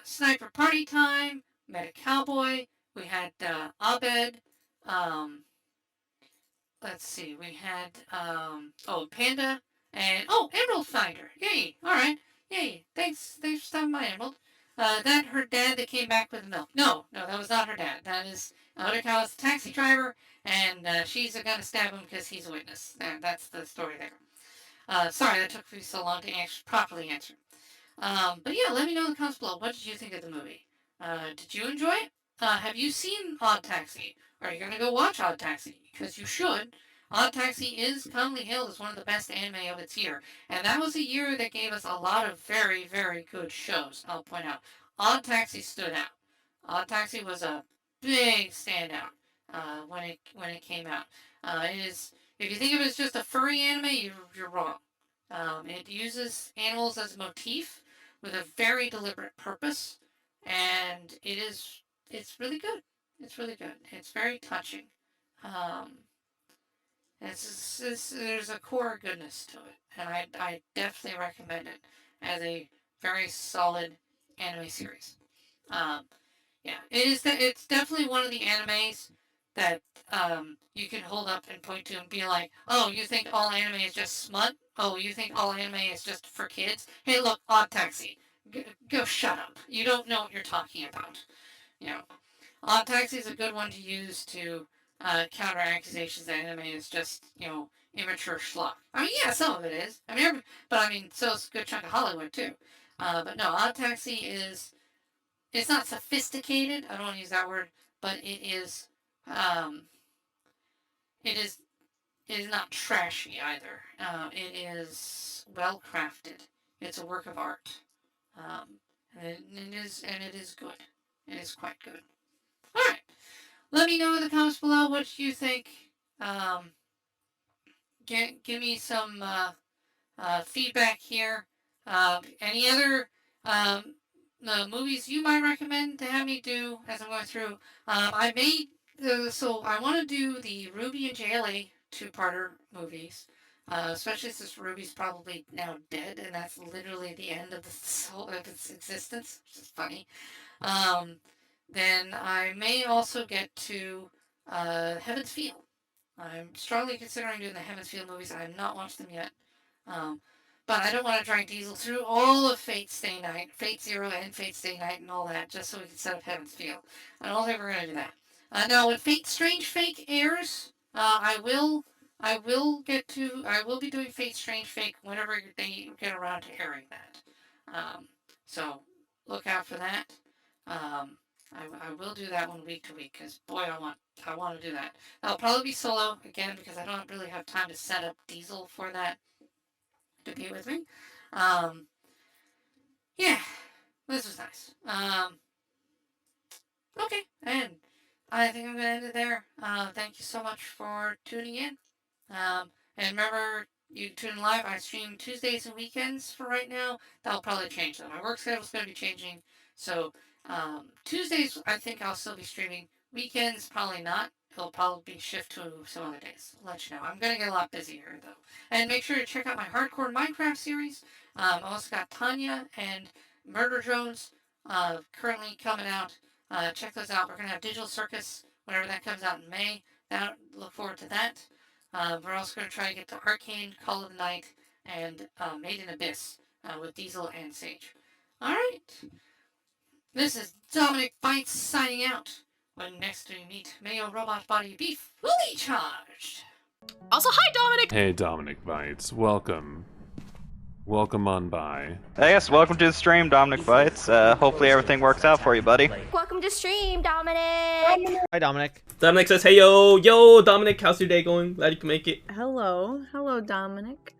Sniper Party Time, met a cowboy, we had Abed, um, let's see, we had, Panda, and, Emerald Finder. Yay, alright, yay, thanks for stopping by, Emerald. That her dad that came back with the milk. No, that was not her dad. That is other cow's taxi driver, and she's gonna stab him because he's a witness. That's the story there. Sorry that took me so long to properly answer. But yeah, let me know in the comments below. What did you think of the movie? Did you enjoy it? Have you seen Odd Taxi? Are you gonna go watch Odd Taxi? Because you should. Odd Taxi is commonly hailed as one of the best anime of its year, and that was a year that gave us a lot of very, very good shows. I'll point out, Odd Taxi stood out. Odd Taxi was a big standout when it came out. It is, if you think of it as just a furry anime, you're wrong. It uses animals as a motif with a very deliberate purpose, and it's really good. It's really good. It's very touching. Um, there's a core goodness to it, and I definitely recommend it as a very solid anime series. Um, yeah, it's definitely one of the animes that you can hold up and point to and be like, oh, you think all anime is just smut? Oh, you think all anime is just for kids? Hey, look, Odd Taxi. Go shut up. You don't know what you're talking about. You know, Odd Taxi is a good one to use to counter accusations that anime is just, immature schlock. I mean, yeah, some of it is. I mean, so is a good chunk of Hollywood too. But no, Odd Taxi it's not sophisticated. I don't want to use that word, but um, it is, it is not trashy either. It is well crafted. It's a work of art. And it is good. It is quite good. All right. Let me know in the comments below what you think. Um, give me some feedback here. Any other movies you might recommend to have me do as I'm going through? So I want to do the Ruby and JLA two-parter movies. Especially since Ruby's probably now dead, and that's literally the end of its existence, which is funny. Um, then I may also get to Heaven's Feel. I'm strongly considering doing the Heaven's Feel movies. I have not watched them yet. Um, but I don't want to drag Diesel through all of Fate Stay Night, Fate Zero and Fate Stay Night and all that, just so we can set up Heaven's Feel. I don't think we're going to do that. Now, when Fate Strange Fake airs, I will be doing Fate Strange Fake whenever they get around to airing that. So look out for that. Um, I will do that one week to week because boy, I want to do that. I'll probably be solo again because I don't really have time to set up Diesel for that to be with me. Um, yeah, this was nice. Okay, and I think I'm gonna end it there. Thank you so much for tuning in. And remember, you tune in live. I stream Tuesdays and weekends for right now. That'll probably change though. My work schedule's going to be changing. So Tuesdays, I think I'll still be streaming. Weekends, probably not. It'll probably be shift to some other days. I'll let you know. I'm going to get a lot busier though. And make sure to check out my Hardcore Minecraft series. I also got Tanya and Murder Drones currently coming out. Check those out. We're going to have Digital Circus whenever that comes out in May. Look forward to that. We're also going to try to get the Arcane Call of the Night and Made in Abyss with Diesel and Sage. Alright, this is Dominic Bytes signing out. When next we meet, may your robot body be fully charged. Also, hi, Dominic! Hey, Dominic Bytes. Welcome. Welcome on by. Yes, welcome to the stream, Dominic Bytes. Hopefully everything works out for you, buddy. Welcome to stream, Dominic! Hi, Dominic. Dominic says, hey yo, Dominic, how's your day going? Glad you can make it. Hello, Dominic.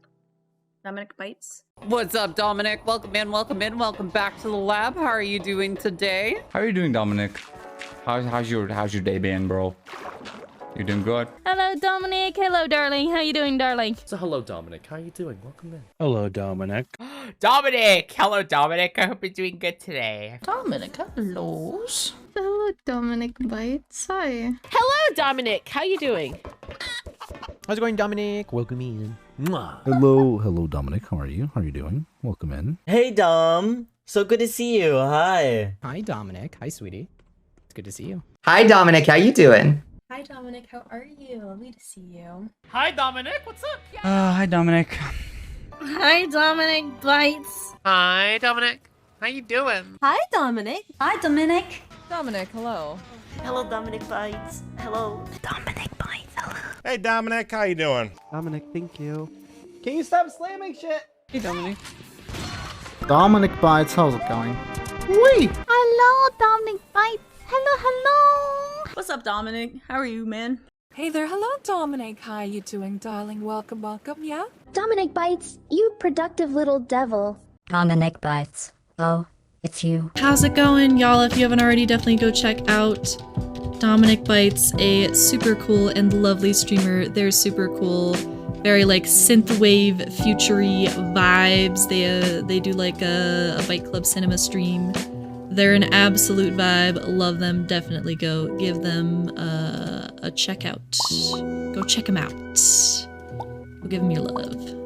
Dominic Bytes. What's up, Dominic? Welcome in, welcome back to the lab. How are you doing today? How are you doing, Dominic? How's your day been, bro? You doing good? Hello, Dominic. Hello, darling. How you doing, darling? So hello, Dominic. How are you doing? Welcome in. Hello, Dominic. Dominic! Hello, Dominic. I hope you're doing good today. Dominic, hello. Hello, Dominic Bytes. Hi. Hello, Dominic. How you doing? How's it going, Dominic? Welcome in. Mwah. Hello, Dominic. How are you? How are you doing? Welcome in. Hey, Dom. So good to see you. Hi. Hi, Dominic. Hi, sweetie. It's good to see you. Hi, Dominic. How you doing? Hi, Dominic. How are you? Lovely to see you. Hi, Dominic. What's up? Hi, Dominic. Hi, Dominic Bytes. Hi, Dominic. How you doing? Hi, Dominic. Hi, Dominic. Dominic, hello. Hello, Dominic Bytes. Hello. Dominic Bytes, hello. Hey, Dominic. How you doing? Dominic, thank you. Can you stop slamming shit? Hey, Dominic. Dominic Bytes. How's it going? Wee! Hello, Dominic Bytes. Hello. What's up, Dominic? How are you, man? Hey there, hello, Dominic. How you doing, darling? Welcome, yeah? Dominic Bytes, you productive little devil. Dominic Bytes. Oh, it's you. How's it going, y'all? If you haven't already, definitely go check out Dominic Bytes, a super cool and lovely streamer. They're super cool. Very like synthwave, futury vibes. They do like a Byte Club Cinema stream. They're an absolute vibe. Love them. Definitely go give them a check out. Go check them out. Go give them your love.